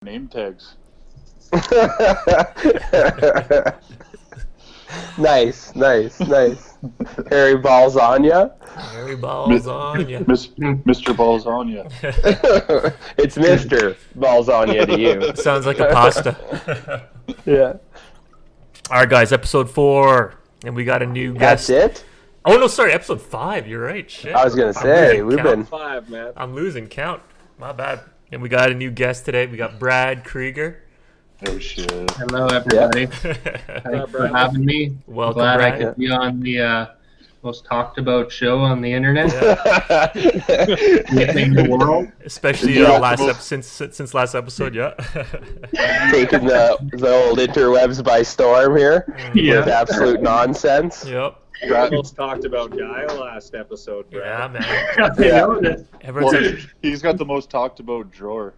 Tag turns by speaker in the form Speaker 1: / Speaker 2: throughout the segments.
Speaker 1: name tags.
Speaker 2: Nice. Harry Balls on ya.
Speaker 3: Harry Balls on ya.
Speaker 1: Mr. Balls on ya.
Speaker 2: It's Mr. Balls on ya to you.
Speaker 3: Sounds like a pasta.
Speaker 2: Yeah.
Speaker 3: All right, guys, episode 4, and we got a new guest.
Speaker 2: That's it?
Speaker 3: Oh, no, sorry, episode 5. You're right. Shit.
Speaker 2: I was going to say, we've been...
Speaker 4: 5, man.
Speaker 3: I'm losing count. My bad. And we got a new guest today. We got Brad Krieger.
Speaker 1: Oh, shit.
Speaker 5: Hello, everybody.
Speaker 3: Welcome,
Speaker 5: Thanks for having me. Glad
Speaker 3: Brad.
Speaker 5: I could be on the most talked about show on the internet in the world.
Speaker 3: Especially since last episode, yeah.
Speaker 2: Taking the old interwebs by storm here
Speaker 5: Yeah.
Speaker 2: with absolute nonsense.
Speaker 3: Yep.
Speaker 4: The most talked about guy last episode,
Speaker 3: Yeah,
Speaker 4: Brad.
Speaker 3: man.
Speaker 5: I know that.
Speaker 3: Everyone's
Speaker 1: Well,
Speaker 3: like,
Speaker 1: he's got the most talked about drawer.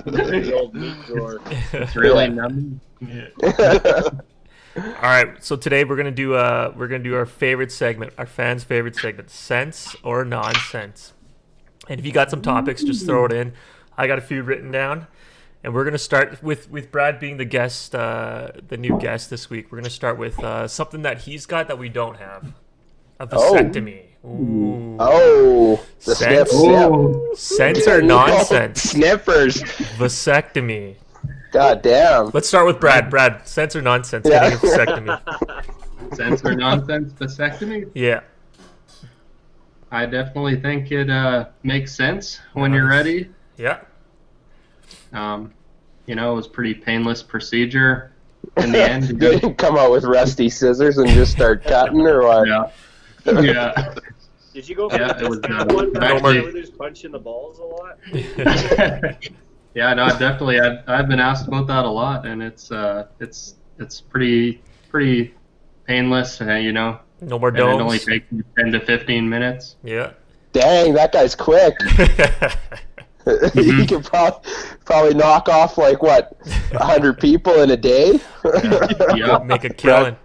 Speaker 4: The old meat drawer.
Speaker 5: It's really numbing.
Speaker 3: all right, so today we're gonna do our favorite segment, our fans' favorite segment, sense or nonsense. And if you got some topics, just throw it in. I got a few written down, and we're gonna start with Brad being the guest, the new guest this week. We're gonna start with something that he's got that we don't have, a vasectomy. Ooh.
Speaker 2: Oh, the
Speaker 3: Sense?
Speaker 2: snip.
Speaker 3: Sense or nonsense?
Speaker 2: Sniffers.
Speaker 3: Vasectomy.
Speaker 2: God damn.
Speaker 3: Let's start with Brad. Brad, sense or nonsense?
Speaker 2: Yeah.
Speaker 3: Getting a vasectomy.
Speaker 5: Sense or nonsense vasectomy?
Speaker 3: Yeah.
Speaker 5: I definitely think it makes sense when you're ready.
Speaker 3: Yeah.
Speaker 5: It was a pretty painless procedure in the end.
Speaker 2: You didn't come out with rusty scissors and just start cutting or what?
Speaker 5: Yeah.
Speaker 4: Did you go for
Speaker 5: Yeah,
Speaker 4: the
Speaker 5: it was,
Speaker 4: discount one?
Speaker 5: actually-
Speaker 4: Where they just punch in the balls a lot?
Speaker 5: Yeah, no, definitely. I've been asked about that a lot, and it's pretty painless.
Speaker 3: No more
Speaker 5: And it only
Speaker 3: domes.
Speaker 5: takes 10 to 15 minutes.
Speaker 3: Yeah.
Speaker 2: Dang, that guy's quick. He could probably knock off, 100 people in a day?
Speaker 5: Yeah.
Speaker 3: Make a killing.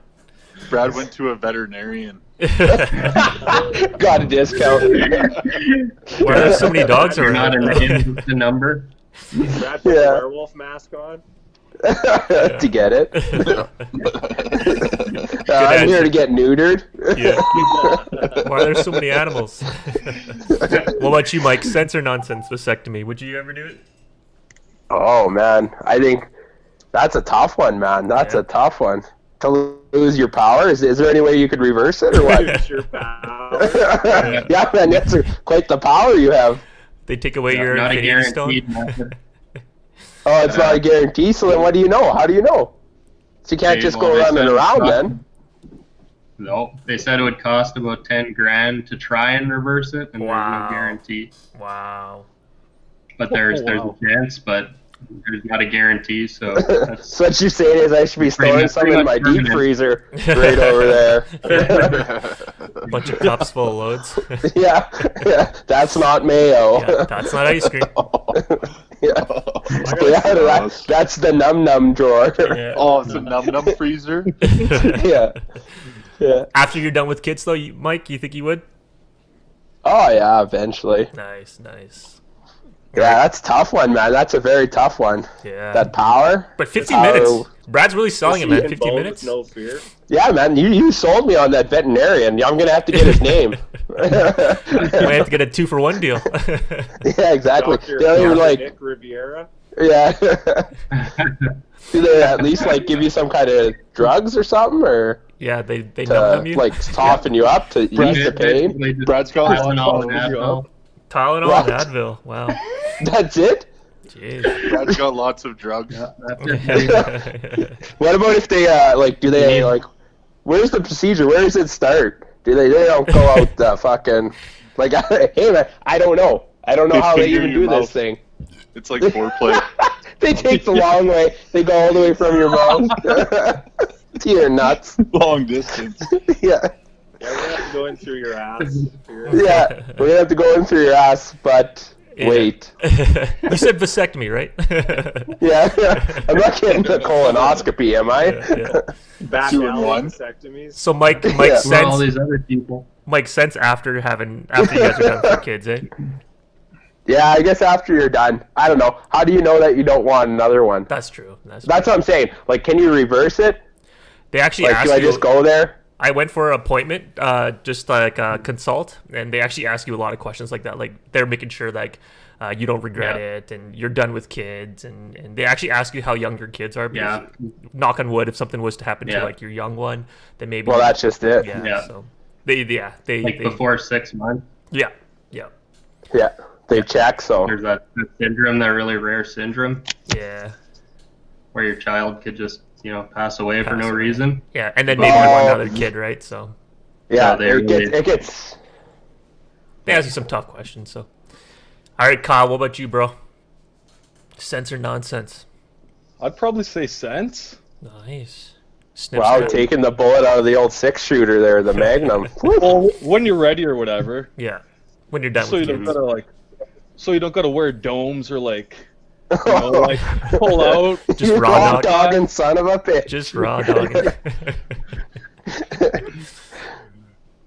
Speaker 1: Brad went to a veterinarian.
Speaker 2: Got a discount.
Speaker 3: Why are there so many dogs
Speaker 5: You're not
Speaker 3: around?
Speaker 5: in the number.
Speaker 4: Brad put
Speaker 2: Yeah.
Speaker 4: the werewolf mask on.
Speaker 2: To get it. I'm
Speaker 3: answer.
Speaker 2: here to get neutered.
Speaker 3: Yeah. Why are there so many animals? What about you, Mike? Sense or nonsense vasectomy? Would you ever do it?
Speaker 2: Oh, man. I think that's a tough one, man. That's
Speaker 3: Yeah.
Speaker 2: a tough one. To lose your power? Is there any way you could reverse it or what?
Speaker 4: Use your power.
Speaker 2: Yeah, man. That's quite the power you have.
Speaker 3: They take away your
Speaker 5: Not a
Speaker 3: Infinity Stone?
Speaker 5: guaranteed method.
Speaker 2: Oh, it's not a guarantee, so then what do you know? How do you know? So you can't
Speaker 5: Okay,
Speaker 2: just
Speaker 5: well,
Speaker 2: go
Speaker 5: they
Speaker 2: running
Speaker 5: said
Speaker 2: around
Speaker 5: it's
Speaker 2: then.
Speaker 5: No, they said it would cost about 10 grand to try and reverse it, and
Speaker 3: Wow.
Speaker 5: there's no guarantee.
Speaker 3: Wow.
Speaker 5: But there's
Speaker 4: Wow.
Speaker 5: a chance, but there's not a guarantee. So that's
Speaker 2: So what you're saying is I should be
Speaker 5: Pretty
Speaker 2: storing
Speaker 5: much-
Speaker 2: some
Speaker 5: pretty
Speaker 2: in my
Speaker 5: much
Speaker 2: deep
Speaker 5: permanent.
Speaker 2: freezer right over there.
Speaker 3: A bunch of cups full of loads.
Speaker 2: Yeah, that's not mayo.
Speaker 3: Yeah, that's not ice cream.
Speaker 2: Yeah.
Speaker 1: got
Speaker 2: That's the num drawer.
Speaker 3: Yeah.
Speaker 1: Oh, it's a num freezer.
Speaker 2: Yeah.
Speaker 3: After you're done with kids, though, Mike, you think you would?
Speaker 2: Oh yeah, eventually.
Speaker 3: Nice.
Speaker 2: Yeah, that's a tough one, man. That's a very tough one.
Speaker 3: Yeah.
Speaker 2: That power.
Speaker 3: But 15
Speaker 2: Oh.
Speaker 3: minutes. Brad's really selling it, man.
Speaker 4: Seeing
Speaker 3: 15
Speaker 4: bones,
Speaker 3: minutes.
Speaker 4: No fear.
Speaker 2: Yeah, man. You sold me on that veterinarian. I'm gonna have to get his name.
Speaker 3: Might have to get a 2-for-1 deal.
Speaker 2: Yeah, exactly.
Speaker 4: Dr.
Speaker 2: They don't even
Speaker 4: Nick Riviera.
Speaker 2: Yeah. Do they at least give you some kind of drugs or something, or
Speaker 3: Yeah, they
Speaker 2: to
Speaker 3: numb you.
Speaker 2: soften you up to ease the pain?
Speaker 5: basically just
Speaker 1: Brad's got
Speaker 5: Tylenol and Advil.
Speaker 3: Tylenol
Speaker 2: What?
Speaker 3: and Advil. Wow.
Speaker 2: That's it.
Speaker 3: Jeez.
Speaker 1: Brad's got lots of drugs.
Speaker 5: Yeah, that's it.
Speaker 2: What about if they do they where's the procedure? Where does it start? Do they don't go out the fucking hey man, I don't know
Speaker 1: They
Speaker 2: how they
Speaker 1: finger
Speaker 2: even
Speaker 1: your
Speaker 2: do this
Speaker 1: mouth.
Speaker 2: thing.
Speaker 1: It's like foreplay.
Speaker 2: They take the long way. They go all the way from your mouth to your nuts.
Speaker 1: Long distance.
Speaker 2: Yeah.
Speaker 4: Yeah, we're gonna have to go in through your ass.
Speaker 2: Yeah, we're gonna have to go in through your ass, but wait.
Speaker 3: You said vasectomy, right?
Speaker 2: Yeah. I'm not getting the colonoscopy, am I?
Speaker 3: Yeah.
Speaker 4: Back
Speaker 1: 2 in
Speaker 4: alley
Speaker 1: 1.
Speaker 4: vasectomies.
Speaker 3: So Mike
Speaker 2: Yeah.
Speaker 5: Well, all
Speaker 3: sense
Speaker 5: these other people.
Speaker 3: after you guys are done for kids, eh?
Speaker 2: Yeah, I guess after you're done. I don't know. How do you know that you don't want another one?
Speaker 3: That's true. That's
Speaker 2: What I'm saying. Like, can you reverse it?
Speaker 3: They actually
Speaker 2: Like,
Speaker 3: ask
Speaker 2: do I
Speaker 3: you.
Speaker 2: just go there?
Speaker 3: I went for an appointment, just like consult, and they actually ask you a lot of questions like that. Like they're making sure like you don't regret it, and you're done with kids, and they actually ask you how young your kids are. Because, knock on wood, if something was to happen to like your young one, then maybe.
Speaker 2: Well, that's just it.
Speaker 3: Yeah. So they
Speaker 5: before 6 months.
Speaker 3: Yeah.
Speaker 2: Yeah, they check. So
Speaker 5: There's that syndrome, that really rare syndrome,
Speaker 3: Yeah.
Speaker 5: where your child could just pass away for
Speaker 3: Pass
Speaker 5: no
Speaker 3: away.
Speaker 5: reason.
Speaker 3: Yeah, and then maybe you want another kid, right? So
Speaker 2: yeah,
Speaker 5: they
Speaker 2: it gets.
Speaker 3: they ask you some tough questions. So, all right, Kyle, what about you, bro? Sense or nonsense?
Speaker 1: I'd probably say sense.
Speaker 3: Nice. Snip,
Speaker 2: Wow,
Speaker 3: snap.
Speaker 2: taking the bullet out of the old 6-shooter there, the Magnum.
Speaker 1: Well, when you're ready or whatever.
Speaker 3: Yeah. When you're done
Speaker 1: So you
Speaker 3: with
Speaker 1: don't
Speaker 3: kids.
Speaker 1: gotta wear domes or like pull out.
Speaker 3: Just
Speaker 2: You
Speaker 3: raw dog.
Speaker 2: dogging son of a bitch.
Speaker 3: Just raw dogging.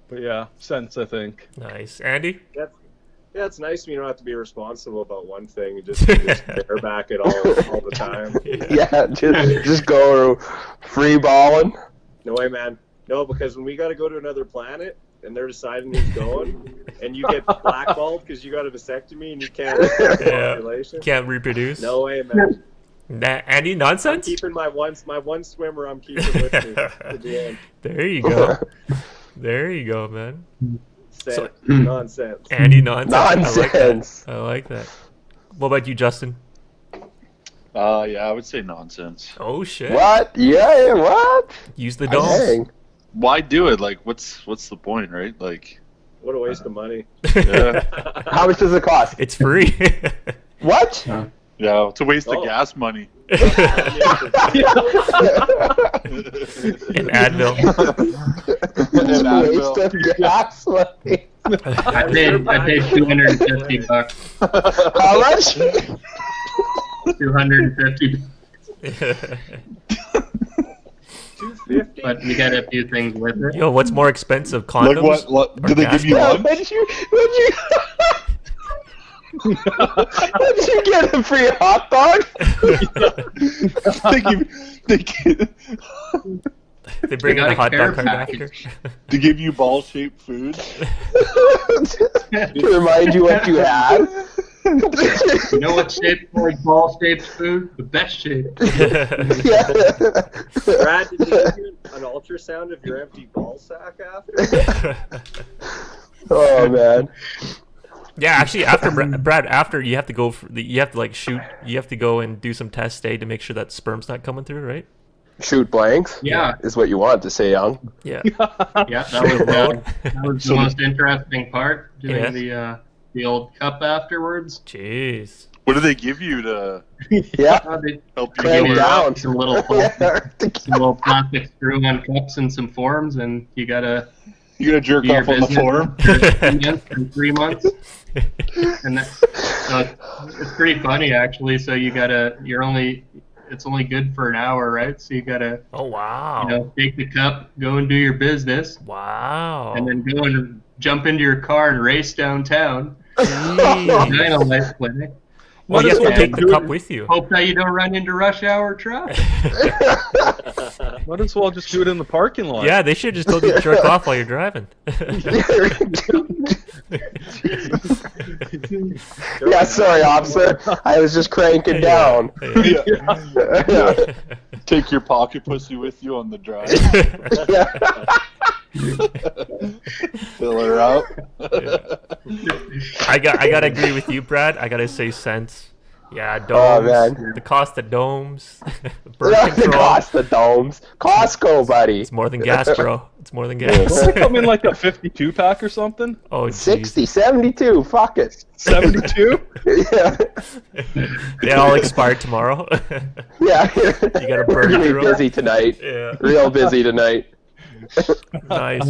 Speaker 1: But yeah, sense, I think.
Speaker 3: Nice. Andy?
Speaker 4: Yeah, it's nice when you don't have to be responsible about one thing. You just bareback it all the time.
Speaker 2: Yeah, just go free balling.
Speaker 4: No way, man. No, because when we got to go to another planet and they're deciding who's going, and you get blackballed because you got a vasectomy and you can't have population.
Speaker 3: Can't reproduce.
Speaker 4: No way, man.
Speaker 3: Andy,
Speaker 4: I'm
Speaker 3: nonsense?
Speaker 4: keeping my one swimmer. I'm keeping with me to the end.
Speaker 3: There you go. There you go, man.
Speaker 4: Nonsense.
Speaker 3: Andy, nonsense.
Speaker 2: Nonsense.
Speaker 3: I like that. What about you, Justin?
Speaker 1: Yeah, I would say nonsense.
Speaker 3: Oh, shit.
Speaker 2: What? Yeah, what?
Speaker 3: Use the domes.
Speaker 2: Dang.
Speaker 1: Why do it? Like, what's the point, right? Like,
Speaker 4: What a waste of money.
Speaker 1: yeah,
Speaker 2: How much does it cost?
Speaker 3: It's free.
Speaker 2: What?
Speaker 1: yeah, it's a waste
Speaker 4: Oh.
Speaker 1: of gas money.
Speaker 3: In Advil.
Speaker 2: It's a
Speaker 1: Advil.
Speaker 2: waste of gas money.
Speaker 5: I paid $250.
Speaker 2: How much?
Speaker 5: $250.
Speaker 4: 250.
Speaker 5: But you get a few things with it.
Speaker 3: Yo, what's more expensive, condoms?
Speaker 1: Like what?
Speaker 3: or
Speaker 1: Do they
Speaker 3: gas
Speaker 1: give you
Speaker 3: money?
Speaker 1: lunch?
Speaker 2: Did you get a free hot dog?
Speaker 3: They bring in
Speaker 5: got
Speaker 3: a
Speaker 5: a
Speaker 3: hot
Speaker 5: care
Speaker 3: dog cart after.
Speaker 5: package.
Speaker 1: They give you ball-shaped food.
Speaker 2: To remind you what you had.
Speaker 5: You know what shape like ball-shaped food? The best shape.
Speaker 2: Yeah.
Speaker 4: Brad, did they give you an ultrasound of your empty ball sack after?
Speaker 2: Oh man.
Speaker 3: Yeah, actually, after Brad, after you have to go, you have to like shoot, you have to go and do some tests to make sure that sperm's not coming through, right?
Speaker 2: Shoot blanks.
Speaker 5: Yeah.
Speaker 2: Is what you want to say, Young.
Speaker 3: Yeah.
Speaker 5: Yeah, that was the most interesting part, doing the old cup afterwards.
Speaker 3: Jeez.
Speaker 1: What do they give you to
Speaker 2: Yeah.
Speaker 5: They
Speaker 1: help you
Speaker 2: Crank
Speaker 1: get
Speaker 2: down.
Speaker 5: some little plastic screw on cups and some forms, and you gotta
Speaker 1: You gonna jerk
Speaker 5: do your
Speaker 1: off on the
Speaker 5: business
Speaker 1: form?
Speaker 5: in 3 months. And so it's pretty funny actually. So it's only good for an hour, right? So you gotta
Speaker 3: Oh wow.
Speaker 5: take the cup, go and do your business,
Speaker 3: Wow.
Speaker 5: and then go and jump into your car and race downtown.
Speaker 3: Jeez.
Speaker 5: Gyno Life Clinic.
Speaker 3: Well, you have to
Speaker 5: And
Speaker 3: take the cup with you.
Speaker 5: Hope that you don't run into rush hour traffic.
Speaker 1: Might as well just do it in the parking lot.
Speaker 3: Yeah, they should have just told you to jerk off while you're driving.
Speaker 2: Yeah, sorry, officer. I was just cranking down.
Speaker 1: Yeah. Take your pocket pussy with you on the drive. Fill her out.
Speaker 3: I gotta agree with you, Brad. I gotta say sense. Yeah, domes.
Speaker 2: Oh, man.
Speaker 3: The cost of domes. Birth
Speaker 2: The
Speaker 3: control.
Speaker 2: cost of domes. Costco, buddy.
Speaker 3: It's more than gas, bro. It's more than gas.
Speaker 1: Does it come in like a 52 pack or something?
Speaker 3: Oh, jeez.
Speaker 2: 60, 72. Fuck it.
Speaker 1: 72?
Speaker 2: Yeah.
Speaker 3: They all expired tomorrow.
Speaker 2: Yeah.
Speaker 3: You gotta burn
Speaker 2: Really
Speaker 3: through 'em.
Speaker 2: busy tonight.
Speaker 3: Yeah.
Speaker 2: Real busy tonight.
Speaker 3: Nice.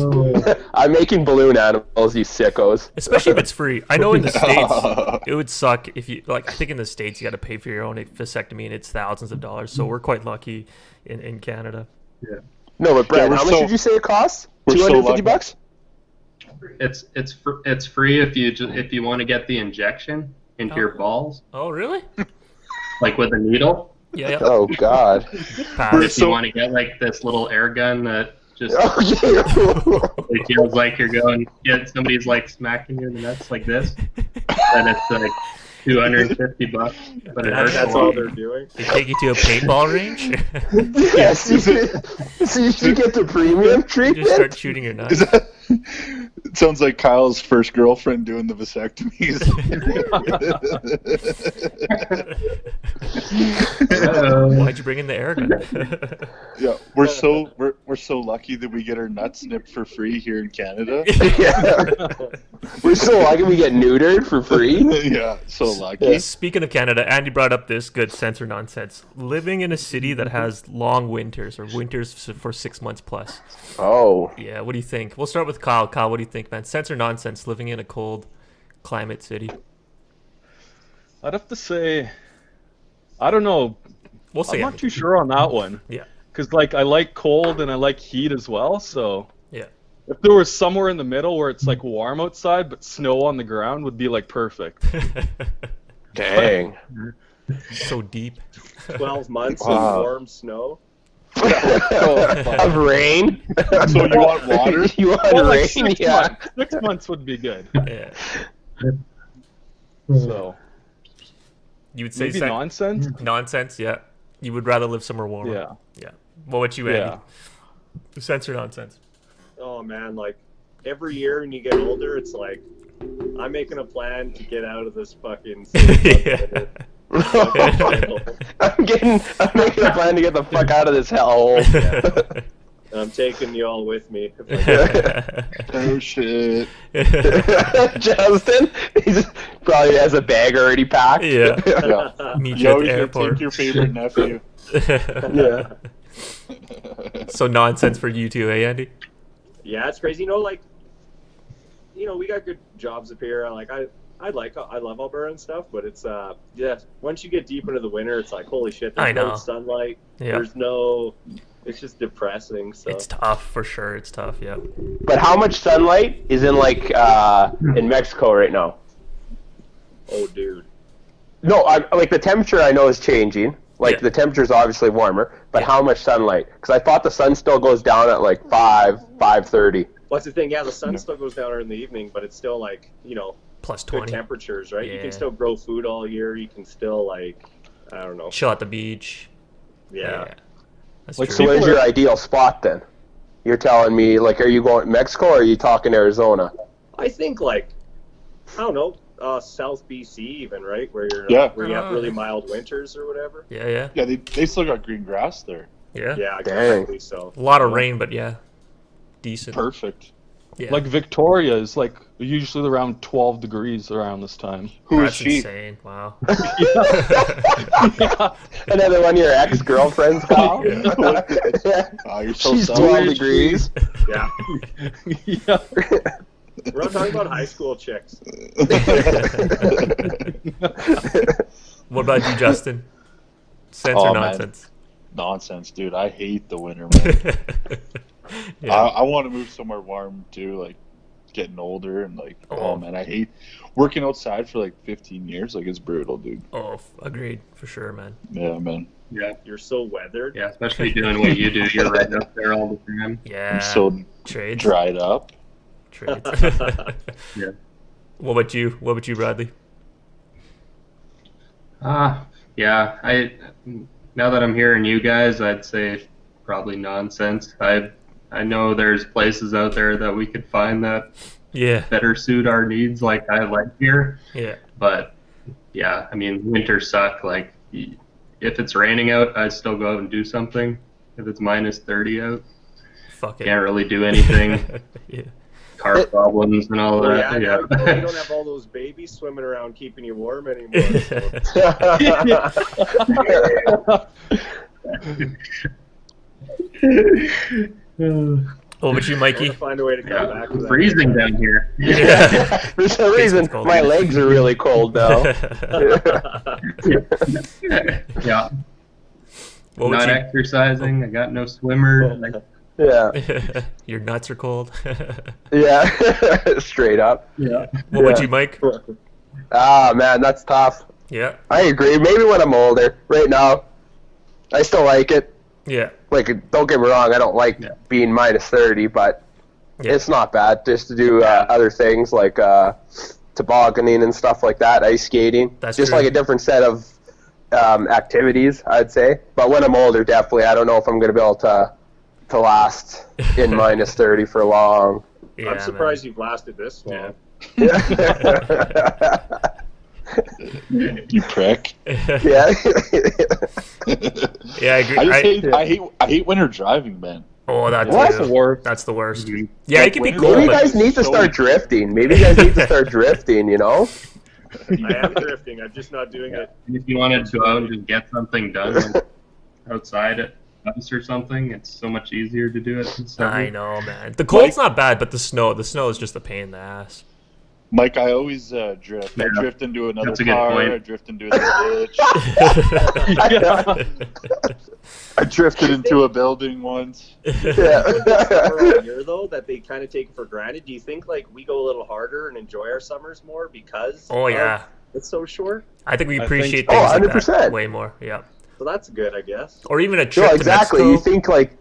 Speaker 2: I'm making balloon animals, you sickos.
Speaker 3: Especially if it's free. I know in the States, it would suck if you, like, I think in the States you got to pay for your own vasectomy and it's thousands of dollars. So we're quite lucky in Canada.
Speaker 2: No, but Brad,
Speaker 1: Yeah, we're
Speaker 2: how much
Speaker 1: so-
Speaker 2: did you say it costs?
Speaker 1: we're so
Speaker 2: 250
Speaker 1: lucky.
Speaker 2: bucks?
Speaker 5: It's free if you want to get the injection into your balls,
Speaker 3: Oh, really?
Speaker 5: like with a needle.
Speaker 3: Yeah.
Speaker 2: Oh God.
Speaker 3: Pass.
Speaker 5: If you want to get like this little air gun that just
Speaker 2: Okay.
Speaker 5: it feels like you're going, yeah, somebody's like smacking you in the nuts like this, and it's like $250, but it hurts a
Speaker 4: That's all
Speaker 5: lot.
Speaker 4: they're doing.
Speaker 3: They take you to a paintball range.
Speaker 2: Yes. So you get the premium
Speaker 3: You just
Speaker 2: treatment.
Speaker 3: start shooting your nuts.
Speaker 1: It sounds like Kyle's first girlfriend doing the vasectomies.
Speaker 3: Why'd you bring in the air gun?
Speaker 1: Yeah, we're so lucky that we get our nuts nipped for free here in Canada.
Speaker 2: Yeah. We're so lucky we get neutered for free.
Speaker 1: Yeah, so lucky.
Speaker 3: Speaking of Canada, Andy brought up this good sense or nonsense. Living in a city that has long winters or winters for 6 months plus.
Speaker 2: Oh.
Speaker 3: Yeah, what do you think? We'll start with Kyle. Kyle, what do you think, man? Sense or nonsense living in a cold climate city?
Speaker 6: I'd have to say, I don't know.
Speaker 3: We'll say
Speaker 6: I'm not
Speaker 3: anything.
Speaker 6: too sure on that one.
Speaker 3: Yeah.
Speaker 6: Because, like, I like cold and I like heat as well, so
Speaker 3: Yeah.
Speaker 6: if there was somewhere in the middle where it's, like, warm outside but snow on the ground would be, like, perfect.
Speaker 2: Dang.
Speaker 3: So deep.
Speaker 4: 12 months
Speaker 2: Wow.
Speaker 4: of warm snow.
Speaker 2: Of rain.
Speaker 1: So you want water?
Speaker 2: You want
Speaker 6: Well, like
Speaker 2: rain?
Speaker 6: 6
Speaker 2: Yeah.
Speaker 6: months. 6 months would be good.
Speaker 3: Yeah.
Speaker 6: So,
Speaker 3: You would say
Speaker 6: maybe nonsense?
Speaker 3: nonsense, yeah. You would rather live somewhere warmer.
Speaker 6: Yeah.
Speaker 3: Yeah. What would you, Andy?
Speaker 6: Yeah.
Speaker 3: Sense or nonsense?
Speaker 4: Oh man, like every year when you get older, it's like I'm making a plan to get out of this fucking city.
Speaker 3: Yeah.
Speaker 2: I'm making a plan to get the fuck out of this hellhole.
Speaker 4: I'm taking you all with me.
Speaker 1: Oh shit.
Speaker 2: Justin, he's probably has a bag already packed.
Speaker 3: Yeah.
Speaker 1: Yeah.
Speaker 3: Meet you
Speaker 1: You
Speaker 3: at
Speaker 1: always
Speaker 3: the
Speaker 1: gonna
Speaker 3: airport.
Speaker 1: take your favorite nephew.
Speaker 2: Yeah.
Speaker 3: So nonsense for you too, eh, Andy?
Speaker 4: Yeah, it's crazy. Like, we got good jobs up here. I love Alberta and stuff, but it's yeah. Once you get deep into the winter, it's like holy shit.
Speaker 3: I
Speaker 4: There's
Speaker 3: know.
Speaker 4: no sunlight.
Speaker 3: Yeah.
Speaker 4: There's no. It's just depressing. So
Speaker 3: It's tough for sure. It's tough, yeah.
Speaker 2: But how much sunlight is in in Mexico right now?
Speaker 4: oh dude.
Speaker 2: No, like the temperature I know is changing. Like
Speaker 3: Yeah.
Speaker 2: the temperature is obviously warmer, but
Speaker 3: Yeah.
Speaker 2: how much sunlight? Because I thought the sun still goes down at like 5:30.
Speaker 4: What's the thing? Yeah, the sun still goes down in the evening, but it's still like
Speaker 3: Plus
Speaker 4: good
Speaker 3: 20.
Speaker 4: temperatures, right? You
Speaker 3: Yeah.
Speaker 4: can still grow food all year. You can still I don't know.
Speaker 3: Chill at the beach.
Speaker 4: Yeah.
Speaker 3: That's
Speaker 6: Like,
Speaker 3: true.
Speaker 2: So where's your ideal spot then? You're telling me, like, are you going Mexico or are you talking Arizona?
Speaker 4: I think I don't know, South BC even, right? Where you have really mild winters or whatever.
Speaker 3: Yeah, yeah.
Speaker 1: Yeah, they still got green grass there.
Speaker 3: Yeah.
Speaker 4: Yeah,
Speaker 2: Dang.
Speaker 4: exactly. So
Speaker 3: A lot of rain, but yeah. Decent.
Speaker 1: Perfect.
Speaker 3: Yeah.
Speaker 6: Like Victoria is like usually around 12 degrees around this time.
Speaker 1: Who is
Speaker 3: That's
Speaker 1: she?
Speaker 3: insane. Wow.
Speaker 2: Another one of your ex-girlfriends, Kyle?
Speaker 1: Oh, you're so
Speaker 2: She's
Speaker 1: selfish.
Speaker 2: 12 degrees.
Speaker 4: yeah,
Speaker 6: Yeah.
Speaker 4: we're not talking about high school chicks.
Speaker 3: What about you, Justin? Sense or
Speaker 1: Oh, man.
Speaker 3: nonsense?
Speaker 1: Nonsense, dude. I hate the winter, man.
Speaker 3: Yeah.
Speaker 1: I want to move somewhere warm too, like getting older and oh man, I hate working outside for like 15 years. Like it's brutal, dude.
Speaker 3: Oh, agreed. For sure, man.
Speaker 1: Yeah, man.
Speaker 5: Yeah,
Speaker 4: You're so weathered.
Speaker 5: yeah, especially doing what you do. You're right up there all the time.
Speaker 3: Yeah.
Speaker 1: I'm so
Speaker 3: Trades.
Speaker 1: dried up.
Speaker 3: Trades.
Speaker 5: Yeah.
Speaker 3: What about you? What about you, Bradley?
Speaker 5: Yeah. Now that I'm hearing you guys, I'd say probably nonsense. I know there's places out there that we could find that
Speaker 3: Yeah.
Speaker 5: better suit our needs, like I like here.
Speaker 3: Yeah.
Speaker 5: But yeah, I mean, winters suck. Like, if it's raining out, I'd still go out and do something. If it's minus 30 out,
Speaker 3: Fuck it.
Speaker 5: can't really do anything.
Speaker 3: Yeah.
Speaker 5: Car problems and all
Speaker 4: Oh,
Speaker 5: that.
Speaker 4: yeah,
Speaker 5: Yeah.
Speaker 4: now you don't have all those babies swimming around keeping you warm anymore.
Speaker 3: What about you,
Speaker 4: I'm
Speaker 3: Mikey?
Speaker 4: gonna find a way to come back to that.
Speaker 5: Freezing down here.
Speaker 3: Yeah.
Speaker 2: For some reason,
Speaker 3: cold.
Speaker 2: my legs are really cold now.
Speaker 5: Yeah.
Speaker 3: What
Speaker 5: Not
Speaker 3: would
Speaker 5: exercising. I got no swimmer. Like,
Speaker 2: Yeah,
Speaker 3: you? Your nuts are cold.
Speaker 2: yeah, straight up.
Speaker 5: yeah.
Speaker 3: What would
Speaker 2: Yeah.
Speaker 3: you, Mike?
Speaker 2: Ah, man, that's tough.
Speaker 3: Yeah.
Speaker 2: I agree. Maybe when I'm older. Right now, I still like it.
Speaker 3: Yeah.
Speaker 2: Like, don't get me wrong, I don't like being minus 30, but it's not bad just to do other things like tobogganing and stuff like that, ice skating.
Speaker 3: That's
Speaker 2: just
Speaker 3: true.
Speaker 2: like a different set of activities, I'd say. But when I'm older, definitely, I don't know if I'm going to be able to last in minus 30 for long.
Speaker 3: Yeah,
Speaker 4: I'm surprised you've lasted this long.
Speaker 1: You prick.
Speaker 2: Yeah.
Speaker 3: Yeah, I agree.
Speaker 1: I hate winter driving, man.
Speaker 3: Oh, that's
Speaker 6: the worst.
Speaker 3: That's the worst.
Speaker 5: Mhm.
Speaker 3: Yeah, it can be
Speaker 1: Maybe
Speaker 3: cool,
Speaker 2: Maybe you
Speaker 3: but
Speaker 2: guys need to
Speaker 1: so-
Speaker 2: start drifting. Maybe you guys need to start drifting, you know?
Speaker 4: I am drifting. I'm just not doing it.
Speaker 5: If you wanted to go out and just get something done like, outside at house or something, it's so much easier to do it. In summer.
Speaker 3: I know, man. The cold's not bad, but the snow is just a pain in the ass.
Speaker 1: Mike, I always drift. I
Speaker 5: Yeah.
Speaker 1: drift into another
Speaker 5: That's a good
Speaker 1: car.
Speaker 5: point.
Speaker 1: I drift into a ditch. I drifted into a building once.
Speaker 2: Yeah.
Speaker 4: Summer all year though that they kind of take it for granted. Do you think like we go a little harder and enjoy our summers more because
Speaker 3: Oh yeah,
Speaker 4: it's so short?
Speaker 3: I think we
Speaker 6: I
Speaker 3: appreciate
Speaker 6: think-
Speaker 3: things like
Speaker 2: 100%.
Speaker 3: that way more. Yeah,
Speaker 4: So that's good, I guess.
Speaker 3: or even a trip
Speaker 2: Sure,
Speaker 3: to
Speaker 2: exactly.
Speaker 3: Mexico.
Speaker 2: You think like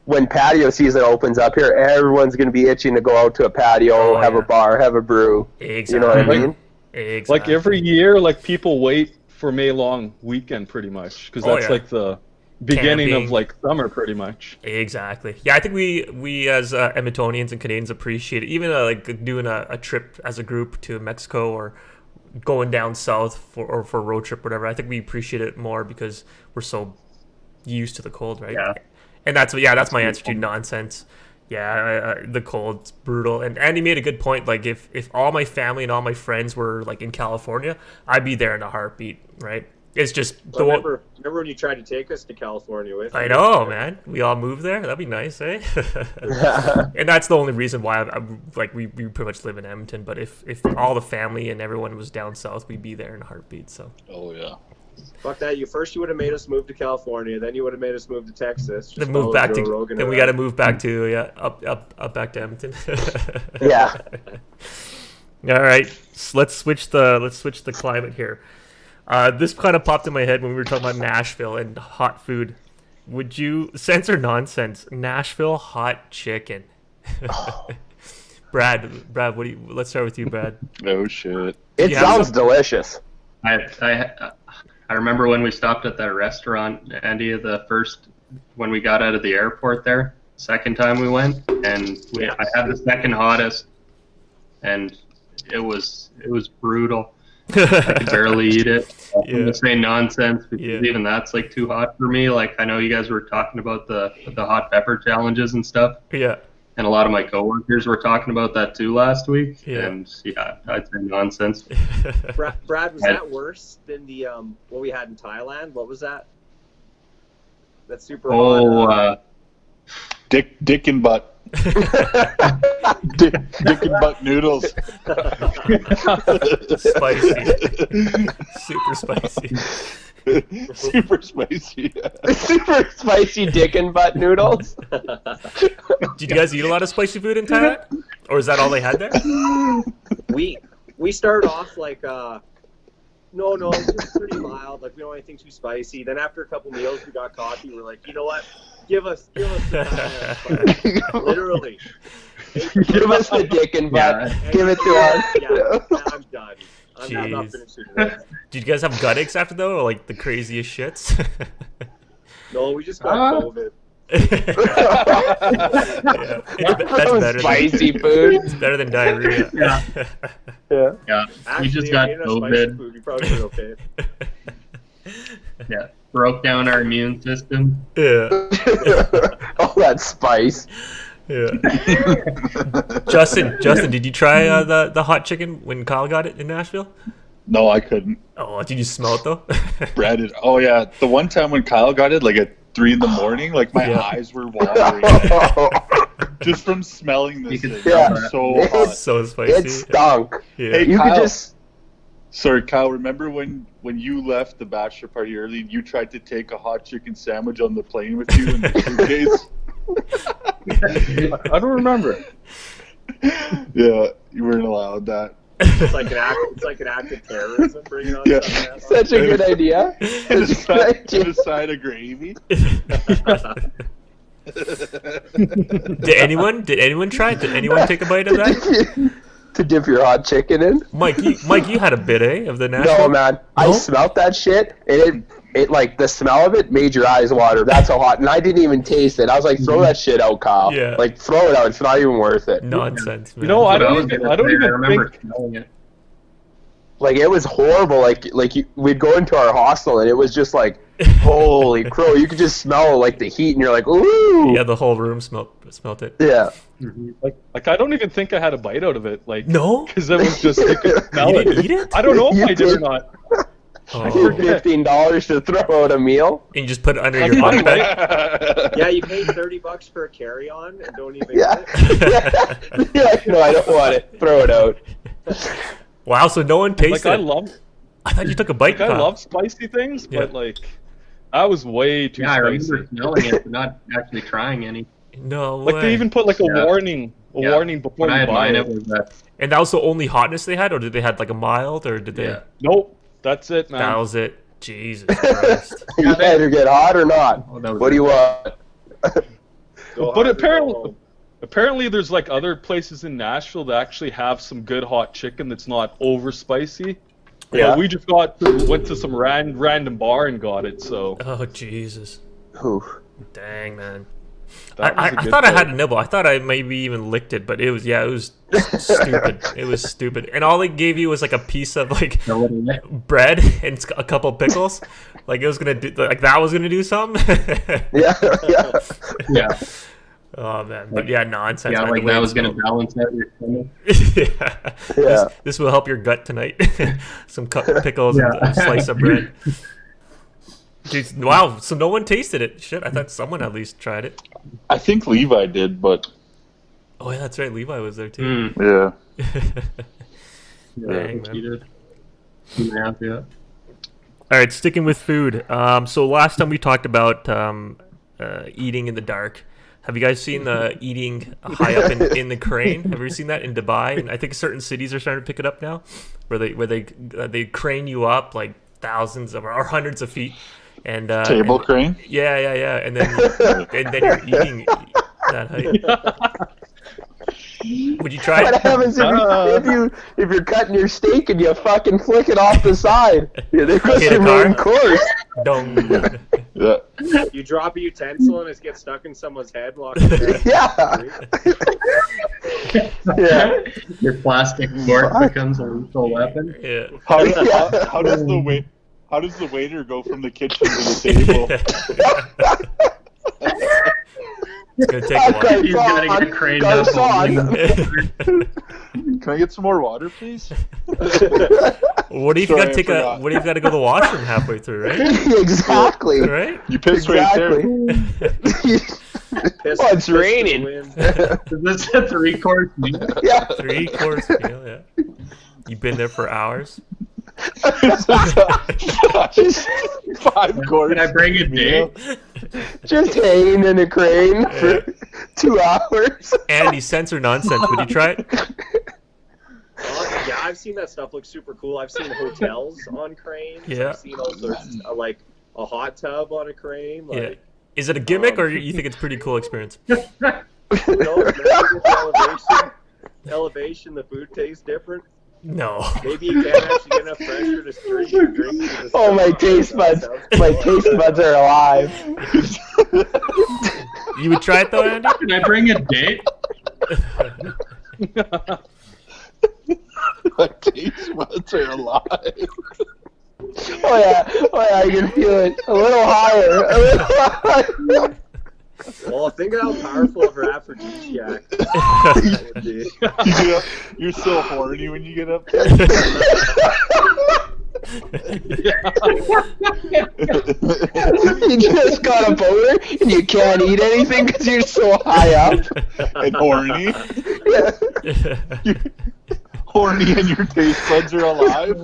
Speaker 2: when patio season opens up here, everyone's going to be itching to go out to a patio,
Speaker 3: Oh,
Speaker 2: have
Speaker 3: yeah.
Speaker 2: a bar, have a brew.
Speaker 3: Exactly.
Speaker 2: You know what I mean?
Speaker 3: Exactly.
Speaker 6: Like every year, like people wait for May long weekend pretty much because
Speaker 3: Oh,
Speaker 6: that's
Speaker 3: yeah.
Speaker 6: like the beginning
Speaker 3: Camping.
Speaker 6: of like summer pretty much.
Speaker 3: Exactly. Yeah, I think we as Edmontonians and Canadians appreciate it. Even like doing a trip as a group to Mexico or going down south for a road trip, whatever. I think we appreciate it more because we're so used to the cold, right?
Speaker 5: Yeah.
Speaker 3: And that's my answer to nonsense. Yeah, the cold's brutal. And Andy made a good point. Like if all my family and all my friends were like in California, I'd be there in a heartbeat, right? It's just
Speaker 4: So remember when you tried to take us to California with you?
Speaker 3: I know, man. We all moved there. That'd be nice, eh? And that's the only reason why I'm like we pretty much live in Edmonton. But if all the family and everyone was down south, we'd be there in a heartbeat. So
Speaker 1: Oh yeah.
Speaker 4: Fuck that! You would have made us move to California, then you would have made us move to Texas. Just
Speaker 3: then move
Speaker 4: follow
Speaker 3: back
Speaker 4: Joe
Speaker 3: to
Speaker 4: Rogan
Speaker 3: then we
Speaker 4: around.
Speaker 3: got to move back to up back to Edmonton.
Speaker 2: Yeah.
Speaker 3: All right, so let's switch the climate here. This kind of popped in my head when we were talking about Nashville and hot food. Would you, sense or nonsense, Nashville hot chicken? Brad, what do you? Let's start with you, Brad.
Speaker 1: Oh shit.
Speaker 2: It
Speaker 3: Yeah.
Speaker 2: sounds delicious.
Speaker 5: I remember when we stopped at that restaurant, Andy, when we got out of the airport there, second time we went, and I had the second hottest, and it was brutal. I could barely eat it. I'm
Speaker 3: Yeah.
Speaker 5: gonna say nonsense because
Speaker 3: Yeah.
Speaker 5: even that's like too hot for me. Like I know you guys were talking about the hot pepper challenges and stuff,
Speaker 3: Yeah.
Speaker 5: and a lot of my coworkers were talking about that too last week.
Speaker 3: Yeah.
Speaker 5: And yeah, I'd say nonsense.
Speaker 4: Brad, was that worse than the what we had in Thailand? What was that? That's super hot.
Speaker 1: Dick and butt. Dick and butt noodles.
Speaker 3: Spicy, super spicy.
Speaker 1: Super spicy.
Speaker 2: Super spicy dick and butt noodles.
Speaker 3: Did you guys eat a lot of spicy food in Thailand, or is that all they had there?
Speaker 4: We started off like no, it's just pretty mild. Like we don't want anything too spicy. Then after a couple meals, we got coffee. We're like, you know what? Give us the Thailand spice. Literally.
Speaker 2: Give us the dick and butt.
Speaker 5: Yeah.
Speaker 2: Give it to us.
Speaker 4: Yeah, I'm done. I'm not
Speaker 3: Jeez.
Speaker 4: finishing this.
Speaker 3: Did you guys have gut aches after though, or like the craziest shits?
Speaker 4: No, we just got COVID.
Speaker 3: Yeah. That's
Speaker 2: From
Speaker 3: better.
Speaker 2: spicy food.
Speaker 3: It's better than diarrhea.
Speaker 5: Yeah.
Speaker 2: Yeah.
Speaker 5: Yeah,
Speaker 4: Actually,
Speaker 5: we just
Speaker 4: if
Speaker 5: got
Speaker 4: you ate enough spicy
Speaker 5: COVID.
Speaker 4: food, you probably did okay.
Speaker 5: Yeah, broke down our immune system.
Speaker 3: Yeah.
Speaker 2: All that spice.
Speaker 3: Yeah. Justin, did you try the hot chicken when Kyle got it in Nashville?
Speaker 1: No, I couldn't.
Speaker 3: Oh, did you smell it though?
Speaker 1: Brad did. Oh yeah, the one time when Kyle got it, like at 3 in the morning, like my
Speaker 3: Yeah.
Speaker 1: eyes were watering just from smelling this
Speaker 5: You
Speaker 1: thing.
Speaker 5: could
Speaker 2: smell
Speaker 1: It was
Speaker 2: that.
Speaker 1: so hot.
Speaker 3: So spicy.
Speaker 2: It stunk.
Speaker 3: Yeah.
Speaker 1: Hey,
Speaker 2: You could
Speaker 1: Kyle.
Speaker 2: just.
Speaker 1: Sorry, Kyle, remember when you left the bachelor party early and you tried to take a hot chicken sandwich on the plane with you in the suitcase?
Speaker 6: I don't remember.
Speaker 1: Yeah, you weren't allowed that.
Speaker 4: It's like an act of terrorism. Bringing on
Speaker 1: Yeah.
Speaker 2: Such a good idea.
Speaker 1: And a side of gravy.
Speaker 3: Did anyone try it? Did anyone take a bite of that?
Speaker 2: To dip your hot chicken in?
Speaker 3: Mike, you had a bit, of the Nashville?
Speaker 2: No, man. I smelt that shit, and it like, the smell of it made your eyes water. That's how hot. And I didn't even taste it. I was like, throw that shit out, Kyle.
Speaker 3: Yeah.
Speaker 2: Like, throw it out. It's not even worth it.
Speaker 3: Nonsense, man.
Speaker 6: You know, I don't
Speaker 5: I
Speaker 6: even
Speaker 5: remember
Speaker 6: think.
Speaker 5: smelling it.
Speaker 2: Like, it was horrible. We'd go into our hostel, and it was just like, holy crow. You could just smell, like, the heat, and you're like, ooh.
Speaker 3: Yeah, the whole room smelt it.
Speaker 2: Yeah.
Speaker 6: Like I don't even think I had a bite out of it. Like,
Speaker 3: No?
Speaker 6: because it was just, you could smell
Speaker 3: You
Speaker 6: it.
Speaker 3: didn't eat it?
Speaker 6: I don't know if
Speaker 2: You
Speaker 6: I did or
Speaker 2: did.
Speaker 6: not.
Speaker 3: Oh.
Speaker 2: For $15 to throw out a meal?
Speaker 3: And you just put it under
Speaker 6: Like,
Speaker 3: your
Speaker 6: I
Speaker 3: bunk bed?
Speaker 4: Yeah, you paid $30 for a carry-on and don't even
Speaker 2: Yeah.
Speaker 4: get it.
Speaker 2: You're like, no, I don't want it. Throw it out.
Speaker 3: Wow, so no one tasted
Speaker 6: Like,
Speaker 3: it. I thought you took a bite,
Speaker 6: I
Speaker 3: Kyle.
Speaker 6: love spicy things,
Speaker 3: Yeah.
Speaker 6: but like, I was way too
Speaker 5: Yeah, I
Speaker 6: spicy.
Speaker 5: remember smelling it, but not actually trying any.
Speaker 3: No
Speaker 6: Like,
Speaker 3: way.
Speaker 6: they even put like a
Speaker 5: Yeah.
Speaker 6: warning before
Speaker 5: When I
Speaker 6: you
Speaker 5: had
Speaker 6: buy
Speaker 5: mine,
Speaker 6: it.
Speaker 5: it was that.
Speaker 3: And that was the only hotness they had, or did they had like a mild, or did they?
Speaker 5: Yeah.
Speaker 6: Nope, that's it, man.
Speaker 3: That was it. Jesus Christ.
Speaker 2: You either get hot or not.
Speaker 5: Oh, that was
Speaker 2: What do you want?
Speaker 4: Go
Speaker 6: But
Speaker 4: hard or go home.
Speaker 6: apparently, there's like other places in Nashville that actually have some good hot chicken that's not over spicy.
Speaker 2: Yeah.
Speaker 6: We just went to some random bar and got it. So
Speaker 3: Oh Jesus.
Speaker 2: Ooh.
Speaker 3: Dang, man.
Speaker 6: that was a
Speaker 3: I
Speaker 6: good
Speaker 3: thought I had
Speaker 6: part.
Speaker 3: a nibble. I thought I maybe even licked it, but it was stupid. It was stupid. And all they gave you was like a piece of like bread and a couple pickles. Like it was gonna do, like that was gonna do something.
Speaker 2: Yeah, yeah.
Speaker 5: Yeah,
Speaker 3: Oh man, but yeah, nonsense.
Speaker 5: yeah,
Speaker 3: man,
Speaker 5: like
Speaker 3: the way
Speaker 5: that
Speaker 3: it
Speaker 5: was gonna
Speaker 3: smelled.
Speaker 5: balance out your stomach.
Speaker 3: Yeah.
Speaker 2: Yeah.
Speaker 3: This will help your gut tonight. Some cut pickles and
Speaker 5: Yeah.
Speaker 3: a slice of bread. Jeez, wow, so no one tasted it. Shit, I thought someone at least tried it.
Speaker 1: I think Levi did, but
Speaker 3: Oh yeah, that's right. Levi was there too.
Speaker 5: Mm.
Speaker 1: yeah.
Speaker 5: Yeah,
Speaker 3: Dang, man.
Speaker 5: you did. Yeah, yeah.
Speaker 3: All right, sticking with food. So last time we talked about eating in the dark. Have you guys seen the eating high up in the crane? Have you ever seen that in Dubai? And I think certain cities are starting to pick it up now, where they crane you up like thousands of or hundreds of feet, and
Speaker 1: Table
Speaker 3: and,
Speaker 1: crane.
Speaker 3: Yeah, and then you're eating that height. Would you try
Speaker 2: What
Speaker 3: it?
Speaker 2: happens if you're cutting your steak and you fucking flick it off the side? Yeah, there goes
Speaker 3: Hit a
Speaker 2: your
Speaker 3: car?
Speaker 2: main course.
Speaker 3: Dong.
Speaker 1: Yeah.
Speaker 4: You drop a utensil and it gets stuck in someone's head while it's
Speaker 2: Yeah. Yeah.
Speaker 5: Your plastic fork becomes a lethal weapon.
Speaker 3: Yeah.
Speaker 1: How does the waiter go from the kitchen to the table?
Speaker 3: It's gonna take a while.
Speaker 2: Okay,
Speaker 5: He's gonna get craned up.
Speaker 2: Garçon.
Speaker 1: Can I get some more water, please?
Speaker 3: What if you
Speaker 1: Sorry,
Speaker 3: gotta take
Speaker 1: I forgot.
Speaker 3: what if you gotta go to the washroom halfway through, right?
Speaker 2: Exactly.
Speaker 3: Right?
Speaker 1: You pissed right there.
Speaker 4: Piss,
Speaker 2: Well, it's
Speaker 4: piss in the
Speaker 2: raining.
Speaker 4: wind.
Speaker 5: Is this a 3-course meal?
Speaker 2: Yeah.
Speaker 3: 3-course meal, yeah. You've been there for hours.
Speaker 1: 5 course.
Speaker 5: Can I bring a date?
Speaker 2: Just hanging in a crane for 2 hours.
Speaker 3: Andy, sense or nonsense? Would you try it?
Speaker 4: Yeah, I've seen that stuff look super cool. I've seen hotels on cranes.
Speaker 3: Yeah.
Speaker 4: I've seen all sorts of, like a hot tub on a crane.
Speaker 3: Yeah.
Speaker 4: Like,
Speaker 3: Is it a gimmick or you think it's a pretty cool experience?
Speaker 4: you know, maybe with the elevation, the food tastes different.
Speaker 3: No.
Speaker 4: Maybe you can't actually get enough pressure to drink.
Speaker 2: Oh, my taste buds. My taste buds are alive.
Speaker 3: You would try it though, Andy?
Speaker 5: Can I bring a date?
Speaker 1: My taste buds are alive.
Speaker 2: Oh yeah, I can feel it. A little higher. A little higher.
Speaker 4: Well, think of how powerful of her aphrodisiac would be.
Speaker 1: You're so horny when you get up there.
Speaker 2: You just got a boner and you can't eat anything because you're so high up.
Speaker 1: And horny.
Speaker 2: Yeah.
Speaker 1: Horny and your taste buds are alive.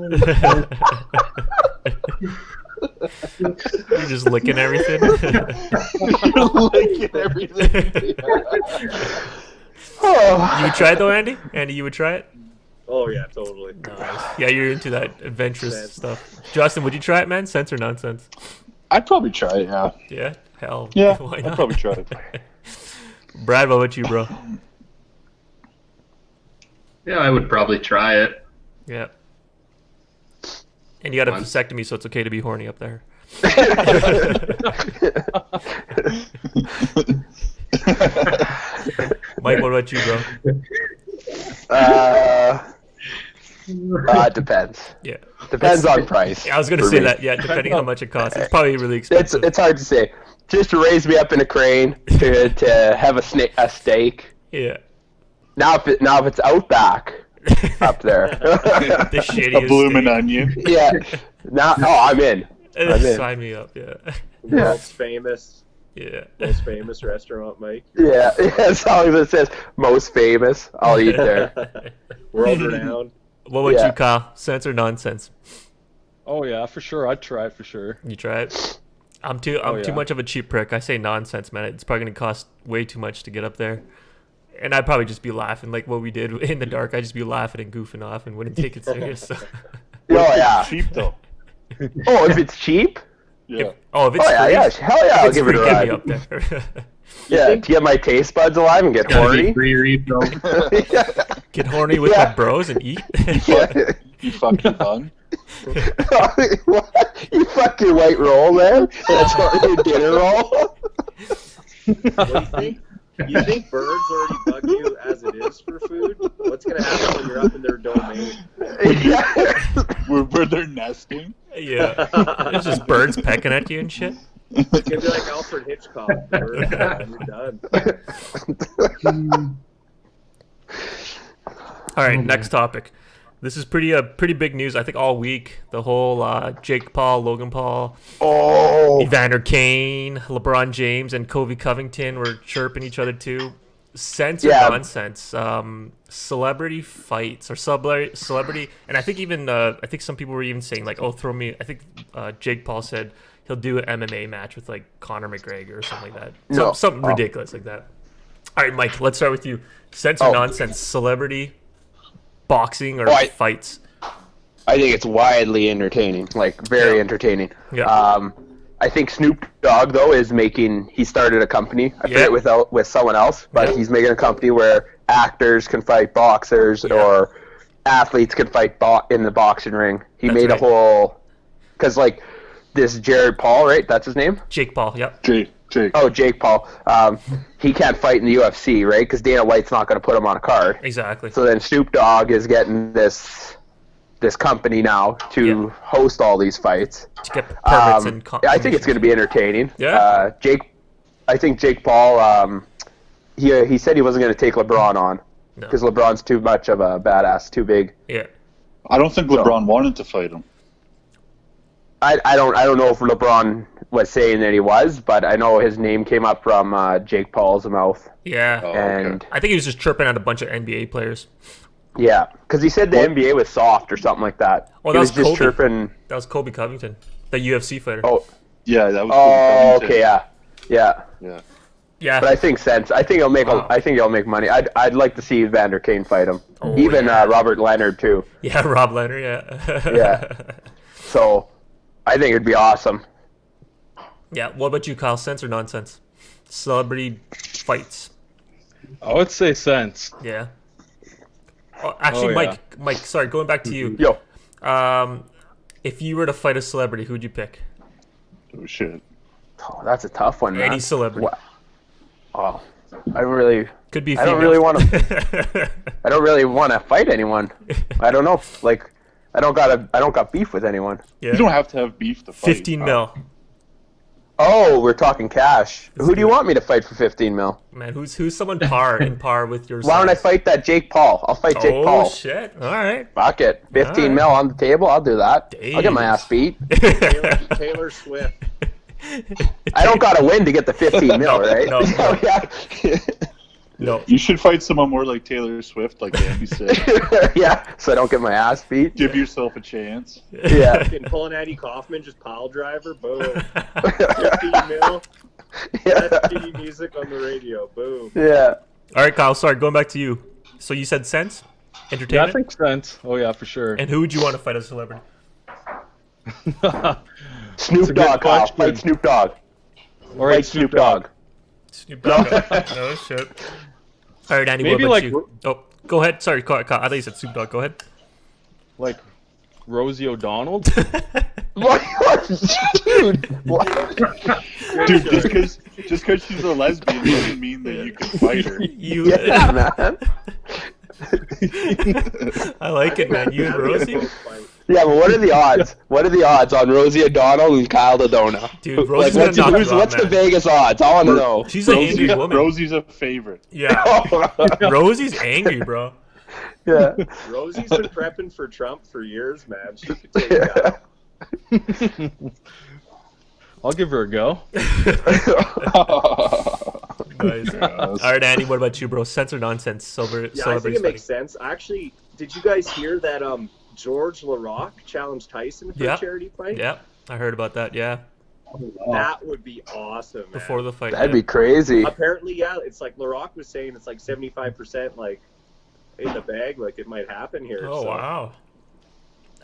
Speaker 3: You're just licking everything.
Speaker 1: You're licking everything.
Speaker 2: Oh.
Speaker 3: You would try it though, Andy? Andy, you would try it?
Speaker 4: Oh yeah, totally.
Speaker 3: Nice. Yeah, you're into that adventurous
Speaker 4: Sense.
Speaker 3: stuff. Justin, would you try it, man? Sense or nonsense?
Speaker 1: I'd probably try it. Yeah.
Speaker 3: Yeah, hell.
Speaker 1: Yeah.
Speaker 3: Why
Speaker 1: I'd
Speaker 3: not?
Speaker 1: probably try it.
Speaker 3: Brad, what about you, bro?
Speaker 5: Yeah, I would probably try it.
Speaker 3: Yeah. And you got a
Speaker 5: Once.
Speaker 3: vasectomy, so it's okay to be horny up there. Mike, what about you, bro?
Speaker 2: Depends.
Speaker 3: Yeah.
Speaker 2: Depends on price.
Speaker 3: I was going to
Speaker 2: for
Speaker 3: say
Speaker 2: me.
Speaker 3: that. Yeah, depending on how much it costs. It's probably really
Speaker 2: It's
Speaker 3: expensive.
Speaker 2: it's hard to say. Just to raise me up in a crane to have a steak.
Speaker 3: Yeah.
Speaker 2: Now if it's Outback up there.
Speaker 3: The
Speaker 1: A
Speaker 3: shittiest
Speaker 1: bloomin'
Speaker 3: steak.
Speaker 1: onion.
Speaker 2: Yeah. Now I'm in. I'm in.
Speaker 3: Sign me up, yeah.
Speaker 2: Yeah.
Speaker 4: World's famous,
Speaker 3: Yeah.
Speaker 4: most famous restaurant, Mike.
Speaker 2: Yeah. As long as it says most famous, I'll eat there.
Speaker 4: World renowned.
Speaker 3: What about
Speaker 2: Yeah.
Speaker 3: you, Kyle? Sense or nonsense?
Speaker 6: Oh yeah, for sure. I'd try it for sure.
Speaker 3: You try it? I'm too
Speaker 6: yeah.
Speaker 3: much of a cheap prick. I say nonsense, man. It's probably gonna cost way too much to get up there. And I'd probably just be laughing like what we did in the dark. I'd just be laughing and goofing off and wouldn't take it serious.
Speaker 2: Oh yeah.
Speaker 1: Cheap though.
Speaker 2: Oh, if it's cheap?
Speaker 1: Yeah.
Speaker 3: If it's
Speaker 2: Oh yeah,
Speaker 3: free,
Speaker 2: yeah. Hell yeah,
Speaker 3: if
Speaker 2: I'll
Speaker 3: it's
Speaker 2: give it
Speaker 3: free,
Speaker 2: a
Speaker 3: get
Speaker 2: ride.
Speaker 3: me up there.
Speaker 2: Yeah, to get my taste buds alive and get
Speaker 5: Gotta be
Speaker 2: horny.
Speaker 5: free refill.
Speaker 3: Get horny with
Speaker 2: Yeah.
Speaker 3: my bros and eat.
Speaker 2: Yeah.
Speaker 1: You fucking bun.
Speaker 2: What? You fuck your white roll, man. That's what your dinner roll.
Speaker 4: What do you think? You think birds already bug you as it is for food? What's gonna happen when you're up in their domain?
Speaker 2: Yeah.
Speaker 1: Were they nesting?
Speaker 3: Yeah. There's just birds pecking at you and shit.
Speaker 4: It's gonna be like Alfred Hitchcock. Birds, man, you're done.
Speaker 3: All right, next topic. This is pretty big news. I think all week, the whole Jake Paul, Logan Paul,
Speaker 2: Oh.
Speaker 3: Evander Kane, LeBron James, and Kobe Covington were chirping each other too. Sense or
Speaker 2: Yeah.
Speaker 3: nonsense? Celebrity fights or celebrity, and I think even I think some people were even saying like, "Oh, throw me." I think Jake Paul said he'll do an MMA match with like Conor McGregor or something like that.
Speaker 2: No.
Speaker 3: Something
Speaker 2: Oh.
Speaker 3: ridiculous like that. All right, Mike. Let's start with you. Sense or
Speaker 2: Oh.
Speaker 3: nonsense? Celebrity boxing or
Speaker 2: Oh, I-
Speaker 3: fights?
Speaker 2: I think it's widely entertaining, like very
Speaker 3: Yeah.
Speaker 2: entertaining.
Speaker 3: Yeah.
Speaker 2: I think Snoop Dogg though he started a company. I
Speaker 3: Yeah.
Speaker 2: forget with someone else, but
Speaker 3: Yeah.
Speaker 2: he's making a company where actors can fight boxers
Speaker 3: Yeah.
Speaker 2: or athletes can fight in the boxing ring. He
Speaker 3: That's
Speaker 2: made
Speaker 3: right.
Speaker 2: a whole because like this Jared Paul, right? That's his name.
Speaker 3: Jake Paul. Yep.
Speaker 1: Jake.
Speaker 2: Oh, Jake Paul. He can't fight in the UFC, right? Because Dana White's not going to put him on a card.
Speaker 3: Exactly.
Speaker 2: So then Snoop Dogg is getting this company now to
Speaker 3: Yeah.
Speaker 2: host all these fights.
Speaker 3: To get permits and
Speaker 2: I think it's going to be entertaining.
Speaker 3: Yeah.
Speaker 2: I think Jake Paul. He said he wasn't going to take LeBron on
Speaker 3: No.
Speaker 2: because LeBron's too much of a badass, too big.
Speaker 3: Yeah.
Speaker 1: I don't think LeBron wanted to fight him.
Speaker 2: I don't know if LeBron was saying that he was, but I know his name came up from Jake Paul's mouth,
Speaker 3: Yeah.
Speaker 1: Oh, okay.
Speaker 2: and
Speaker 3: I think he was just chirping at a bunch of NBA players.
Speaker 2: yeah, because he said the NBA was soft or something like that.
Speaker 3: Oh,
Speaker 2: he
Speaker 3: that
Speaker 2: was
Speaker 3: was
Speaker 2: just
Speaker 3: Kobe.
Speaker 2: chirping.
Speaker 3: That was Kobe Covington, the UFC fighter.
Speaker 2: Oh,
Speaker 1: Yeah, that was.
Speaker 2: oh,
Speaker 1: Kobe
Speaker 2: okay, yeah.
Speaker 1: Yeah.
Speaker 3: Yeah.
Speaker 2: But I think sense. I think he'll make.
Speaker 3: Wow.
Speaker 2: I think he'll make money. I'd like to see Evander Kane fight him.
Speaker 3: Oh,
Speaker 2: Even
Speaker 3: yeah.
Speaker 2: Robert Leonard too.
Speaker 3: Yeah, Rob Leonard, yeah.
Speaker 2: Yeah. So, I think it'd be awesome.
Speaker 3: Yeah. What about you, Kyle? Sense or nonsense? Celebrity fights.
Speaker 6: I would say sense.
Speaker 3: Yeah. Oh, actually,
Speaker 6: Oh, yeah.
Speaker 3: Mike, sorry, going back to you.
Speaker 2: Yo,
Speaker 3: If you were to fight a celebrity, who'd you pick?
Speaker 1: Oh shit.
Speaker 2: oh, that's a tough one, man.
Speaker 3: Any celebrity.
Speaker 2: What? Oh, I really.
Speaker 3: Could be
Speaker 2: I don't
Speaker 3: female.
Speaker 2: really want to. I don't really want to fight anyone. I don't know. Like, I don't got beef with anyone.
Speaker 3: Yeah.
Speaker 1: You don't have to have beef to fight.
Speaker 3: 15 mil.
Speaker 2: Oh, we're talking cash. Who do you want me to fight for 15 mil?
Speaker 3: Man, who's someone in par with your
Speaker 2: Why don't I
Speaker 3: size?
Speaker 2: fight that Jake Paul? I'll fight Jake
Speaker 3: Oh,
Speaker 2: Paul.
Speaker 3: shit. All right.
Speaker 2: Fuck it. 15
Speaker 3: Alright.
Speaker 2: mil on the table. I'll do that. I'll get my
Speaker 3: Damn.
Speaker 2: ass beat.
Speaker 4: Taylor Swift.
Speaker 2: I don't got to win to get the 15 mil, right?
Speaker 3: no.
Speaker 2: yeah.
Speaker 3: No.
Speaker 1: You should fight someone more like Taylor Swift, like Andy said.
Speaker 2: Yeah, so I don't get my ass beat.
Speaker 1: Give yourself a chance.
Speaker 2: Yeah.
Speaker 4: Fucking pulling Andy Kaufman, just pile driver, boom. 15 mil.
Speaker 2: Yeah.
Speaker 4: That's shitty music on the radio, boom.
Speaker 2: Yeah.
Speaker 3: All right, Kyle. Sorry, going back to you. So you said sense? Entertainment?
Speaker 6: That makes sense. Oh yeah, for sure.
Speaker 3: And who would you want to fight as a celebrity?
Speaker 2: Snoop Dogg, Kyle. Fight Snoop Dogg.
Speaker 6: All right,
Speaker 2: Fight Snoop Dogg.
Speaker 3: Snoop Dogg. No shit. All right, Andy,
Speaker 6: Maybe
Speaker 3: what about
Speaker 6: like
Speaker 3: you? Oh, go ahead. Sorry, I thought you said Snoop Dogg. Go ahead.
Speaker 6: like Rosie O'Donnell.
Speaker 2: What? Dude, what?
Speaker 1: Dude, just because she's a lesbian doesn't mean that you can fight her.
Speaker 3: You.
Speaker 2: Yeah, man.
Speaker 3: I like it, man. You and Rosie?
Speaker 2: Yeah, but what are the odds? What are the odds on Rosie O'Donnell and Kyle Dodona?
Speaker 3: Dude, Rosie's gonna knock you out,
Speaker 2: what's the
Speaker 3: man.
Speaker 2: Vegas odds? I want to know.
Speaker 3: She's an angry woman.
Speaker 1: Rosie's a favorite.
Speaker 3: Yeah. Rosie's angry, bro.
Speaker 2: Yeah.
Speaker 4: Rosie's been prepping for Trump for years, man. She could take it out.
Speaker 6: I'll give her a go.
Speaker 3: Nice. All right, Andy, what about you, bro? Sense or nonsense?
Speaker 4: Yeah, I think it makes sense. Actually, did you guys hear that George LaRock challenged Tyson for a charity fight?
Speaker 3: Yeah, I heard about that, yeah.
Speaker 4: That would be awesome, man.
Speaker 3: Before the fight.
Speaker 2: That'd be crazy.
Speaker 4: Apparently, yeah, it's like LaRock was saying it's like 75% like in the bag, like it might happen here.
Speaker 3: Oh,
Speaker 4: so.
Speaker 3: wow.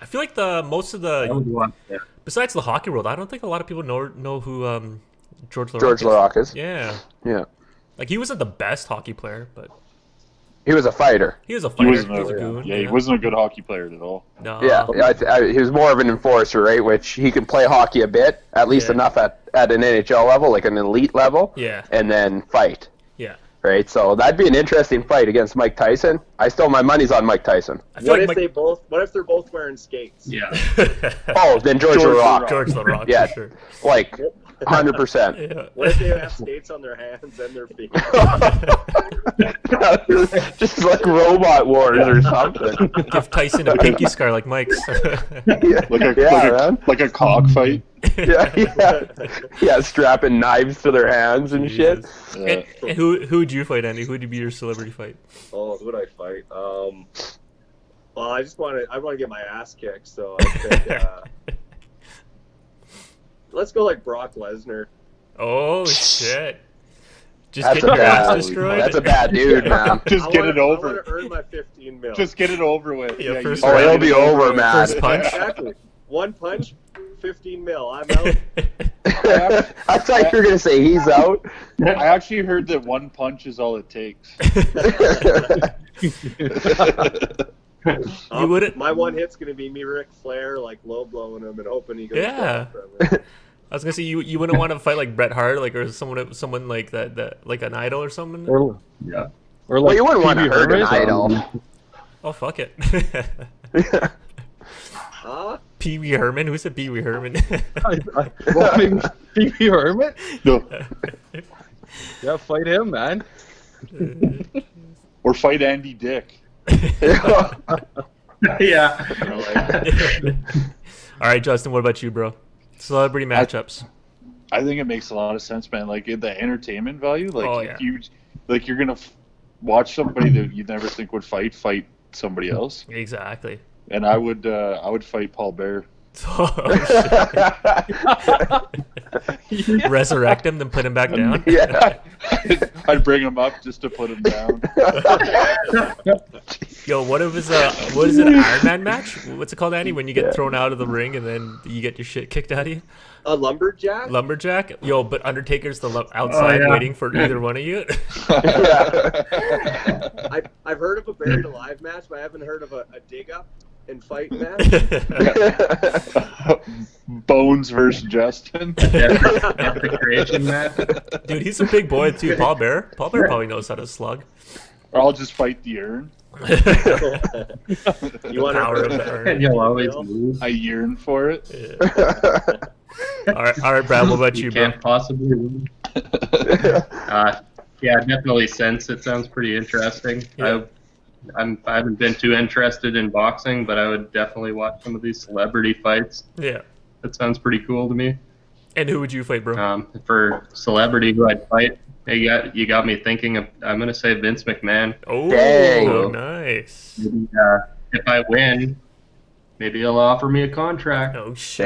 Speaker 3: I feel like most of the, besides the hockey world, I don't think a lot of people know who George LaRock is.
Speaker 2: Yeah.
Speaker 3: Yeah. Like, he wasn't the best hockey player, but
Speaker 2: He was a fighter.
Speaker 3: he was a
Speaker 1: He
Speaker 3: fighter.
Speaker 1: wasn't
Speaker 3: He was a
Speaker 1: a,
Speaker 3: goon.
Speaker 1: yeah, he wasn't a good hockey player at all.
Speaker 3: No.
Speaker 2: Yeah, he was more of an enforcer, right? Which he could play hockey a bit, at least
Speaker 3: Yeah.
Speaker 2: enough at an NHL level, like an elite level,
Speaker 3: Yeah.
Speaker 2: and then fight,
Speaker 3: Yeah.
Speaker 2: right? So that'd be an interesting fight against Mike Tyson. My money's on Mike Tyson.
Speaker 3: I feel
Speaker 4: What
Speaker 3: like
Speaker 4: if they're both wearing skates?
Speaker 5: Yeah.
Speaker 2: Oh, then George LaRock.
Speaker 3: George LaRock,
Speaker 2: Yeah.
Speaker 3: for sure.
Speaker 2: Like, 100%.
Speaker 3: Yeah.
Speaker 4: What if they have skates on their hands and their feet?
Speaker 2: Just like Robot Wars or something.
Speaker 3: Give Tyson a pinky scar like Mike's.
Speaker 1: Like a cockfight.
Speaker 2: Yeah, strapping knives to their hands and shit.
Speaker 3: And who would you fight, Andy? Who would be your celebrity fight?
Speaker 4: Oh, who would I fight? Well, I want to get my ass kicked, so I think, let's go like Brock Lesnar.
Speaker 3: Oh shit! Just
Speaker 2: That's
Speaker 3: get your ass
Speaker 1: bad-
Speaker 3: destroyed.
Speaker 2: That's a bad dude, man.
Speaker 1: Just get it
Speaker 4: I
Speaker 1: over.
Speaker 4: want to earn my 15 mil.
Speaker 1: Just get it over with.
Speaker 3: Yeah, first
Speaker 2: Oh,
Speaker 3: round.
Speaker 2: it'll be over, man.
Speaker 3: First punch.
Speaker 4: Exactly. One punch, 15 mil. I'm out.
Speaker 2: I thought you were gonna say he's out.
Speaker 1: I actually heard that one punch is all it takes.
Speaker 3: You wouldn't.
Speaker 4: My one hit's gonna be me, Ric Flair, like low blowing him and hoping he goes
Speaker 3: Yeah.
Speaker 4: down from it.
Speaker 3: I was gonna say you wouldn't want to fight like Bret Hart, like, or someone like that like an idol or something.
Speaker 5: Yeah.
Speaker 6: Or like
Speaker 2: Well, you wouldn't want to
Speaker 6: Pee Wee
Speaker 2: hurt an
Speaker 6: Herman.
Speaker 2: idol.
Speaker 3: Oh fuck it.
Speaker 4: Huh?
Speaker 3: Pee Wee Herman. Who said Pee Wee Herman?
Speaker 6: Well, maybe Pee Wee Herman?
Speaker 1: No.
Speaker 6: Yeah, fight him, man.
Speaker 1: Or fight Andy Dick.
Speaker 5: Yeah.
Speaker 3: All right, Justin. What about you, bro? Celebrity matchups.
Speaker 1: I think it makes a lot of sense, man. Like the entertainment value, like
Speaker 3: Oh,
Speaker 1: if you're gonna watch somebody that you never think would fight somebody else,
Speaker 3: Exactly.
Speaker 1: and I would fight Paul Bear.
Speaker 3: Resurrect him, then put him back down.
Speaker 2: Yeah.
Speaker 1: I'd bring him up just to put him down.
Speaker 3: Yo, what is it, an Iron Man match? What's it called, Andy? When you get thrown out of the ring and then you get your shit kicked out of you?
Speaker 4: A lumberjack?
Speaker 3: Lumberjack? Yo, but Undertaker's outside waiting for either one of you.
Speaker 4: I've heard of a buried alive match, but I haven't heard of a dig up and fight match.
Speaker 1: Bones versus Justin.
Speaker 5: Creation match.
Speaker 3: Dude, he's a big boy too. Paul Bear probably knows how to slug.
Speaker 1: Or I'll just fight the urn.
Speaker 4: You want
Speaker 3: Power of
Speaker 4: to
Speaker 3: the urn.
Speaker 5: And you'll always lose.
Speaker 1: I yearn for it.
Speaker 3: All right, Brad. What about you, bro?
Speaker 5: Can't possibly lose. Yeah, definitely Sense. It sounds pretty interesting.
Speaker 3: Yeah.
Speaker 5: I haven't been too interested in boxing, but I would definitely watch some of these celebrity fights.
Speaker 3: Yeah.
Speaker 5: That sounds pretty cool to me.
Speaker 3: And who would you fight, bro?
Speaker 5: For celebrity who I'd fight, you got me thinking of. I'm gonna say Vince McMahon.
Speaker 3: Oh,
Speaker 2: Dang.
Speaker 3: nice.
Speaker 5: Maybe, if I win, maybe he'll offer me a contract.
Speaker 3: Oh shit.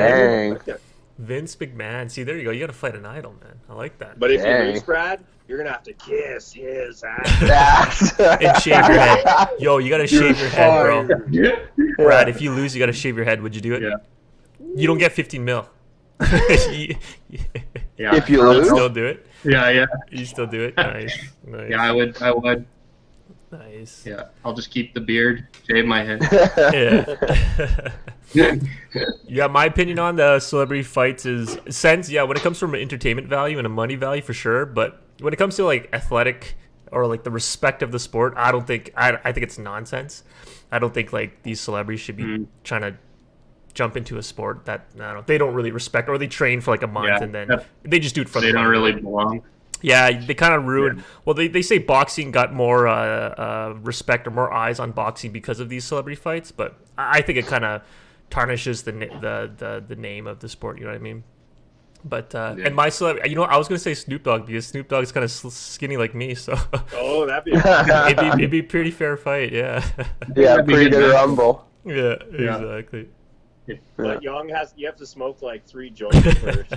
Speaker 2: Dang.
Speaker 3: Vince McMahon. See, there you go. You got to fight an idol, man. I like that.
Speaker 4: But if
Speaker 2: Dang.
Speaker 4: you lose, Brad, you're gonna have to kiss his ass.
Speaker 3: And shave your head. Yo, you got to shave your head, bro.
Speaker 5: Yeah.
Speaker 3: Brad, if you lose, you got to shave your head. Would you do it?
Speaker 5: Yeah.
Speaker 3: You don't get 15 mil.
Speaker 5: Yeah.
Speaker 2: If you
Speaker 3: You
Speaker 2: lose,
Speaker 3: still do it?
Speaker 5: Yeah.
Speaker 3: You still do it? Nice. Nice.
Speaker 5: Yeah, I would.
Speaker 3: Nice.
Speaker 5: Yeah. I'll just keep the beard, shave my head.
Speaker 3: Yeah. Yeah, my opinion on the celebrity fights is sense. Yeah, when it comes from an entertainment value and a money value, for sure. But when it comes to like athletic or like the respect of the sport, I don't think. I think it's nonsense. I don't think like these celebrities should be trying to jump into a sport that they don't really respect, or they train for like a month and then they just do it for
Speaker 5: They
Speaker 3: the
Speaker 5: don't
Speaker 3: money.
Speaker 5: really belong.
Speaker 3: Yeah, they kind of ruined. Well, they say boxing got more respect or more eyes on boxing because of these celebrity fights, but I think it kind of tarnishes the name of the sport. You know what I mean? But and my celebrity, you know, I was gonna say Snoop Dogg because Snoop Dogg is kind of skinny like me, so
Speaker 4: Oh, that'd be.
Speaker 3: it'd be a pretty fair fight. Yeah.
Speaker 2: yeah, pretty good rumble.
Speaker 3: Yeah. Exactly.
Speaker 4: But Young you have to smoke like 3 joints first.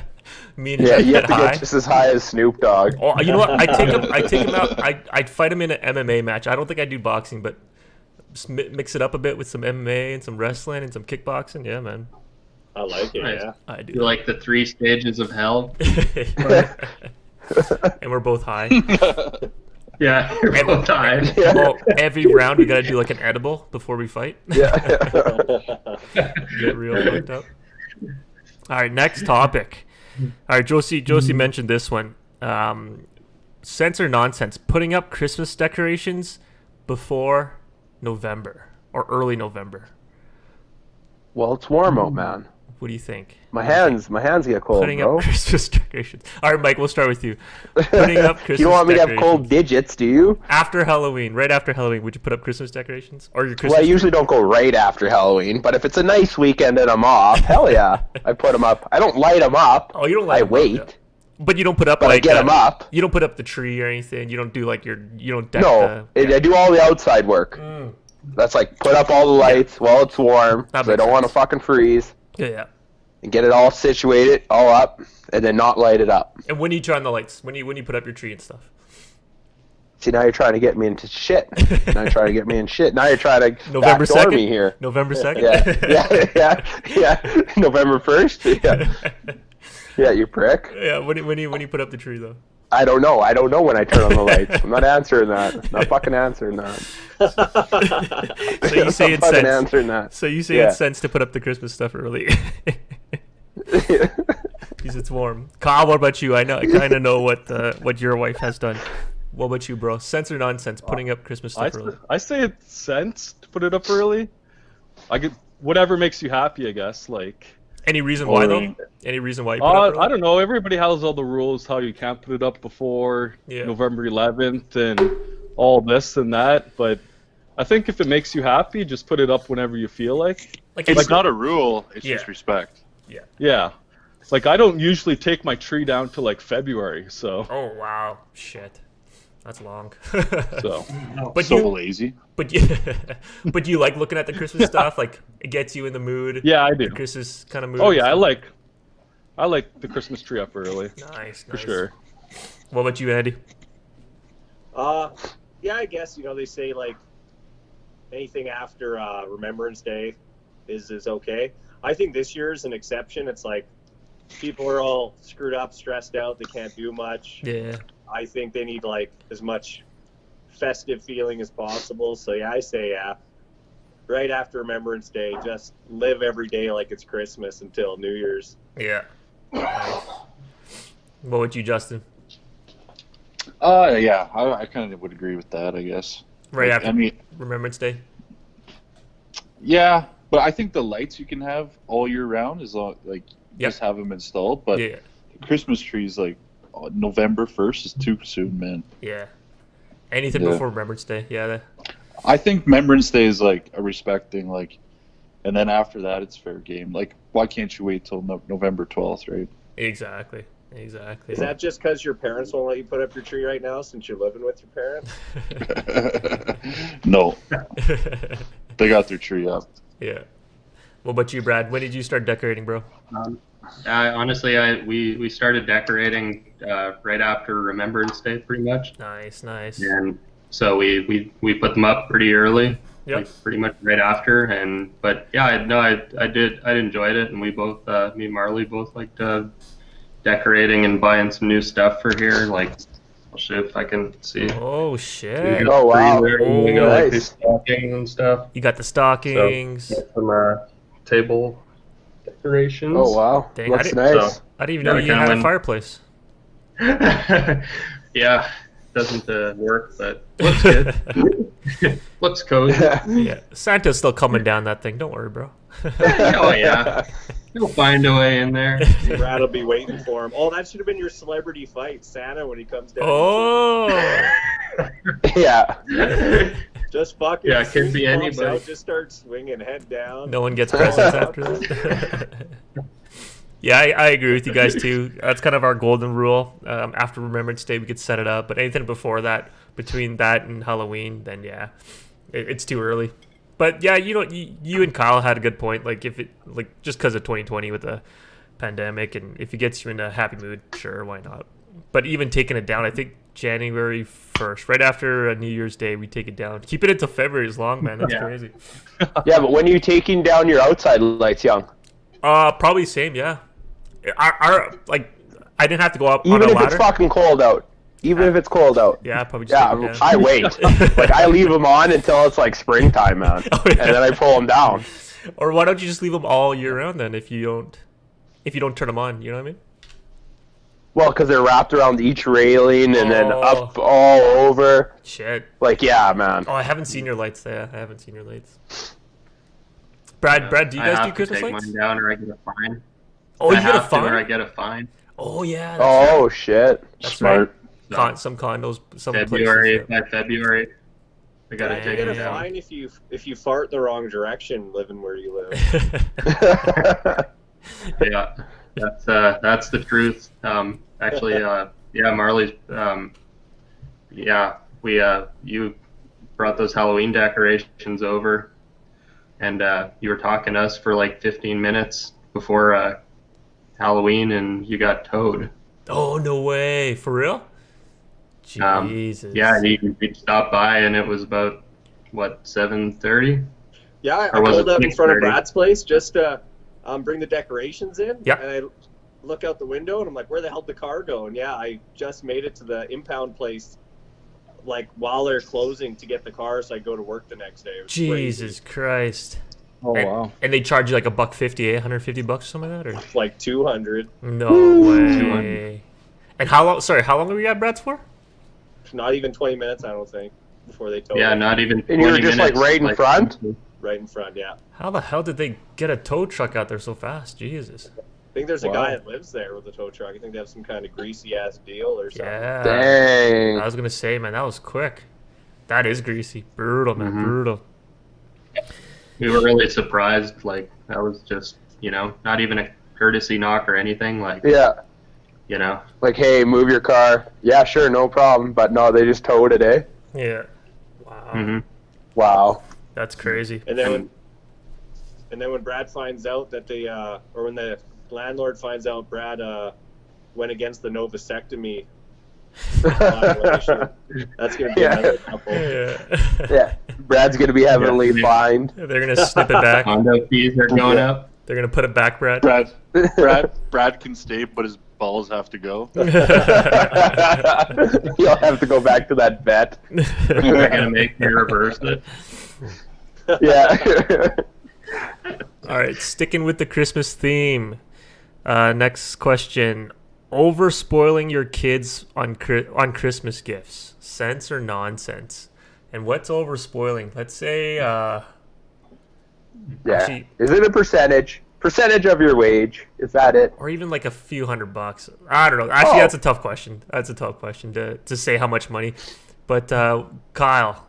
Speaker 3: Me and
Speaker 2: Yeah,
Speaker 3: him
Speaker 2: you have to
Speaker 3: high.
Speaker 2: get just as high as Snoop Dogg.
Speaker 3: Oh, you know what? I take him out. I'd fight him in an MMA match. I don't think I'd do boxing, but just mix it up a bit with some MMA and some wrestling and some kickboxing. Yeah, man.
Speaker 4: I like it.
Speaker 5: Nice.
Speaker 4: Yeah.
Speaker 3: I do.
Speaker 5: You like the 3 stages of hell?
Speaker 3: And we're both high.
Speaker 5: Yeah, you're both tied.
Speaker 3: Oh, every round we gotta do like an edible before we fight.
Speaker 2: Yeah.
Speaker 3: Get real fucked up. All right, next topic. All right, Josie mentioned this one. Sense or nonsense? Putting up Christmas decorations before November or early November.
Speaker 2: Well, it's warm out, man.
Speaker 3: What do you think?
Speaker 2: My hands get cold,
Speaker 3: Putting
Speaker 2: bro.
Speaker 3: up Christmas decorations. All right, Mike, we'll start with you. Putting up Christmas
Speaker 2: You don't want me to have
Speaker 3: decorations.
Speaker 2: cold digits, do you?
Speaker 3: After Halloween, right after Halloween, would you put up Christmas decorations? Or your Christmas
Speaker 2: Well, I
Speaker 3: tree?
Speaker 2: usually don't go right after Halloween, but if it's a nice weekend and I'm off, hell yeah, I put them up. I don't light them up.
Speaker 3: Oh, you don't light
Speaker 2: I
Speaker 3: them up,
Speaker 2: wait,
Speaker 3: yeah. But you don't put up
Speaker 2: but
Speaker 3: like
Speaker 2: I get them up.
Speaker 3: You don't put up the tree or anything. You don't do like you don't deck
Speaker 2: No,
Speaker 3: the.
Speaker 2: I do all the outside work. That's like put up all the lights while it's warm,
Speaker 3: That
Speaker 2: 'cause I
Speaker 3: makes
Speaker 2: don't want to
Speaker 3: sense.
Speaker 2: fucking freeze,
Speaker 3: Yeah.
Speaker 2: and get it all situated, all up, and then not light it up.
Speaker 3: And when you turn on the lights, when you put up your tree and stuff.
Speaker 2: See, now you're trying to get me into shit. Now you're trying to get me in shit. Now you're trying to
Speaker 3: November
Speaker 2: backdoor
Speaker 3: 2nd?
Speaker 2: me here.
Speaker 3: November 2nd?
Speaker 2: Yeah. November 1st? Yeah. Yeah, you prick.
Speaker 3: Yeah, when you put up the tree though.
Speaker 2: I don't know. I don't know when I turn on the lights. I'm not answering that. I'm not fucking answering that.
Speaker 3: So you say
Speaker 2: I'm
Speaker 3: it's
Speaker 2: fucking
Speaker 3: sense.
Speaker 2: answering that.
Speaker 3: So you say
Speaker 2: Yeah.
Speaker 3: it's sense to put up the Christmas stuff early. Because it's warm. Kyle, what about you? I kind of know what your wife has done. What about you, bro? Sense or nonsense? Putting up Christmas stuff early.
Speaker 6: I say it's sense to put it up early. I get whatever makes you happy, I guess. Like,
Speaker 3: Any reason why though? Any reason why you put it up early?
Speaker 6: I don't know. Everybody has all the rules how you can't put it up before November 11th and all this and that. But I think if it makes you happy, just put it up whenever you feel like.
Speaker 1: It's not a rule. It's
Speaker 3: Yeah.
Speaker 1: just respect.
Speaker 6: Yeah. Like, I don't usually take my tree down to like February, so.
Speaker 3: Oh wow, shit, that's long.
Speaker 6: So.
Speaker 3: But
Speaker 1: So
Speaker 3: you,
Speaker 1: lazy.
Speaker 3: but you, but you like looking at the Christmas stuff. Like it gets you in the mood.
Speaker 6: Yeah, I do.
Speaker 3: The Christmas kind of mood.
Speaker 6: Oh
Speaker 3: and
Speaker 6: yeah,
Speaker 3: stuff.
Speaker 6: I like the Christmas tree up early
Speaker 3: Nice,
Speaker 6: for sure.
Speaker 3: What about you, Andy?
Speaker 4: Yeah, I guess they say like anything after Remembrance Day is okay. I think this year is an exception. It's like people are all screwed up, stressed out. They can't do much.
Speaker 3: Yeah.
Speaker 4: I think they need like as much festive feeling as possible. So yeah, I say right after Remembrance Day, just live every day like it's Christmas until New Year's.
Speaker 3: Yeah. Nice. What would you, Justin?
Speaker 1: Yeah, I kind of would agree with that, I guess.
Speaker 3: Right
Speaker 1: Like,
Speaker 3: after Remembrance Day?
Speaker 1: Yeah, but I think the lights you can have all year round is like just have them installed. But
Speaker 3: Yeah.
Speaker 1: the Christmas trees, like November 1st, is too soon, man.
Speaker 3: Yeah. Anything
Speaker 1: Yeah.
Speaker 3: before Remembrance Day? Yeah.
Speaker 1: I think Remembrance Day is like a respect thing, like, and then after that it's fair game. Like, why can't you wait till November 12th, right?
Speaker 3: Exactly.
Speaker 4: Is that just because your parents won't let you put up your tree right now since you're living with your parents?
Speaker 1: No, they got their tree up.
Speaker 3: Yeah. What about you, Brad? When did you start decorating, bro?
Speaker 5: We started decorating right after Remembrance Day, pretty much.
Speaker 3: Nice.
Speaker 5: And so we put them up pretty early,
Speaker 3: Yep.
Speaker 5: like pretty much right after. But yeah, I enjoyed it, and we both, me and Marley, both liked decorating and buying some new stuff for here. Like, I'll show if I can see.
Speaker 3: Oh
Speaker 5: We
Speaker 3: shit!
Speaker 5: got
Speaker 2: wow.
Speaker 5: freezer, we got like these
Speaker 2: Nice.
Speaker 5: stockings and stuff.
Speaker 3: You got the stockings.
Speaker 5: So, got some table decorations.
Speaker 2: Oh wow,
Speaker 3: Dang,
Speaker 2: looks
Speaker 3: I
Speaker 2: nice.
Speaker 5: So-
Speaker 3: I didn't even know
Speaker 5: Yeah,
Speaker 3: you
Speaker 5: kinda
Speaker 3: had a
Speaker 5: went-
Speaker 3: fireplace.
Speaker 5: Yeah, doesn't work, but looks good. Looks cozy.
Speaker 3: Yeah, Santa's still coming down that thing. Don't worry, bro.
Speaker 5: Oh yeah, you'll find a way in there.
Speaker 4: Brad will be waiting for him. Oh, that should have been your celebrity fight, Santa, when he comes down.
Speaker 3: Oh,
Speaker 2: Yeah.
Speaker 4: Just fucking.
Speaker 5: Yeah, it could be
Speaker 4: pops
Speaker 5: anybody.
Speaker 4: Out, just start swinging head down.
Speaker 3: no one gets presents after that. Yeah, I agree with you guys too. That's kind of our golden rule. After Remembrance Day, we could set it up, but anything before that, between that and Halloween, then yeah, it's too early. But yeah, you and Kyle had a good point. Like if it just because of 2020 with the pandemic, and if it gets you in a happy mood, sure, why not? But even taking it down, I think January 1st, right after New Year's Day, we take it down. Keep it until February is long, man. That's
Speaker 5: Yeah.
Speaker 3: crazy.
Speaker 2: Yeah, but when are you taking down your outside lights, Young?
Speaker 3: Probably same, yeah. I didn't have to go up on
Speaker 2: Even
Speaker 3: a
Speaker 2: if
Speaker 3: ladder.
Speaker 2: it's fucking cold out. Even if it's cold out.
Speaker 3: Yeah, probably just take it
Speaker 2: Yeah,
Speaker 3: down.
Speaker 2: I wait. Like I leave them on until it's like springtime, man,
Speaker 3: Oh, yeah.
Speaker 2: and then I pull them down.
Speaker 3: Or why don't you just leave them all year round then? If you don't turn them on, you know what I mean?
Speaker 2: Well, because they're wrapped around each railing and then
Speaker 3: Oh.
Speaker 2: up all over.
Speaker 3: Shit.
Speaker 2: Like, yeah, man.
Speaker 3: Oh, I haven't seen your lights there. I haven't seen your lights. Brad, do you
Speaker 5: I
Speaker 3: guys
Speaker 5: have
Speaker 3: do
Speaker 5: to
Speaker 3: Christmas
Speaker 5: take
Speaker 3: lights?
Speaker 5: mine down or I get a fine.
Speaker 3: Oh,
Speaker 5: I
Speaker 3: you get a
Speaker 5: have to or I
Speaker 3: fine?
Speaker 5: get a fine.
Speaker 3: Oh yeah. That's right.
Speaker 2: Oh shit.
Speaker 3: That's
Speaker 1: Smart.
Speaker 3: right. Some condos, some
Speaker 5: February
Speaker 3: places.
Speaker 5: by February. I gotta
Speaker 3: Dang.
Speaker 4: You
Speaker 5: take
Speaker 4: get
Speaker 5: it
Speaker 4: a
Speaker 5: down.
Speaker 4: fine if you fart the wrong direction living where you live.
Speaker 5: Yeah, that's the truth. Actually, yeah, Marley's. You brought those Halloween decorations over, and you were talking to us for like 15 minutes before Halloween, and you got towed.
Speaker 3: Oh no way! For real? Jesus.
Speaker 5: Yeah, and you stopped by, and it was about what 7:30.
Speaker 4: Yeah, I
Speaker 5: Or was
Speaker 4: pulled
Speaker 5: it
Speaker 4: up in front of
Speaker 5: 6:30?
Speaker 4: Brad's place just to bring the decorations in.
Speaker 3: Yeah.
Speaker 4: And I look out the window and I'm like, where the hell did the car go? And yeah, I just made it to the impound place like while they're closing to get the car so I go to work the next day. It was
Speaker 3: Jesus Christ.
Speaker 6: Oh
Speaker 3: and,
Speaker 6: wow.
Speaker 3: and they charge you like $150, $150 or something like that, or
Speaker 4: crazy. Like 200.
Speaker 3: no way.
Speaker 5: 200.
Speaker 3: And how long were we at Brad's for?
Speaker 4: Not even 20 minutes, I don't think, before they towed
Speaker 5: Yeah,
Speaker 4: it.
Speaker 5: not even.
Speaker 2: And you were
Speaker 5: 20
Speaker 2: just, like,
Speaker 5: minutes,
Speaker 2: right in front?
Speaker 4: Right in front, yeah.
Speaker 3: How the hell did they get a tow truck out there so fast? Jesus.
Speaker 4: I think there's a
Speaker 6: Wow.
Speaker 4: guy that lives there with a tow truck. I think they have some kind of greasy ass deal or something.
Speaker 3: Yeah.
Speaker 2: Dang.
Speaker 3: I was gonna say, man, that was quick. That is greasy. Brutal, man.
Speaker 2: Mm-hmm.
Speaker 3: Brutal.
Speaker 5: We were really surprised. Like that was just, not even a courtesy knock or anything. Like,
Speaker 2: Yeah. Like, hey, move your car. Yeah, sure, no problem. But no, they just towed it, eh?
Speaker 3: Yeah. Wow.
Speaker 5: mhm.
Speaker 2: Wow.
Speaker 3: That's crazy.
Speaker 4: And then when Brad finds out that or when the landlord finds out Brad went against the no vasectomy violation, that's gonna be
Speaker 2: Yeah.
Speaker 4: another couple.
Speaker 3: Yeah.
Speaker 2: Yeah. Brad's gonna be heavily
Speaker 5: Yeah.
Speaker 2: fined.
Speaker 3: They're gonna snip it back.
Speaker 5: Condo fees are going up.
Speaker 3: They're gonna put it back, Brad.
Speaker 1: Brad can stay, but his balls have to go.
Speaker 2: You'll have to go back to that vet.
Speaker 5: They're gonna make me reverse it.
Speaker 2: Yeah.
Speaker 3: All right, sticking with the Christmas theme. Next question: over spoiling your kids on Christmas gifts, sense or nonsense? And what's over spoiling? Let's say,
Speaker 2: Yeah.
Speaker 3: Actually-
Speaker 2: Is it a percentage? Percentage of your wage? Is that it?
Speaker 3: or even like a few $100. I don't know. Actually,
Speaker 2: Oh.
Speaker 3: that's a tough question. That's a tough question to say how much money. But Kyle,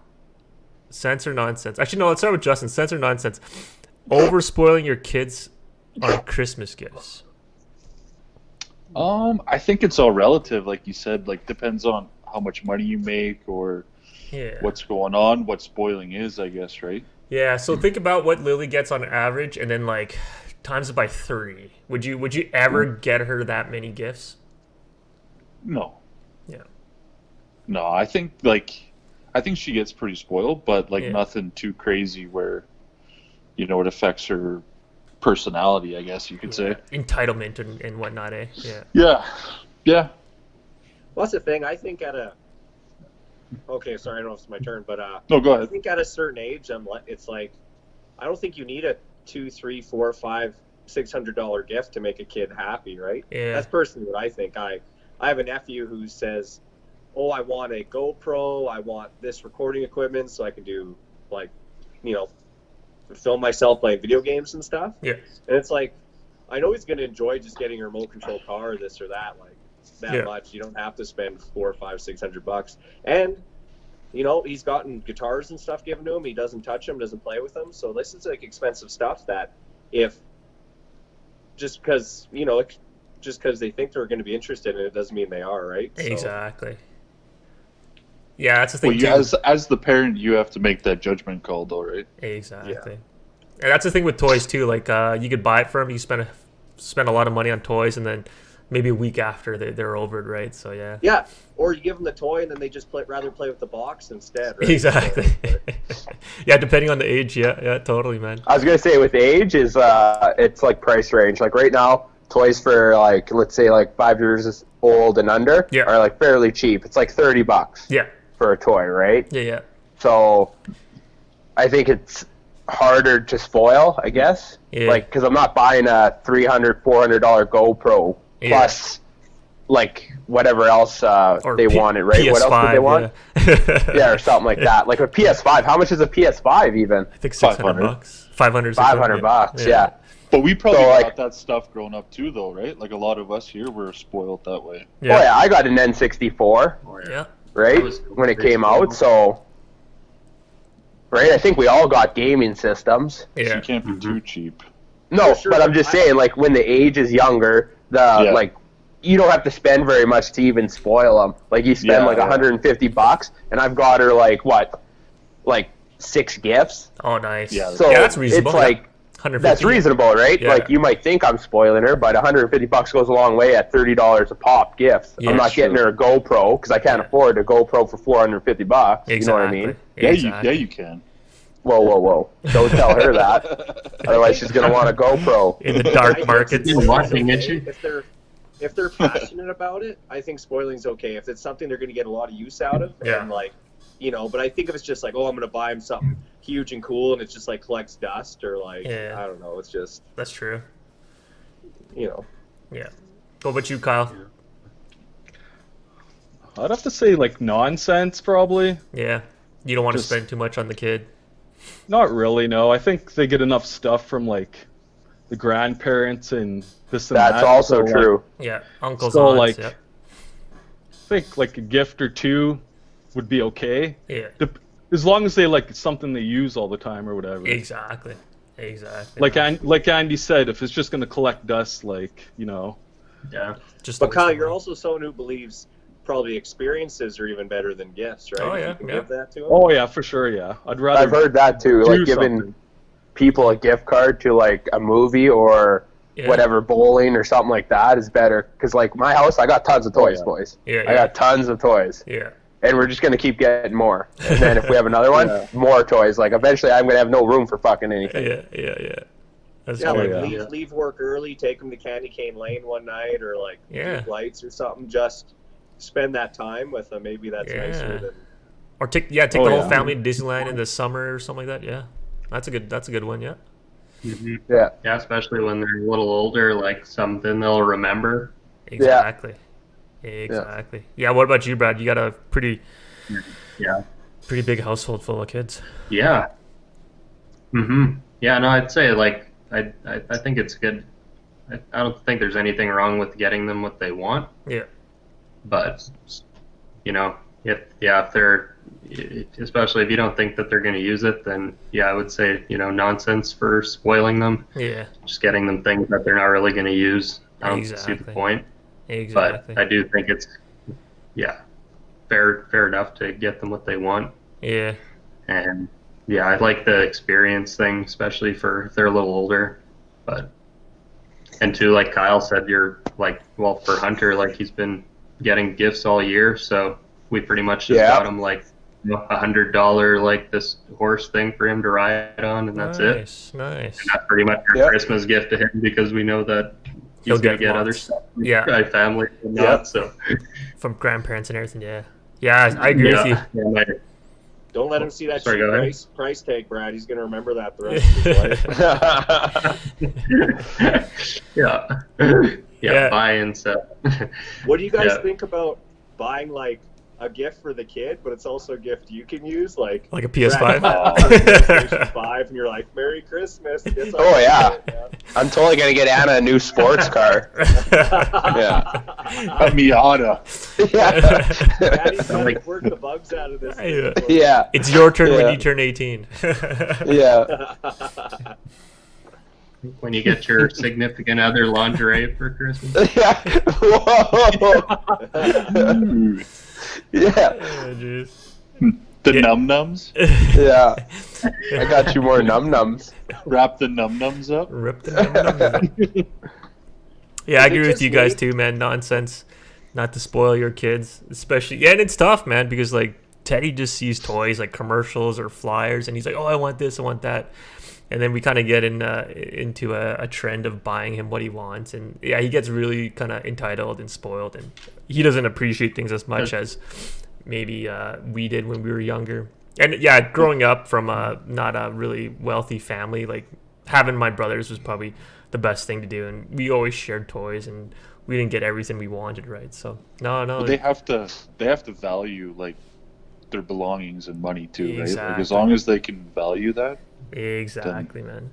Speaker 3: sense or nonsense? Actually, no. Let's start with Justin. Sense or nonsense? Over spoiling your kids on Christmas gifts.
Speaker 1: I think it's all relative, like you said. Like depends on how much money you make or
Speaker 3: Yeah.
Speaker 1: what's going on, what spoiling is, I guess, right?
Speaker 3: Yeah, so think about what Lily gets on average, and then like times it by 3. Would you ever get her that many gifts?
Speaker 1: No.
Speaker 3: Yeah.
Speaker 1: No, I think she gets pretty spoiled, but like nothing too crazy where, it affects her personality, I guess you could say.
Speaker 3: Entitlement and whatnot, eh? Yeah.
Speaker 1: Yeah. Yeah.
Speaker 4: Well, that's the thing. I think okay, sorry, I don't know if it's my turn, but
Speaker 1: no, go ahead.
Speaker 4: I think at a certain age, it's like, I don't think you need a $200, $300, $400, $500, $600 gift to make a kid happy, right?
Speaker 3: Yeah.
Speaker 4: That's personally what I think. I have a nephew who says, "Oh, I want a GoPro. I want this recording equipment so I can do film myself playing video games and stuff."
Speaker 3: Yeah.
Speaker 4: And it's like, I know he's going to enjoy just getting a remote control car or this or that, like that much. You don't have to spend $400, $500, $600. And, he's gotten guitars and stuff given to him. He doesn't touch them, doesn't play with them. So this is like expensive stuff that just because they think they're going to be interested in it doesn't mean they are, right?
Speaker 3: Exactly. Yeah, that's the thing.
Speaker 1: Well, as the parent, you have to make that judgment call, though, right?
Speaker 3: Exactly. Yeah. And that's the thing with toys too. Like, you could buy it for them. You spend a lot of money on toys, and then maybe a week after they're over it, right? So yeah.
Speaker 4: Yeah, or you give them the toy, and then they just rather play with the box instead. Right?
Speaker 3: Exactly. Yeah, depending on the age. Yeah, totally, man.
Speaker 2: I was gonna say with age is it's like price range. Like right now, toys for like let's say like 5 years old and under are like fairly cheap. It's like $30. Yeah. For a toy, right?
Speaker 3: Yeah.
Speaker 2: So I think it's harder to spoil, I guess. Yeah. Like, because I'm not buying a $300, $400 GoPro plus like whatever else they wanted, right?
Speaker 3: PS5,
Speaker 2: what else did they want? Yeah, or something like that. Like a PS5. How much is a PS5 even?
Speaker 3: I think $600.
Speaker 2: $500, yeah.
Speaker 1: But we probably got that stuff growing up too, though, right? Like a lot of us here were spoiled that way.
Speaker 2: Yeah. Oh yeah, I got an N64.
Speaker 3: Yeah.
Speaker 2: Right? When it came out, so... Right? I think we all got gaming systems.
Speaker 1: Yeah. So you can't be too cheap.
Speaker 2: No, but I'm just saying, like, when the age is younger, like, you don't have to spend very much to even spoil them. Like, you spend, $150, and I've got her, like, what? Like, 6 gifts?
Speaker 3: Oh, nice.
Speaker 2: Yeah, so that's reasonable. It's like... That's reasonable, right? Yeah. Like, you might think I'm spoiling her, but $150 goes a long way at $30 a pop gifts. Yeah, I'm not getting her a GoPro because I can't afford a GoPro for $450. Exactly. You know what I mean?
Speaker 1: Yeah, you can.
Speaker 2: Whoa. Don't tell her that. Otherwise, she's going to want a GoPro.
Speaker 3: In the dark markets.
Speaker 4: If they're passionate about it, I think spoiling's okay. If it's something they're going to get a lot of use out of, and like, but I think if it's just like, oh, I'm going to buy him something huge and cool, and it's just like collects dust or like, I don't know, it's just...
Speaker 3: That's true.
Speaker 4: Yeah.
Speaker 3: What about you, Kyle?
Speaker 6: I'd have to say like nonsense, probably.
Speaker 3: Yeah. You don't want to spend too much on the kid?
Speaker 6: Not really, no. I think they get enough stuff from like the grandparents and this and that.
Speaker 2: That's also true.
Speaker 3: Yeah, uncles, aunts,
Speaker 6: I think like a gift or two would be okay.
Speaker 3: Yeah.
Speaker 6: As long as they like something they use all the time or whatever.
Speaker 3: Exactly.
Speaker 6: Like Andy said, if it's just going to collect dust, like,
Speaker 4: Yeah. But Kyle, you're also someone who believes probably experiences are even better than gifts, right?
Speaker 3: Oh, yeah.
Speaker 4: Give that to them?
Speaker 6: Oh, yeah, for sure, yeah. I've
Speaker 2: heard that too, like giving people a gift card to like a movie or whatever, bowling or something like that is better. Because like my house, I got tons of toys, boys.
Speaker 3: Yeah.
Speaker 2: I got tons of toys.
Speaker 3: Yeah.
Speaker 2: And we're just going to keep getting more. And then if we have another one, more toys. Like, eventually I'm going to have no room for fucking anything.
Speaker 3: Yeah. That's
Speaker 4: leave work early, take them to Candy Cane Lane one night, or, like, do lights or something. Just spend that time with them. Maybe that's nicer than...
Speaker 3: Or take the whole family to Disneyland in the summer or something like that, yeah. That's a good one, yeah.
Speaker 5: Mm-hmm. Yeah, especially when they're a little older, like, something they'll remember.
Speaker 3: Exactly. Yeah, what about you, Brad? You got a pretty big household full of kids.
Speaker 5: Yeah. Yeah, no, I'd say like I think it's good. I don't think there's anything wrong with getting them what they want.
Speaker 3: Yeah.
Speaker 5: But if they're, especially if you don't think that they're going to use it, then I would say nonsense for spoiling them.
Speaker 3: Yeah.
Speaker 5: Just getting them things that they're not really going to use. I don't see the point.
Speaker 3: Exactly.
Speaker 5: But I do think it's, fair enough to get them what they want.
Speaker 3: Yeah.
Speaker 5: And, yeah, I like the experience thing, especially for if they're a little older. But and too, like Kyle said, you're like, well, for Hunter, like he's been getting gifts all year, so we pretty much just got him like $100 like this horse thing for him to ride on, and that's it.
Speaker 3: Nice.
Speaker 5: And that's pretty much our Christmas gift to him, because we know that he's gonna get other stuff from my family and not. So
Speaker 3: from grandparents and everything. Yeah, I agree with you.
Speaker 5: Yeah,
Speaker 4: don't let him see that cheap price tag, Brad. He's gonna remember that the rest of his life.
Speaker 5: Yeah, buy and sell.
Speaker 4: What do you guys think about buying like a gift for the kid, but it's also a gift you can use, like
Speaker 3: a PS5?
Speaker 4: PlayStation 5, and you're like, Merry Christmas.
Speaker 2: Oh yeah. I'm totally gonna get Anna a new sports car.
Speaker 1: A Miata.
Speaker 4: Daddy's gonna work the bugs out of this.
Speaker 2: Yeah.
Speaker 3: It's your turn when you turn 18.
Speaker 2: Yeah.
Speaker 5: When you get your significant other lingerie for Christmas.
Speaker 2: Yeah. Whoa. Yeah.
Speaker 1: The num-nums?
Speaker 2: Yeah. I got you more num-nums.
Speaker 1: Wrap the num-nums up.
Speaker 3: Rip the num-nums up. Yeah, I agree with you guys too, man. Nonsense. Not to spoil your kids. Especially, yeah, and it's tough, man, because like Teddy just sees toys like commercials or flyers, and he's like, oh, I want this, I want that. And then we kind of get into a trend of buying him what he wants. And yeah, he gets really kind of entitled and spoiled. And he doesn't appreciate things as much as maybe we did when we were younger. And yeah, growing up from not a really wealthy family, like having my brothers was probably the best thing to do. And we always shared toys, and we didn't get everything we wanted, right? So no.
Speaker 1: Well, they have to value like their belongings and money too,
Speaker 3: Exactly.
Speaker 1: right? Like as long as they can value that.
Speaker 3: Exactly, man.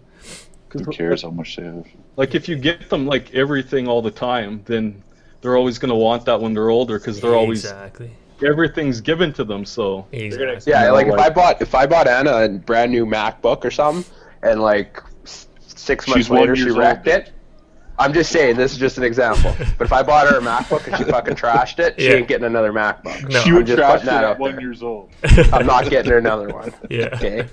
Speaker 1: Who cares how much they have?
Speaker 6: Like if you get them like everything all the time, then they're always going to want that when they're older, because they're always everything's given to them. So
Speaker 2: yeah, like if I bought Anna a brand new MacBook or something, and like 6 months later she wrecked it. I'm just saying, this is just an example. But if I bought her a MacBook and she fucking trashed it, she ain't getting another MacBook.
Speaker 1: No, she would trash it at 1 year old.
Speaker 2: I'm not getting her another one.
Speaker 3: Yeah.
Speaker 2: Okay.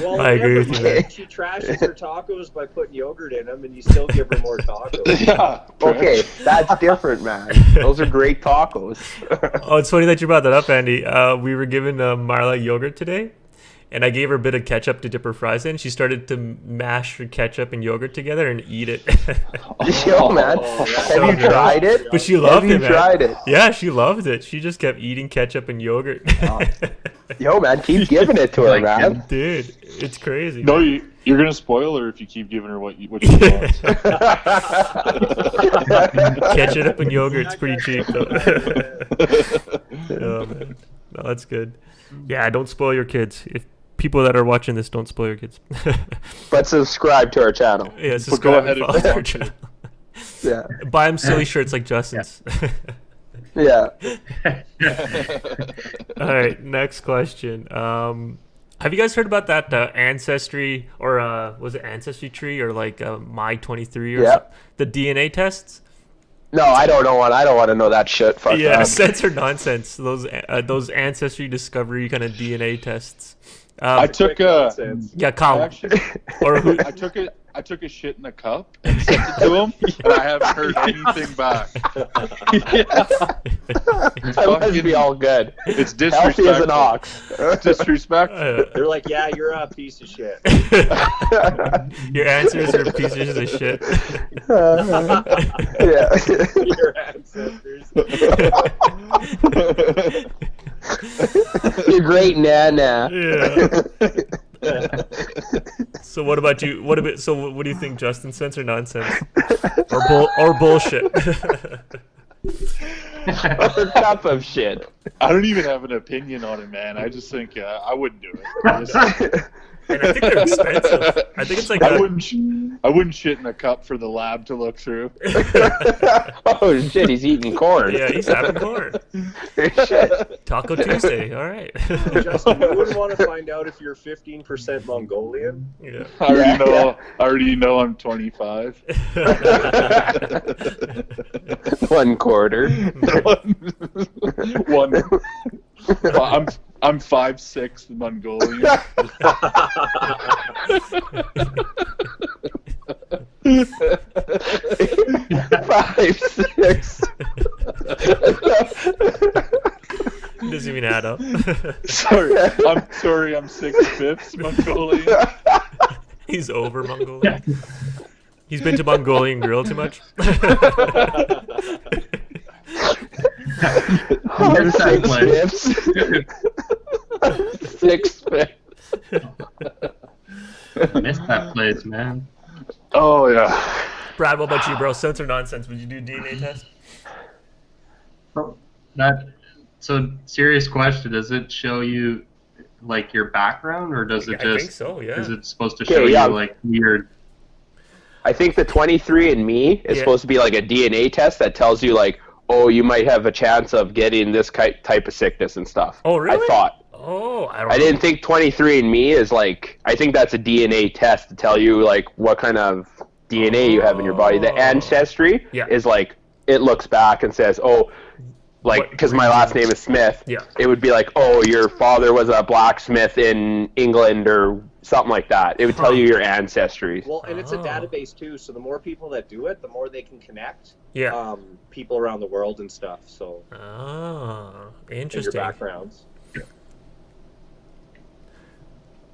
Speaker 4: Well,
Speaker 3: I agree with you.
Speaker 4: She trashes her tacos by putting yogurt in them, and you still give her more tacos.
Speaker 2: Yeah. Okay, that's different, man. Those are great tacos.
Speaker 3: Oh, it's funny that you brought that up, Andy. We were given Marla yogurt today, and I gave her a bit of ketchup to dip her fries in. She started to mash her ketchup and yogurt together and eat it.
Speaker 2: Yo, man. Have you tried it?
Speaker 3: But she loved it, man.
Speaker 2: Tried it?
Speaker 3: Yeah, she loved it. She just kept eating ketchup and yogurt.
Speaker 2: Yo, man, keep giving it to her, man.
Speaker 3: Dude, it's crazy.
Speaker 1: No, you're going to spoil her if you keep giving her what she wants.
Speaker 3: Ketchup and yogurt's pretty cheap, though. Oh, man. No, that's good. Yeah, don't spoil your kids. If people that are watching this, don't spoil your kids.
Speaker 2: But subscribe to our channel.
Speaker 3: Yeah, subscribe and follow our channel.
Speaker 2: Yeah.
Speaker 3: Buy them silly shirts like Justin's.
Speaker 2: Yeah.
Speaker 3: All right, next question. Have you guys heard about that ancestry, or was it ancestry tree, or like My23 or something? The DNA tests?
Speaker 2: No, I don't know. I don't want to know that shit. Fuck that.
Speaker 3: Sense or nonsense? Those ancestry discovery kind of DNA tests.
Speaker 1: I took
Speaker 3: Kyle.
Speaker 1: Or who? I took a shit in a cup and sent it to him, and I haven't heard anything back.
Speaker 2: That must be all good.
Speaker 1: It's disrespectful.
Speaker 2: Healthy as an ox.
Speaker 1: Disrespectful.
Speaker 4: They're like, yeah, you're a piece of shit.
Speaker 3: Your answers are pieces of shit.
Speaker 2: Yeah.
Speaker 4: Your ancestors.
Speaker 2: You're great, Nana.
Speaker 3: Yeah. So what about you? What do you think, Justin? Sense or nonsense? Or bullshit?
Speaker 2: A cup of shit.
Speaker 1: I don't even have an opinion on it, man. I just think I wouldn't do it.
Speaker 3: And I think they're expensive. I think it's like
Speaker 1: I wouldn't shit in a cup for the lab to look through.
Speaker 2: Oh shit, he's eating corn.
Speaker 3: Yeah, he's having corn.
Speaker 2: Shit.
Speaker 3: Taco Tuesday, all right.
Speaker 4: Justin, you wouldn't want to find out if you're 15% Mongolian?
Speaker 3: Yeah.
Speaker 1: I already know I'm 25.
Speaker 2: 1 quarter.
Speaker 1: One. Well, I'm 5'6" Mongolian.
Speaker 2: 5'6".
Speaker 3: Doesn't even add up.
Speaker 1: Sorry, I'm 6'5" Mongolian.
Speaker 3: He's over Mongolian. He's been to Mongolian Grill too much.
Speaker 5: Where's that place?
Speaker 2: 6'5".
Speaker 5: I miss that place, man.
Speaker 1: Oh yeah.
Speaker 3: Brad, what about you, bro? Sense or nonsense? Would you do DNA test?
Speaker 5: So serious question. Does it show you like your background, or does it just?
Speaker 3: I think so. Yeah.
Speaker 5: Is it supposed to show you like your?
Speaker 2: I think the 23andMe is supposed to be like a DNA test that tells you like, oh, you might have a chance of getting this type of sickness and stuff.
Speaker 3: Oh, really?
Speaker 2: I thought.
Speaker 3: Oh,
Speaker 2: I didn't think 23andMe is like. I think that's a DNA test to tell you like what kind of DNA you have in your body. The ancestry is like it looks back and says, oh, like because my last name is Smith.
Speaker 3: Yeah.
Speaker 2: It would be like, oh, your father was a blacksmith in England or something like that. It would tell you your ancestry.
Speaker 4: Well, and it's a database too, so the more people that do it, the more they can connect.
Speaker 3: Yeah.
Speaker 4: People around the world and stuff. So.
Speaker 3: Oh,
Speaker 4: and
Speaker 3: interesting.
Speaker 4: your backgrounds.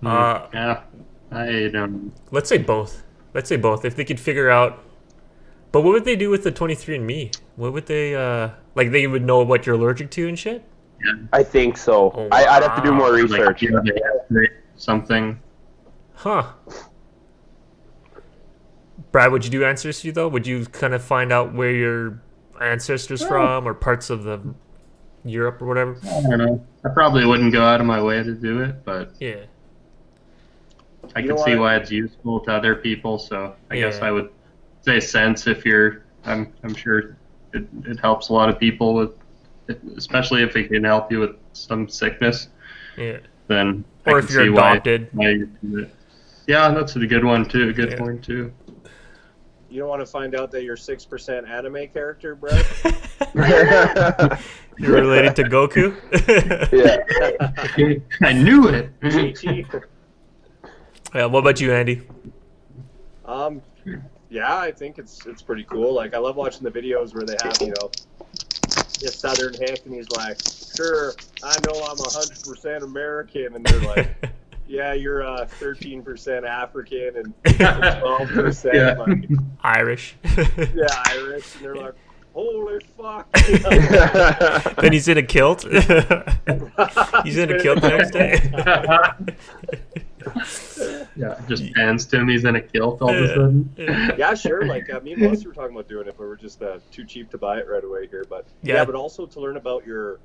Speaker 5: Yeah, I don't.
Speaker 3: Let's say both. If they could figure out. But what would they do with the 23andMe? What would they like? They would know what you're allergic to and shit.
Speaker 5: Yeah.
Speaker 2: I think so.
Speaker 3: Oh,
Speaker 2: I'd have to do more research.
Speaker 5: Like, something.
Speaker 3: Huh. Brad, would you do ancestry though? Would you kind of find out where your ancestors from or parts of the Europe or whatever?
Speaker 5: I don't know. I probably wouldn't go out of my way to do it, but
Speaker 3: yeah,
Speaker 5: I can see why it's useful to other people. So I guess I would say sense if you're. I'm sure it helps a lot of people with, especially if it can help you with some sickness.
Speaker 3: Yeah.
Speaker 5: Then
Speaker 3: or
Speaker 5: I
Speaker 3: if
Speaker 5: can
Speaker 3: you're
Speaker 5: see
Speaker 3: adopted.
Speaker 5: Why yeah, that's a good one too. A good point too.
Speaker 4: You don't want to find out that you're 6% anime character, Brett?
Speaker 3: You're related to Goku?
Speaker 5: Yeah. I knew it.
Speaker 3: Yeah, what about you, Andy?
Speaker 4: Yeah, I think it's pretty cool. Like, I love watching the videos where they have, this Southern hick, and he's like, sure, I know I'm 100% American, and they're like, yeah, you're 13% African and 12% like,
Speaker 3: Irish.
Speaker 4: Yeah, Irish, and they're like, holy fuck.
Speaker 3: Then he's in a kilt. He's in a kilt the next day.
Speaker 5: Yeah, just pans to him. He's in a kilt all of a sudden.
Speaker 4: Yeah, sure. Like me and Melissa were talking about doing it, but we're just too cheap to buy it right away here. But but also to learn about your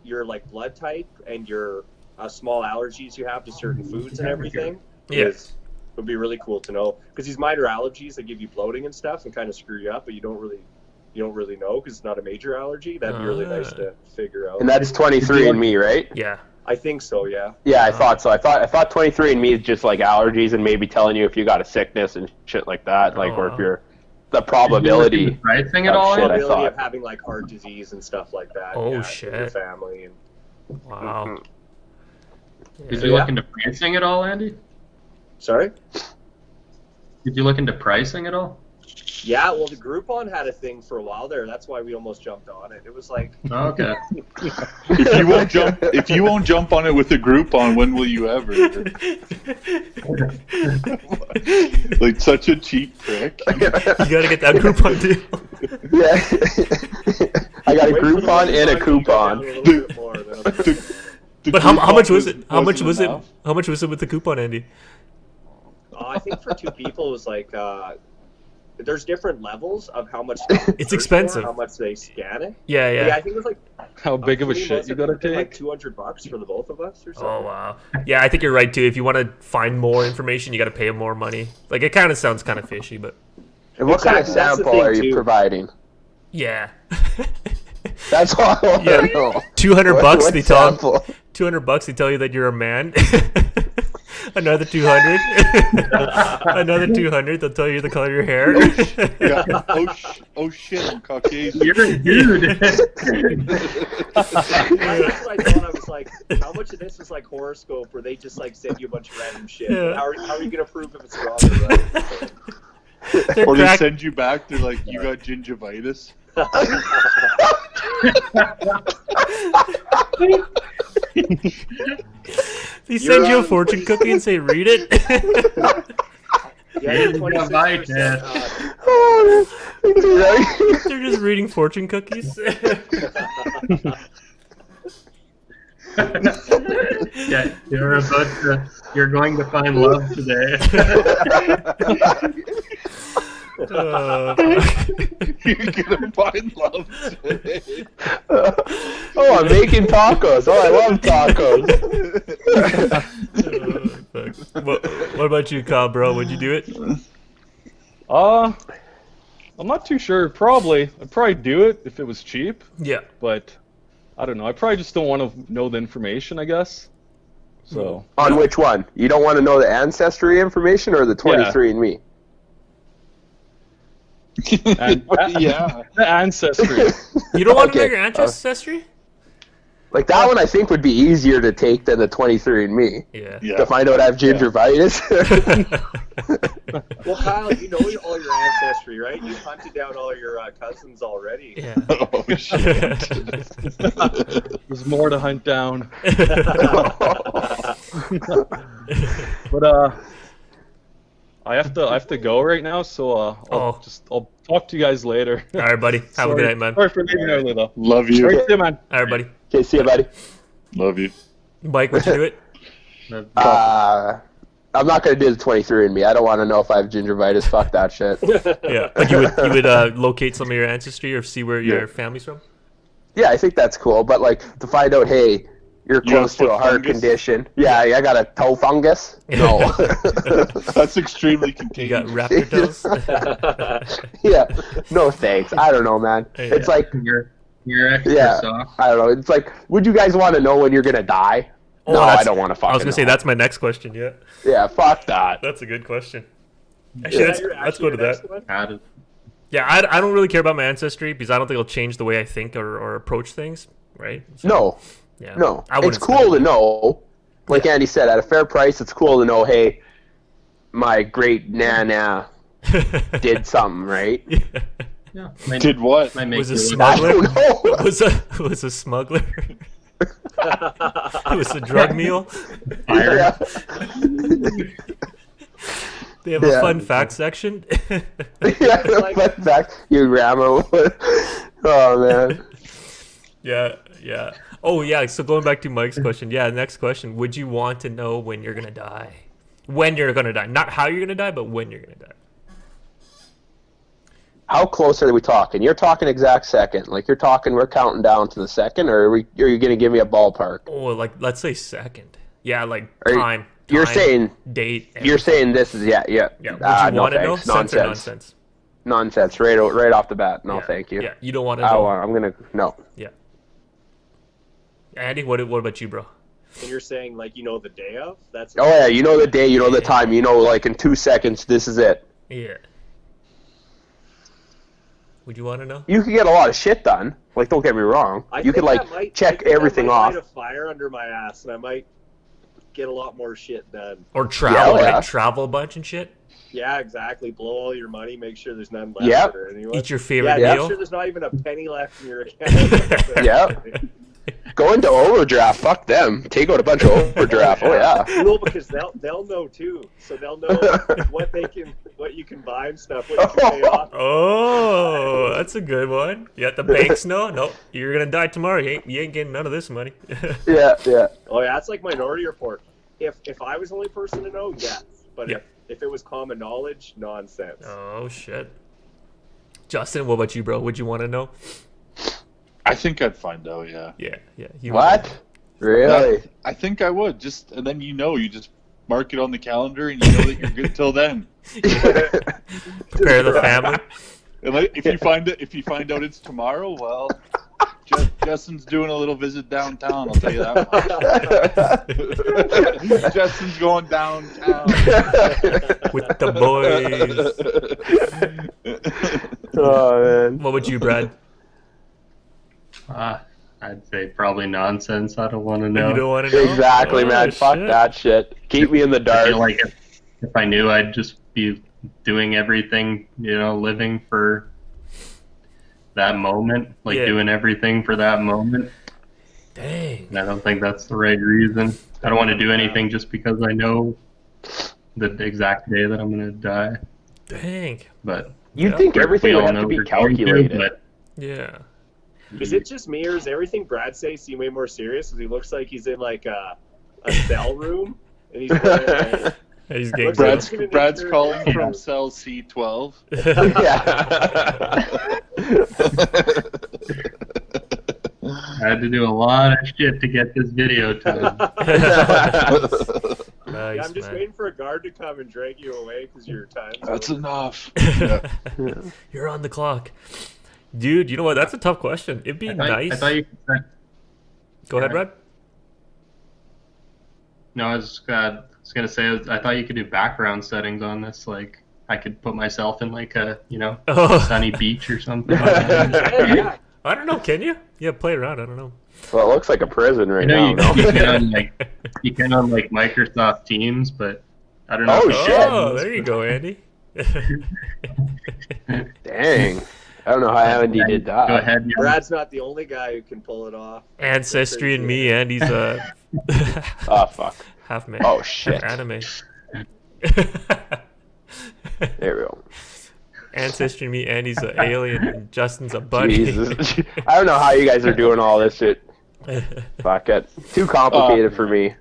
Speaker 4: like blood type and your small allergies you have to certain foods and everything. Yes, would be really cool to know because these minor allergies that give you bloating and stuff and kind of screw you up, but you don't really know because it's not a major allergy. That'd be really nice to figure out.
Speaker 2: And that is 23andMe, right?
Speaker 3: Yeah.
Speaker 4: I think so, yeah.
Speaker 2: Yeah, I thought so. I thought 23andMe is just like allergies and maybe telling you if you got a sickness and shit like that, like or if you're the probability.
Speaker 5: Pricing at all?
Speaker 4: Probability of having like heart disease and stuff like that.
Speaker 3: Oh shit!
Speaker 4: In your family. And...
Speaker 3: Wow.
Speaker 5: Did you look into pricing at all, Andy?
Speaker 4: Sorry?
Speaker 5: Did you look into pricing at all?
Speaker 4: Yeah, well, the Groupon had a thing for a while there. That's why we almost jumped on it. It was like,
Speaker 5: okay.
Speaker 1: If you won't jump on it with a Groupon, when will you ever? Like such a cheap trick.
Speaker 3: You gotta get that Groupon deal.
Speaker 2: Yeah. I got a Groupon and a coupon.
Speaker 3: But how much was it? How much was it? How much was it with the coupon, Andy?
Speaker 4: I think for two people it was like. There's different levels of how much
Speaker 3: it's expensive.
Speaker 4: How much they scan it?
Speaker 3: Yeah.
Speaker 4: Yeah, I think it was like
Speaker 6: how big of a shit you gotta take?
Speaker 4: Like $200 for the both of us or something.
Speaker 3: Oh wow. Yeah, I think you're right too. If you want to find more information, you got to pay them more money. Like it kind of sounds kind of fishy, but.
Speaker 2: And what kind of sample are you providing?
Speaker 3: Yeah.
Speaker 2: That's all I want to know.
Speaker 3: $200 they tell
Speaker 2: $200
Speaker 3: they tell you that you're a man. Another 200. Another 200. They'll tell you the color of your hair.
Speaker 1: Oh shit, I'm Caucasian.
Speaker 5: You're a dude.
Speaker 4: That's what I thought. I was like, how much of this is like horoscope, where they just like send you a bunch of random shit?
Speaker 3: Yeah.
Speaker 4: How are you gonna prove if it's wrong or right?
Speaker 1: Or they send you back, they're like, you got gingivitis.
Speaker 3: They send you a fortune cookie and say, read it.
Speaker 4: Yeah, you're 26%.
Speaker 3: They're just reading fortune cookies.
Speaker 5: Yeah, you're going to find love today.
Speaker 1: You're gonna find love today.
Speaker 2: Oh, I'm making tacos. Oh, I love tacos.
Speaker 3: What about you, Kyle, bro? Would you do it?
Speaker 6: I'm not too sure. I'd probably do it if it was cheap.
Speaker 3: Yeah.
Speaker 6: But I don't know. I probably just don't want to know the information, I guess. So.
Speaker 2: On which one? You don't want to know the ancestry information or the 23andMe?
Speaker 6: Yeah. The ancestry.
Speaker 3: You don't want to know your ancestry?
Speaker 2: Like that one, I think would be easier to take than the 23andMe.
Speaker 3: Yeah.
Speaker 2: To find out I have gingivitis.
Speaker 4: Well, Kyle, you know all your ancestry, right? You hunted down all your cousins already.
Speaker 3: Yeah.
Speaker 1: Oh shit.
Speaker 6: There's more to hunt down. But I have to go right now, so I'll talk to you guys later.
Speaker 3: All right, buddy. Have a good night, man.
Speaker 6: Sorry for leaving early though.
Speaker 1: Love you.
Speaker 6: All right, see you, man.
Speaker 3: All right, buddy.
Speaker 2: Okay, see you, buddy.
Speaker 1: Love you.
Speaker 3: Mike, would you do it?
Speaker 2: I'm not gonna do the 23andMe. I don't want to know if I have gingivitis. Fuck that shit.
Speaker 3: Yeah. Like you would locate some of your ancestry or see where your family's from?
Speaker 2: Yeah, I think that's cool. But like to find out, hey, you're close to a heart condition. Yeah, I got a toe fungus. No.
Speaker 1: That's extremely
Speaker 3: You
Speaker 1: contagious.
Speaker 3: got raptor toes?
Speaker 2: Yeah. No thanks. I don't know, man.
Speaker 3: Yeah.
Speaker 2: It's like
Speaker 5: You're extra soft.
Speaker 2: I don't know. It's like, would you guys want to know when you're gonna die? No, I don't want to fucking
Speaker 3: I was going to say,
Speaker 2: know.
Speaker 3: that's my next question, yeah.
Speaker 2: Yeah, fuck that.
Speaker 3: That's a good question. Actually, let's go to that.
Speaker 5: Added.
Speaker 3: Yeah, I don't really care about my ancestry because I don't think it'll change the way I think or approach things, right? So,
Speaker 2: No.
Speaker 3: Yeah.
Speaker 2: No.
Speaker 3: I
Speaker 2: It's
Speaker 3: wouldn't
Speaker 2: cool to know. Like Andy said, at a fair price, it's cool to know, hey, my great nana did something, right?
Speaker 5: Yeah.
Speaker 1: Did what?
Speaker 3: Was a
Speaker 2: I
Speaker 3: smuggler?
Speaker 2: don't know.
Speaker 3: Was a smuggler? It was a drug meal?
Speaker 2: Yeah.
Speaker 3: They have a fun fact section.
Speaker 2: Yeah, fun fact. You rammer. Oh, man.
Speaker 3: Yeah. Oh, yeah, so going back to Mike's question. Yeah, next question. Would you want to know when you're going to die? When you're going to die. Not how you're going to die, but when you're going to die.
Speaker 2: How close are we talking? You're talking exact second. Like you're talking, we're counting down to the second, or are you going to give me a ballpark?
Speaker 3: Oh, like let's say second. Yeah, like
Speaker 2: You're
Speaker 3: time,
Speaker 2: saying
Speaker 3: date. Everything.
Speaker 2: You're saying this is yeah.
Speaker 3: Would you
Speaker 2: No
Speaker 3: want to know?
Speaker 2: thanks.
Speaker 3: Sense or nonsense?
Speaker 2: Nonsense. Right off the bat. No,
Speaker 3: Yeah.
Speaker 2: thank you.
Speaker 3: Yeah, you don't want to know.
Speaker 2: I'm gonna no.
Speaker 3: Yeah. Andy, what about you, bro?
Speaker 4: And you're saying like the day of? That's.
Speaker 2: Oh yeah, you know the day, you know the time, you know like in 2 seconds this is it.
Speaker 3: Yeah. Would you want to know?
Speaker 2: You could get a lot of shit done. Like don't get me wrong. You could like check everything off.
Speaker 4: I might light a fire under my ass, and I might get a lot more shit done.
Speaker 3: Or travel,
Speaker 2: Yeah.
Speaker 3: right? Travel a bunch and shit.
Speaker 4: Yeah, exactly. Blow all your money. Make sure there's none left. Or anyone.
Speaker 3: Eat your favorite
Speaker 4: Make
Speaker 3: meal.
Speaker 4: sure there's not even a penny left in your account.
Speaker 2: Yeah. Go into overdraft. Fuck them. Take out a bunch of overdraft. Oh yeah.
Speaker 4: Well, because they'll know too, so they'll know what you can buy and stuff. What you can pay off.
Speaker 3: Oh, that's a good one. Yeah, the banks know. No, you're gonna die tomorrow. You ain't getting none of this money.
Speaker 2: Yeah.
Speaker 4: Oh yeah, it's like Minority Report. If I was the only person to know, yes. But if it was common knowledge, nonsense.
Speaker 3: Oh shit. Justin, what about you, bro? Would you want to know?
Speaker 1: I think I'd find out, yeah.
Speaker 3: Yeah.
Speaker 2: What? Really?
Speaker 1: I think I would. And then you just mark it on the calendar and you know that you're good till then.
Speaker 3: Prepare the family.
Speaker 1: And if you find out it's tomorrow, well, Justin's doing a little visit downtown, I'll tell you that much. Justin's going downtown.
Speaker 3: With the boys.
Speaker 2: Oh, man.
Speaker 3: What would you, Brad?
Speaker 5: I'd say probably nonsense. I don't want to know.
Speaker 3: You don't want to know?
Speaker 2: Exactly, man. Fuck that shit. Keep me in the
Speaker 5: I
Speaker 2: dark.
Speaker 5: feel like if I knew, I'd just be doing everything, living for that moment, doing everything for that moment.
Speaker 3: Dang.
Speaker 5: And I don't think that's the right reason. I don't want to do anything just because I know the exact day that I'm going to die.
Speaker 3: Dang.
Speaker 5: But
Speaker 2: You'd think everything would have to be calculated.
Speaker 3: Yeah.
Speaker 4: Is it just me, or is everything Brad says seem way more serious? Because he looks like he's in like a cell room, and he's wearing,
Speaker 3: He's getting
Speaker 1: Brad's calling from cell C12.
Speaker 5: I had to do a lot of shit to get this video done.
Speaker 3: Nice,
Speaker 4: I'm just waiting for a guard to come and drag you away because your time's
Speaker 1: That's
Speaker 4: over.
Speaker 1: enough.
Speaker 3: You're on the clock. Dude, you know what? That's a tough question. It'd be nice.
Speaker 5: I thought you could set,
Speaker 3: Go ahead, Brad.
Speaker 5: No, I was gonna say I thought you could do background settings on this. Like I could put myself in like a sunny beach or something.
Speaker 4: Yeah.
Speaker 3: I don't know. Can you? Yeah, play around. I don't know.
Speaker 2: Well, it looks like a prison right
Speaker 5: I know
Speaker 2: now.
Speaker 5: you can on Microsoft Teams, but I don't know.
Speaker 2: Oh,
Speaker 5: if
Speaker 2: shit.
Speaker 3: Oh, there you go, Andy.
Speaker 2: Dang. I don't know how Andy did that.
Speaker 5: Go ahead.
Speaker 4: Brad's not the only guy who can pull it off.
Speaker 3: Ancestry and me, Andy's
Speaker 2: Oh, fuck.
Speaker 3: half man.
Speaker 2: Oh, shit.
Speaker 3: Anime.
Speaker 2: There we go.
Speaker 3: Ancestry and me, Andy's an alien, and Justin's a bunny.
Speaker 2: Jesus. I don't know how you guys are doing all this shit. Fuck it. Too complicated for me.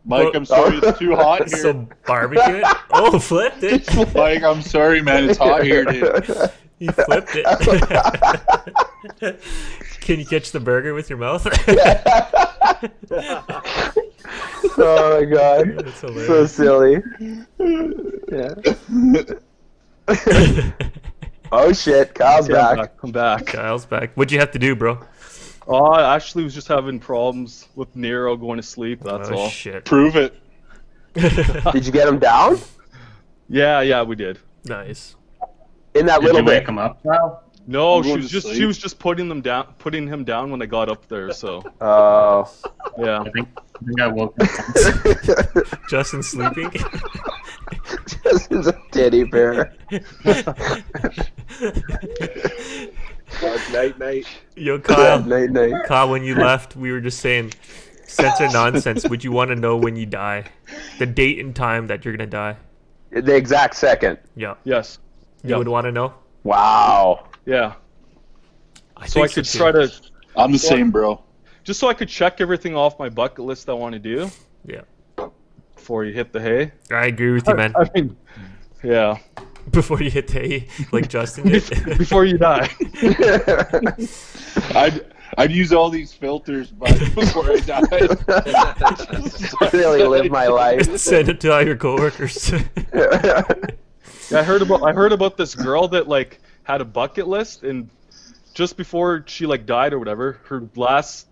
Speaker 1: Mike, I'm sorry, it's too hot here.
Speaker 3: So barbecue it? Oh, flipped it.
Speaker 1: Mike, I'm sorry, man, it's hot here, dude.
Speaker 3: You flipped it. Can you catch the burger with your mouth?
Speaker 2: Oh my god.
Speaker 3: That's hilarious.
Speaker 2: So silly. Yeah. Oh shit, Kyle's back.
Speaker 6: I'm back.
Speaker 3: Kyle's back. What'd you have to do, bro?
Speaker 6: Oh, I actually was just having problems with Nero going to sleep. That's all.
Speaker 3: Shit.
Speaker 1: Prove it.
Speaker 2: Did you get him down?
Speaker 6: Yeah, we did.
Speaker 3: Nice.
Speaker 2: In that
Speaker 5: Did
Speaker 2: little
Speaker 5: you
Speaker 2: bit.
Speaker 5: wake him up, Kyle?
Speaker 6: No,
Speaker 1: I'm
Speaker 6: she
Speaker 1: going
Speaker 6: was
Speaker 1: to
Speaker 6: just
Speaker 1: sleep.
Speaker 6: putting him down when I got up there. So
Speaker 2: Oh.
Speaker 6: yeah.
Speaker 5: I think I woke up.
Speaker 3: Justin sleeping?
Speaker 2: Justin's a teddy bear.
Speaker 4: Night.
Speaker 3: Yo, Kyle.
Speaker 2: Night.
Speaker 3: Kyle, when you left, we were just saying, sense or nonsense, would you want to know when you die? The date and time that you're going to die?
Speaker 2: The exact second.
Speaker 3: Yeah.
Speaker 6: Yes.
Speaker 3: You would want to know?
Speaker 2: Wow.
Speaker 6: Yeah. So
Speaker 3: think
Speaker 6: I could
Speaker 3: too.
Speaker 6: try to
Speaker 1: I'm the same, bro.
Speaker 6: just so I could check everything off my bucket list I want to do
Speaker 3: Yeah.
Speaker 6: before you hit the hay.
Speaker 3: I agree with you, man.
Speaker 6: I mean, yeah.
Speaker 3: Before you hit the A, like Justin did.
Speaker 6: Before you die.
Speaker 1: I'd use all these filters before I died.
Speaker 2: Really live my life.
Speaker 3: Send it to all your coworkers.
Speaker 6: Yeah, I heard about this girl that like had a bucket list, and just before she like died or whatever, her last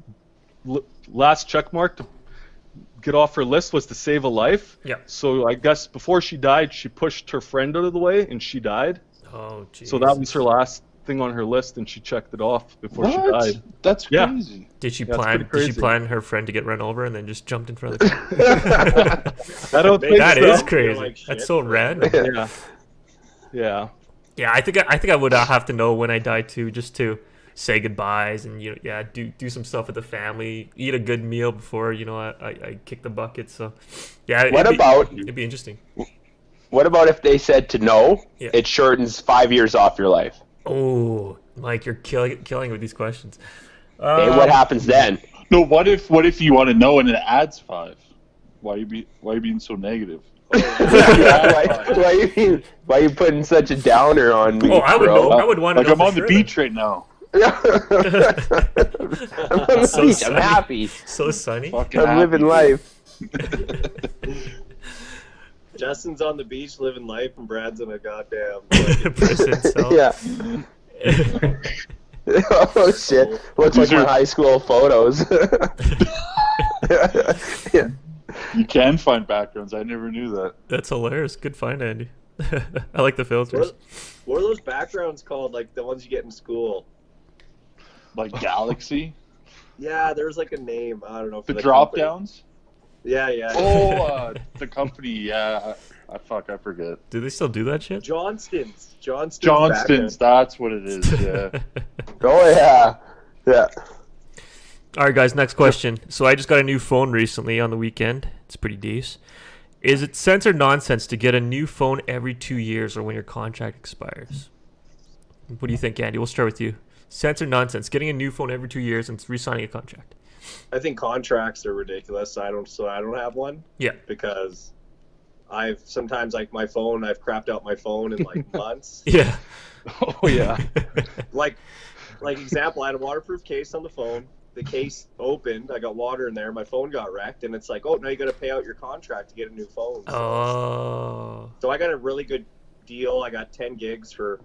Speaker 6: check mark to get off her list was to save a life.
Speaker 3: Yeah.
Speaker 6: So I guess before she died, she pushed her friend out of the way, and she died.
Speaker 3: Oh, jeez.
Speaker 6: So that was her last thing on her list, and she checked it off before she died.
Speaker 1: That's
Speaker 6: Yeah.
Speaker 1: crazy.
Speaker 3: Did she
Speaker 6: Yeah, it's
Speaker 3: plan?
Speaker 6: pretty
Speaker 3: Did she
Speaker 6: crazy.
Speaker 3: plan her friend to get run over and then just jumped in front of the car?
Speaker 6: I don't think
Speaker 3: That
Speaker 6: so.
Speaker 3: is
Speaker 4: Feel
Speaker 3: crazy.
Speaker 4: like shit.
Speaker 3: That's so random.
Speaker 6: Yeah. Yeah.
Speaker 3: Yeah, I think I would have to know when I die too, just to say goodbyes and do some stuff with the family, eat a good meal before I kick the bucket. So yeah, it'd be interesting.
Speaker 2: What about if they said to no,
Speaker 3: Yeah.
Speaker 2: it shortens 5 years off your life?
Speaker 3: Oh, Mike, you're killing with these questions.
Speaker 2: Hey, what happens then?
Speaker 1: No, what if you want to know and it adds 5? Why you being so negative?
Speaker 2: Why you putting such a downer on me?
Speaker 3: Oh, I would
Speaker 2: bro?
Speaker 3: know. I would want to
Speaker 1: Like
Speaker 3: know.
Speaker 1: I'm
Speaker 3: for
Speaker 1: on the
Speaker 3: sure,
Speaker 1: beach right now.
Speaker 2: I'm on the
Speaker 3: So
Speaker 2: beach.
Speaker 3: sunny.
Speaker 2: I'm happy.
Speaker 3: So sunny.
Speaker 1: Fucking
Speaker 2: I'm living life.
Speaker 4: Justin's on the beach living life, and Brad's in a goddamn.
Speaker 3: Prison cell.
Speaker 2: Yeah. Oh shit! Looks like
Speaker 1: These
Speaker 2: my
Speaker 1: are-
Speaker 2: high school photos. Yeah.
Speaker 1: You can find backgrounds. I never knew that.
Speaker 3: That's hilarious. Good find, Andy. I like the filters.
Speaker 4: What are those backgrounds called? Like the ones you get in school?
Speaker 1: Like Galaxy,
Speaker 4: Yeah, there's like a name. I don't know. For
Speaker 1: the
Speaker 4: the
Speaker 1: drop
Speaker 4: company.
Speaker 1: downs.
Speaker 4: Yeah.
Speaker 1: Oh, the company. Yeah, I forget.
Speaker 3: Do they still do that shit?
Speaker 4: Johnston's.
Speaker 1: Johnston's. That's what it is. Yeah.
Speaker 2: Oh yeah. Yeah.
Speaker 3: All right, guys, next question. So I just got a new phone recently on the weekend. It's pretty decent. Is it sense or nonsense to get a new phone every 2 years or when your contract expires? What do you think, Andy? We'll start with you. Sense or nonsense? Getting a new phone every 2 years and re-signing a contract.
Speaker 4: I think contracts are ridiculous. I don't have one.
Speaker 3: Yeah.
Speaker 4: Because I've sometimes like my phone. I've crapped out my phone in like months.
Speaker 3: Yeah.
Speaker 6: Oh yeah.
Speaker 4: like example, I had a waterproof case on the phone. The case opened. I got water in there. My phone got wrecked, and it's like, oh, now you got to pay out your contract to get a new phone.
Speaker 3: Oh.
Speaker 4: So I got a really good deal. I got 10 gigs for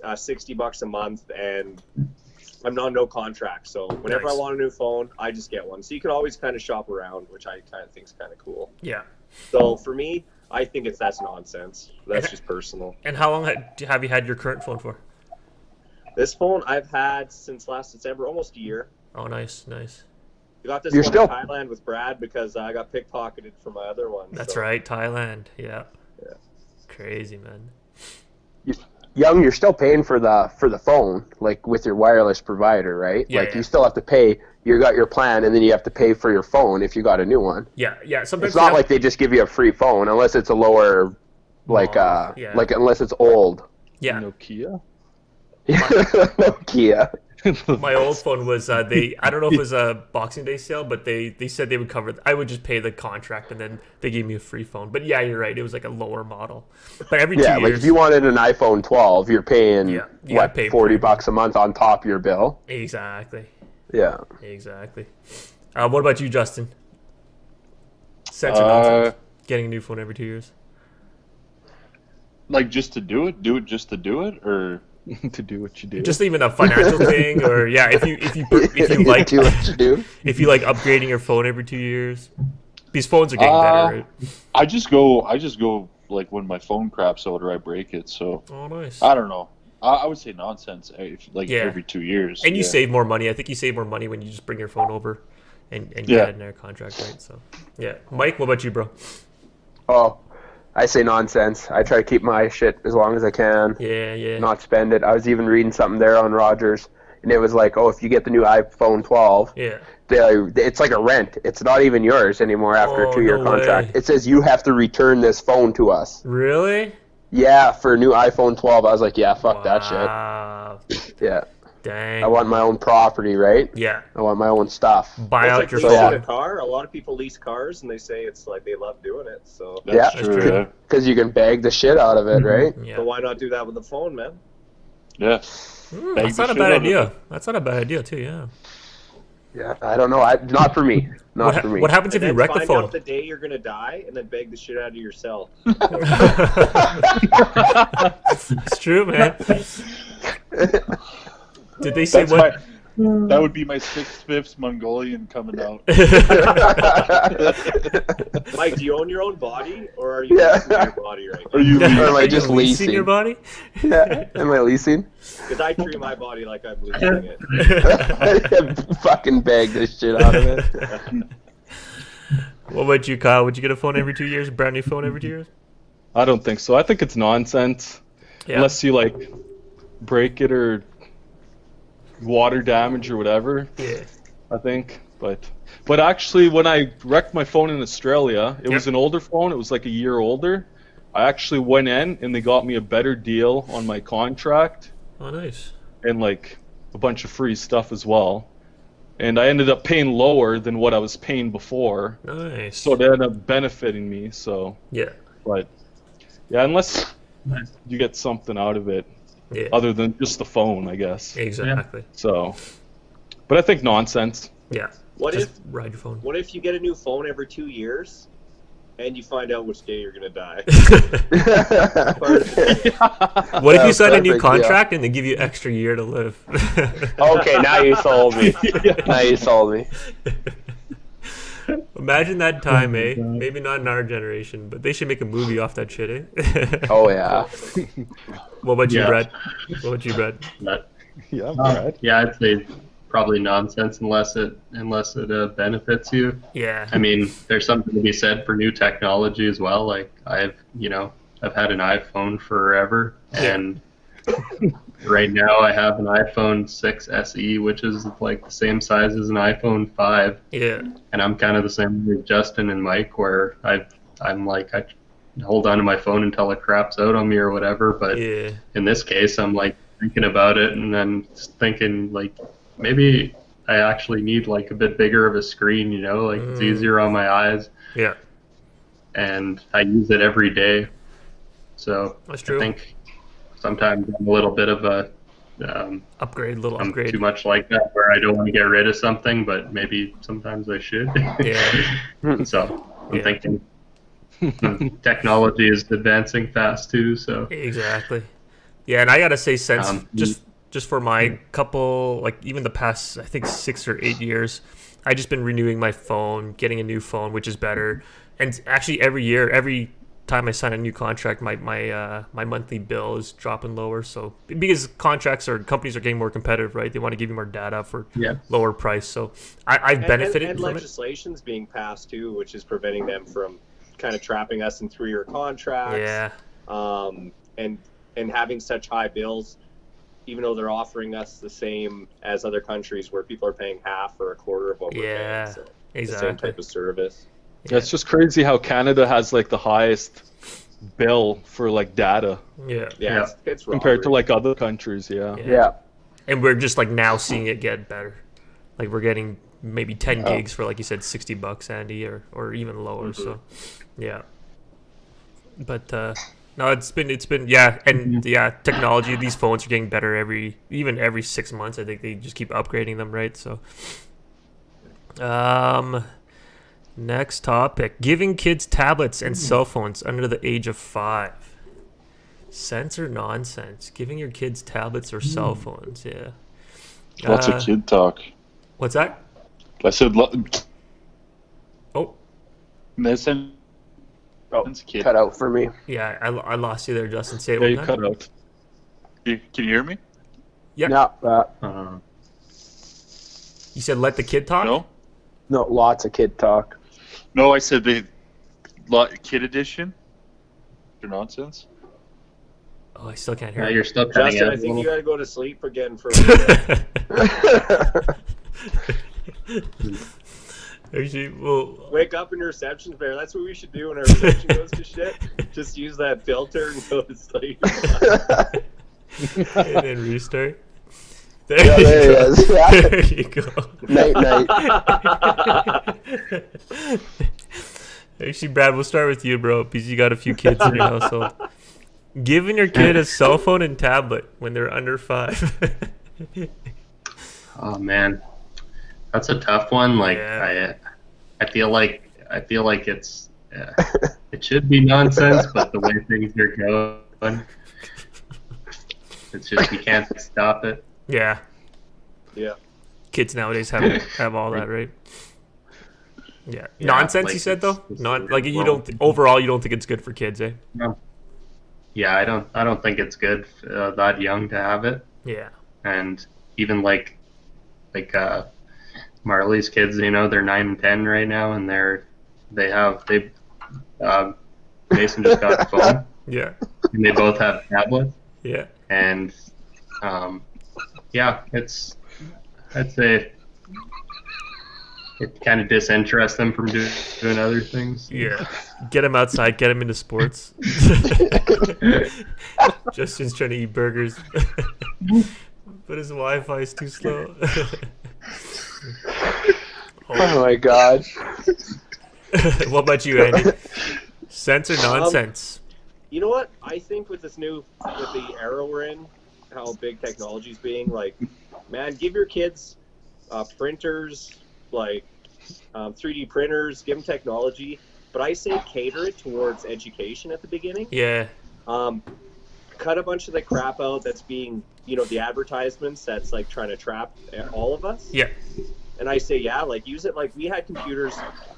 Speaker 4: $60 a month, and I'm not no contract. So whenever
Speaker 3: Nice.
Speaker 4: I want a new phone, I just get one. So you can always kind of shop around, which I kind of think is kind of cool.
Speaker 3: Yeah.
Speaker 4: So for me, I think that's nonsense. That's just personal.
Speaker 3: And how long have you had your current phone for?
Speaker 4: This phone I've had since last December, almost a year.
Speaker 3: Oh, nice.
Speaker 4: I got this
Speaker 2: You're
Speaker 4: one
Speaker 2: still-
Speaker 4: in Thailand with Brad because I got pickpocketed from my other one.
Speaker 3: That's
Speaker 4: so.
Speaker 3: right, Thailand. Yeah.
Speaker 4: Yeah.
Speaker 3: Crazy, man.
Speaker 2: Young, you're still paying for the phone, like with your wireless provider, right?
Speaker 3: Yeah,
Speaker 2: like
Speaker 3: yeah.
Speaker 2: you still have to pay. You got your plan, and then you have to pay for your phone if you got a new one.
Speaker 3: Yeah. Sometimes
Speaker 2: It's not like they just give you a free phone unless it's a lower, like
Speaker 3: Yeah.
Speaker 2: like unless it's old.
Speaker 3: Yeah.
Speaker 6: Nokia.
Speaker 2: Nokia.
Speaker 3: My old phone was I don't know if it was a Boxing Day sale, but they said they would cover. I would just pay the contract and then they gave me a free phone. But yeah, you're right. It was like a lower model. But every 2
Speaker 2: Yeah,
Speaker 3: years.
Speaker 2: like if you wanted an iPhone 12, you're paying
Speaker 3: Yeah, you gotta pay
Speaker 2: $40 a month on top of your bill.
Speaker 3: Exactly.
Speaker 2: Yeah.
Speaker 3: What about you, Justin? Sense or nonsense? Getting a new phone every 2 years.
Speaker 1: Like just to do it just to do it, or
Speaker 6: To do what you do.
Speaker 3: Just even a financial thing, or yeah, if you like
Speaker 2: do what you do.
Speaker 3: if you like upgrading your phone every 2 years. These phones are getting better, right?
Speaker 1: I just go like when my phone craps out or I break it. So
Speaker 3: Oh, nice.
Speaker 1: I don't know. I would say nonsense.
Speaker 3: Yeah.
Speaker 1: Every 2 years.
Speaker 3: And you
Speaker 1: yeah.
Speaker 3: save more money. I think you save more money when you just bring your phone over and get
Speaker 1: Yeah.
Speaker 3: it in their contract, right? So, yeah. Mike, what about you, bro?
Speaker 2: Oh, I say nonsense. I try to keep my shit as long as I can.
Speaker 3: Yeah.
Speaker 2: Not spend it. I was even reading something there on Rogers, and it was like, oh, if you get the new iPhone 12,
Speaker 3: Yeah.
Speaker 2: it's like a rent. It's not even yours anymore after
Speaker 3: Oh,
Speaker 2: a 2-year
Speaker 3: no
Speaker 2: contract.
Speaker 3: way.
Speaker 2: It says you have to return this phone to us.
Speaker 3: Really?
Speaker 2: Yeah, for a new iPhone 12. I was like, yeah, fuck that
Speaker 3: Wow.
Speaker 2: shit. Yeah.
Speaker 3: Dang.
Speaker 2: I want my own property, right?
Speaker 3: Yeah.
Speaker 2: I want my own stuff.
Speaker 3: Buy
Speaker 4: It's
Speaker 3: out
Speaker 4: like
Speaker 3: your
Speaker 4: leasing
Speaker 3: phone.
Speaker 4: a car. A lot of people lease cars, and they say it's like they love doing it. So,
Speaker 1: That's
Speaker 2: Yeah.
Speaker 1: true.
Speaker 3: true.
Speaker 1: Yeah.
Speaker 2: Because you can bag the shit out of it, right?
Speaker 3: Yeah.
Speaker 4: so why not do that with the phone, man?
Speaker 1: Yeah.
Speaker 3: That's
Speaker 1: the
Speaker 3: not a
Speaker 1: shit
Speaker 3: bad
Speaker 1: out of
Speaker 3: idea.
Speaker 1: it.
Speaker 3: That's not a bad idea, too, yeah.
Speaker 2: Yeah, I don't know. Not for me. Not for me.
Speaker 3: What happens if
Speaker 4: And
Speaker 3: you
Speaker 4: then
Speaker 3: wreck the
Speaker 4: find
Speaker 3: phone?
Speaker 4: out the day you're gonna die, and then beg the shit out of yourself.
Speaker 3: It's true, man. Did they say
Speaker 1: That's
Speaker 3: what?
Speaker 1: that would be my 6/5 Mongolian coming out.
Speaker 4: Mike, do you own your own body, or are you
Speaker 2: Yeah.
Speaker 4: leasing your body right
Speaker 1: Are
Speaker 4: now?
Speaker 1: you?
Speaker 2: Or am I
Speaker 3: Are you
Speaker 2: just leasing?
Speaker 3: your body?
Speaker 2: Yeah. Am I leasing?
Speaker 4: Because I treat my body like I'm leasing it.
Speaker 2: Fucking bag this shit out of it.
Speaker 3: What about you, Kyle? Would you get a phone every 2 years? A brand new phone every 2 years?
Speaker 6: I don't think so. I think it's nonsense.
Speaker 3: Yeah.
Speaker 6: Unless you like break it or water damage or whatever.
Speaker 3: Yeah.
Speaker 6: I think. But actually, when I wrecked my phone in Australia, it was
Speaker 3: Yep.
Speaker 6: an older phone. It was like a year older. I actually went in and they got me a better deal on my contract
Speaker 3: Oh, nice.
Speaker 6: and like a bunch of free stuff as well. And I ended up paying lower than what I was paying before.
Speaker 3: Nice.
Speaker 6: So it ended up benefiting me. So,
Speaker 3: Yeah.
Speaker 6: but yeah, unless you get something out of it
Speaker 3: Yeah.
Speaker 6: other than just the phone, I guess.
Speaker 3: Exactly.
Speaker 6: So, but I think nonsense.
Speaker 3: Yeah.
Speaker 4: What
Speaker 3: Just
Speaker 4: if
Speaker 3: ride your phone?
Speaker 4: What if you get a new phone every 2 years, and you find out which day you're gonna die.
Speaker 3: What if you sign a new contract and they give you extra year to live?
Speaker 2: Okay, now you sold me. Now you sold me.
Speaker 3: Imagine that time, eh? Maybe not in our generation, but they should make a movie off that shit, eh?
Speaker 2: Oh yeah.
Speaker 3: What about you,
Speaker 5: Yeah.
Speaker 3: Brad? What about you, Brad?
Speaker 5: But,
Speaker 6: Yeah, Brad.
Speaker 5: yeah, I'd say probably nonsense unless it benefits you.
Speaker 3: Yeah.
Speaker 5: I mean, there's something to be said for new technology as well. Like I've had an iPhone forever, and right now I have an iPhone 6 SE, which is like the same size as an iPhone 5.
Speaker 3: Yeah.
Speaker 5: And I'm kind of the same with Justin and Mike, where I'm like I hold on to my phone until it craps out on me or whatever. But
Speaker 3: Yeah.
Speaker 5: in this case, I'm like thinking about it, and then just thinking like maybe I actually need like a bit bigger of a screen, you know, like it's easier on my eyes,
Speaker 3: Yeah.
Speaker 5: and I use it every day. So
Speaker 3: That's true.
Speaker 5: I think sometimes I'm a little bit of a
Speaker 3: little
Speaker 5: I'm
Speaker 3: upgrade.
Speaker 5: too much like that, where I don't want to get rid of something, but maybe sometimes I should.
Speaker 3: Yeah.
Speaker 5: So I'm
Speaker 3: Yeah.
Speaker 5: thinking technology is advancing fast too. So
Speaker 3: Exactly. Yeah, and I gotta say, since
Speaker 5: Um,
Speaker 3: just for my couple, like even the past, I think 6 or 8 years, I just been renewing my phone, getting a new phone, which is better. And actually, every year, every time I sign a new contract, my monthly bill is dropping lower. So because contracts or companies are getting more competitive, right? They want to give you more data for
Speaker 5: yeah,
Speaker 3: lower price. So I've benefited
Speaker 4: and
Speaker 3: from it.
Speaker 4: legislation's being passed too, which is preventing them from kind of trapping us in 3-year contracts.
Speaker 3: Yeah.
Speaker 4: And having such high bills, even though they're offering us the same as other countries where people are paying half or a quarter of what we're
Speaker 3: Yeah.
Speaker 4: paying. So
Speaker 3: Exactly.
Speaker 4: the same type of service.
Speaker 6: Yeah, it's just crazy how Canada has like the highest bill for like data
Speaker 3: Yeah.
Speaker 4: Yeah, it's
Speaker 6: compared to
Speaker 4: robbery.
Speaker 6: like other countries. Yeah.
Speaker 2: Yeah.
Speaker 3: And we're just like now seeing it get better. Like we're getting maybe 10 gigs for, like you said, $60, Andy, or even lower. So yeah. But no, it's been yeah, and yeah, technology. These phones are getting better every 6 months. I think they just keep upgrading them, right? So, next topic: giving kids tablets and cell phones under the age of 5. Sense or nonsense? Giving your kids tablets or cell phones? Yeah.
Speaker 1: Lots of kid talk.
Speaker 3: What's that?
Speaker 1: I said,
Speaker 3: Oh,
Speaker 1: listen,
Speaker 2: Oh,
Speaker 1: That's a kid.
Speaker 2: cut out for me.
Speaker 3: yeah, I lost you there, Justin. Say it
Speaker 6: Yeah,
Speaker 3: one
Speaker 6: you
Speaker 3: time.
Speaker 6: cut out.
Speaker 1: can you hear me?
Speaker 3: Yeah.
Speaker 2: No,
Speaker 3: You said let the kid talk.
Speaker 1: No?
Speaker 2: lots of kid talk.
Speaker 1: No, I said kid edition. Your nonsense.
Speaker 3: Oh, I still can't hear.
Speaker 5: you're still cutting
Speaker 4: Justin,
Speaker 5: out
Speaker 4: I
Speaker 5: a
Speaker 4: think you
Speaker 5: little.
Speaker 4: got to go to sleep again for a minute.
Speaker 3: Actually, well,
Speaker 4: Wake up and your reception's better. That's what we should do when our reception goes to shit. Just use that filter and go to sleep.
Speaker 3: and then restart.
Speaker 2: Yeah, there he is. Yeah.
Speaker 3: There you go.
Speaker 2: Night.
Speaker 3: Actually, Brad, we'll start with you, bro, because you got a few kids in your household. Giving your kid a cell phone and tablet when they're under 5.
Speaker 5: Oh man, that's a tough one. Like
Speaker 3: Yeah.
Speaker 5: I feel like it's it should be nonsense, but the way things are going, it's just you can't stop it.
Speaker 3: Yeah,
Speaker 4: Yeah.
Speaker 3: kids nowadays have all that, right? Yeah.
Speaker 5: Yeah,
Speaker 3: Nonsense,
Speaker 5: like,
Speaker 3: you said though.
Speaker 5: it's
Speaker 3: Not like you
Speaker 5: well-
Speaker 3: don't overall. You don't think it's good for kids, eh?
Speaker 5: Yeah, I don't think it's good that young to have it,
Speaker 3: Yeah.
Speaker 5: and even like Marley's kids, you know, they're 9 and 10 right now, and Mason just got a phone,
Speaker 3: Yeah.
Speaker 5: and they both have tablets,
Speaker 3: Yeah.
Speaker 5: and yeah, I'd say it kind of disinterests them from doing other things.
Speaker 3: Yeah. Get him outside. Get him into sports. Justin's trying to eat burgers, but his Wi-Fi is too slow.
Speaker 2: Oh my god.
Speaker 3: What about you, Andy? Sense or nonsense?
Speaker 4: You know what? I think with the era we're in, how big technology's being, like, man, give your kids printers, like 3D printers, give them technology, but I say cater it towards education at the beginning.
Speaker 3: Yeah.
Speaker 4: Cut a bunch of the crap out that's being, the advertisements that's like trying to trap all of us.
Speaker 3: Yeah.
Speaker 4: And I say, like use it. Like we had computers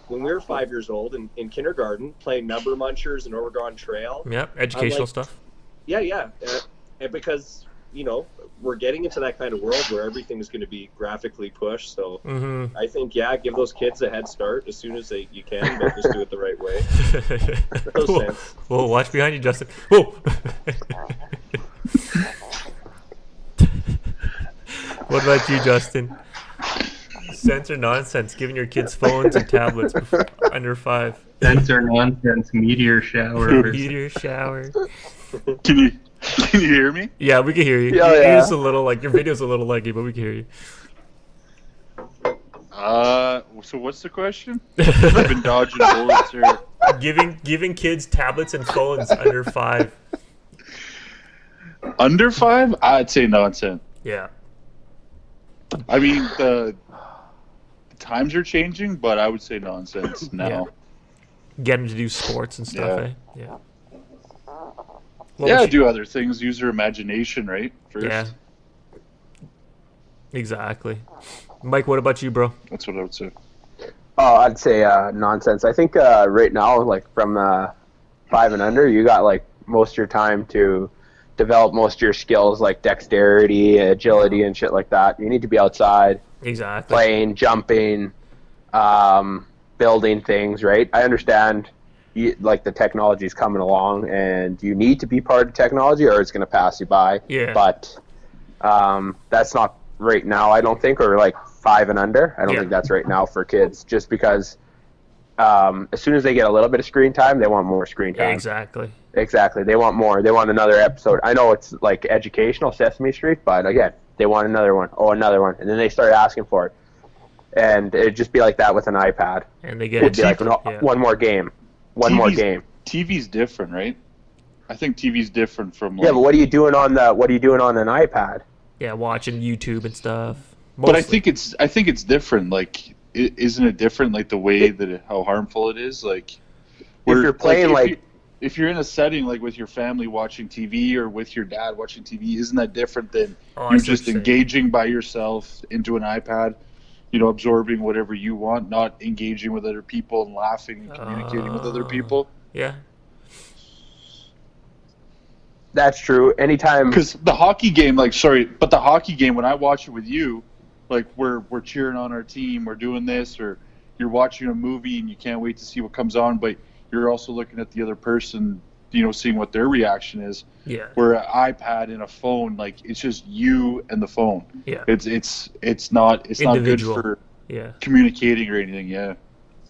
Speaker 4: when we were 5 years old in kindergarten playing Number Munchers and Oregon Trail.
Speaker 3: Yeah, educational stuff.
Speaker 4: Yeah. And because, we're getting into that kind of world where everything is going to be graphically pushed. So I think, give those kids a head start as soon as you can, but just do it the right way.
Speaker 3: Whoa, watch behind you, Justin. Whoa. What about you, Justin? Sense or nonsense? Giving your kids phones and tablets under 5.
Speaker 5: Sense or nonsense? Meteor shower.
Speaker 3: Meteor shower.
Speaker 1: Can you hear me?
Speaker 3: Yeah, we can hear you.
Speaker 2: Yeah.
Speaker 3: It's a little your video's a little laggy, but we can hear you.
Speaker 1: So what's the question? I've been dodging bullets here.
Speaker 3: Giving kids tablets and phones under 5.
Speaker 1: Under 5? I'd say nonsense.
Speaker 3: Yeah.
Speaker 1: I mean, the times are changing, but I would say nonsense now.
Speaker 3: Yeah. Get them to do sports and stuff, eh? Yeah.
Speaker 1: Do other things. Use their imagination, right? First.
Speaker 3: Yeah. Exactly. Mike, what about you, bro?
Speaker 1: That's what I would say.
Speaker 2: Oh, I'd say nonsense. I think right now, like from 5 and under, you got like most of your time to develop most of your skills, like dexterity, agility, and shit like that. You need to be outside,
Speaker 3: Exactly.
Speaker 2: playing, jumping, building things. Right? I understand. Like the technology is coming along, and you need to be part of technology, or it's going to pass you by.
Speaker 3: Yeah.
Speaker 2: But that's not right now, I don't think, or like 5 and under. I don't think that's right now for kids, just because as soon as they get a little bit of screen time, they want more screen time.
Speaker 3: Exactly.
Speaker 2: They want more. They want another episode. I know it's like educational, Sesame Street, but again, they want another one. Oh, another one. And then they start asking for it. And it'd just be like that with an iPad.
Speaker 3: And they get
Speaker 2: It'd be like, one more game. More game.
Speaker 1: TV's different, right? I think TV's different from
Speaker 2: but what are you doing on an iPad?
Speaker 3: Yeah, watching YouTube and stuff. Mostly.
Speaker 1: But I think it's different. Like, isn't it different? Like the way that how harmful it is. Like,
Speaker 2: if you're playing
Speaker 1: if you're in a setting like with your family watching TV or with your dad watching TV, isn't that different than you just engaging by yourself into an iPad? Absorbing whatever you want, not engaging with other people and laughing and communicating with other people.
Speaker 3: Yeah.
Speaker 2: That's true. Anytime.
Speaker 1: Because the hockey game, but the hockey game, when I watch it with you, like we're cheering on our team, we're doing this, or you're watching a movie and you can't wait to see what comes on, but you're also looking at the other person, seeing what their reaction is.
Speaker 3: Yeah.
Speaker 1: Where an iPad and a phone, like it's just you and the phone.
Speaker 3: Yeah.
Speaker 1: It's not good for communicating or anything. Yeah.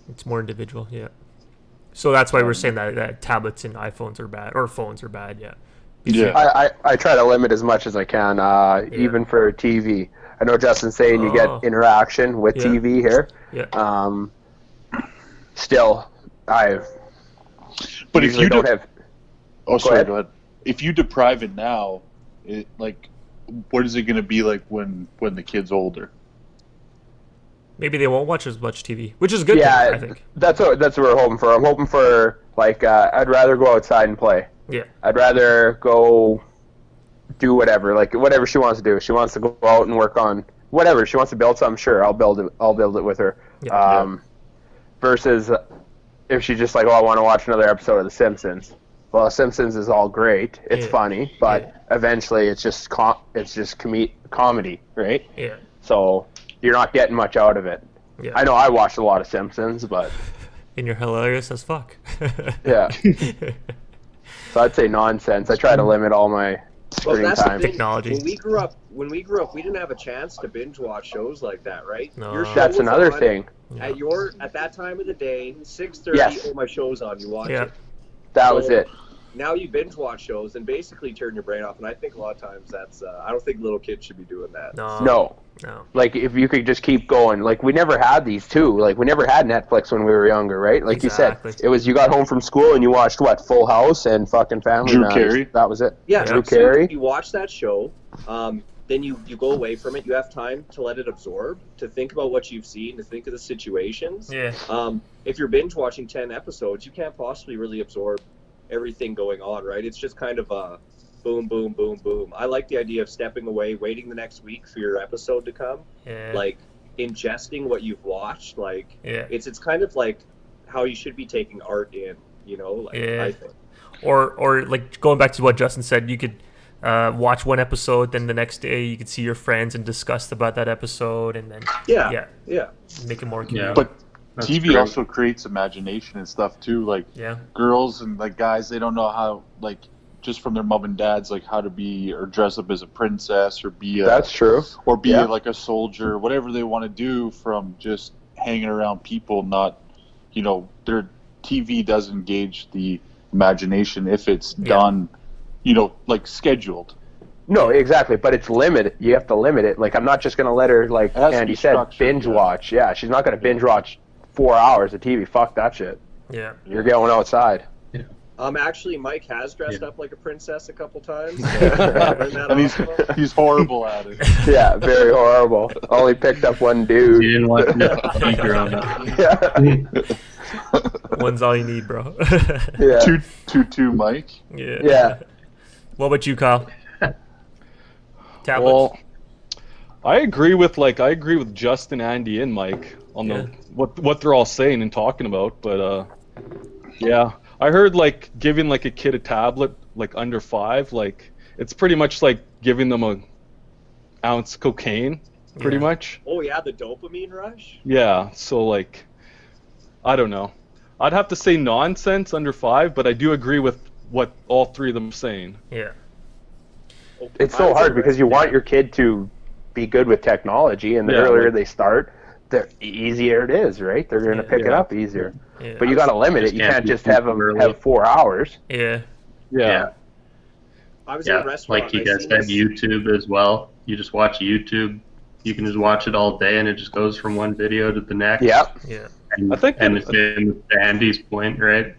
Speaker 3: It's more individual. Yeah. So that's why we're saying that tablets and iPhones are bad, or phones are bad. Yeah.
Speaker 2: I try to limit as much as I can, even for TV. I know Justin's saying you get interaction with TV here.
Speaker 3: Yeah.
Speaker 2: Still,
Speaker 1: But if you
Speaker 2: don't have.
Speaker 1: Oh, sorry. Go ahead. If you deprive it now, what is it going to be like when the kid's older?
Speaker 3: Maybe they won't watch as much TV, which is good.
Speaker 2: Yeah,
Speaker 3: I think
Speaker 2: that's what we're hoping for. I'm hoping for I'd rather go outside and play.
Speaker 3: Yeah.
Speaker 2: I'd rather go do whatever she wants to do. If she wants to go out and work on whatever she wants to build something, sure, I'll build it with her.
Speaker 3: Yeah.
Speaker 2: Versus if she's just like, I want to watch another episode of The Simpsons. Well, The Simpsons is all great. It's funny, but eventually it's just comedy, right?
Speaker 3: Yeah.
Speaker 2: So you're not getting much out of it.
Speaker 3: Yeah.
Speaker 2: I know I watched a lot of Simpsons, but
Speaker 3: and you're hilarious as fuck.
Speaker 2: Yeah. So I'd say nonsense. I try to limit all my screen time.
Speaker 3: Technology.
Speaker 4: When we grew up, we didn't have a chance to binge watch shows like that, right?
Speaker 3: No.
Speaker 4: Your show
Speaker 2: That's
Speaker 4: was
Speaker 2: another
Speaker 4: on
Speaker 2: thing.
Speaker 4: At that time of the day, 6:30.
Speaker 2: Yes.
Speaker 4: Oh, my show's on. You watch it.
Speaker 2: That was it.
Speaker 4: Now you binge watch shows and basically turn your brain off, and I think a lot of times that's. I don't think little kids should be doing that.
Speaker 2: No. Like if you could just keep going. Like we never had these too. Like we never had Netflix when we were younger, right? Like
Speaker 3: Exactly.
Speaker 2: you said, it was you got home from school and you watched what, Full House and fucking Family
Speaker 1: Drew
Speaker 2: Matters.
Speaker 1: Carey.
Speaker 2: That was it.
Speaker 4: Yeah,
Speaker 2: Drew
Speaker 4: so
Speaker 2: Carey.
Speaker 4: you watch that show. then you go away from it. You have time to let it absorb, to think about what you've seen, to think of the situations.
Speaker 3: Yeah.
Speaker 4: If you're binge watching 10 episodes, you can't possibly really absorb everything going on, right? It's just kind of a boom, boom, boom, boom. I like the idea of stepping away, waiting the next week for your episode to come.
Speaker 3: Yeah.
Speaker 4: Like ingesting what you've watched. Like it's kind of like how you should be taking art in, you know, like I think.
Speaker 3: Or like going back to what Justin said, you could watch one episode, then the next day you could see your friends and discuss about that episode, and then make it more communal.
Speaker 1: But TV also creates imagination and stuff too. Like girls and like guys, they don't know how, like, just from their mom and dads, like how to be or dress up as a princess or be
Speaker 2: that's true,
Speaker 1: or be like a soldier, whatever they want to do from just hanging around people. Not, you know, their TV does engage the imagination if it's done, you know, like scheduled.
Speaker 2: No, exactly, but it's limited. You have to limit it. Like, I'm not just going to let her, like Andy said, binge watch. Yeah, she's not going to binge watch 4 hours of TV. Fuck that shit.
Speaker 3: Yeah.
Speaker 2: You're going outside.
Speaker 4: Actually, Mike has dressed up like a princess a couple times.
Speaker 1: And he's horrible at it.
Speaker 2: Yeah, very horrible. Only picked up one dude.
Speaker 5: You didn't want to growing up.
Speaker 2: Yeah.
Speaker 3: One's all you need, bro.
Speaker 2: Yeah.
Speaker 1: Two, Mike.
Speaker 2: Yeah.
Speaker 3: What about you, Kyle? Tablets?
Speaker 6: Well, I agree with Justin, Andy, and Mike on the what they're all saying and talking about. But I heard like giving like a kid a tablet like under 5, like it's pretty much like giving them a ounce cocaine, pretty much.
Speaker 4: Oh yeah, the dopamine rush.
Speaker 6: Yeah, so like, I don't know. I'd have to say nonsense under 5, but I do agree with what all three of them are saying.
Speaker 3: Yeah.
Speaker 2: It's so hard because you want your kid to be good with technology, and the earlier they start, the easier it is, right? They're going to pick it up easier. Yeah. But you got to limit it. You can't just have them have 4 hours.
Speaker 3: Yeah.
Speaker 4: I was in a restaurant.
Speaker 5: Like you guys said, YouTube as well. You just watch YouTube. You can just watch it all day, and it just goes from one video to the next.
Speaker 2: Yeah.
Speaker 5: And, to Andy's point, right?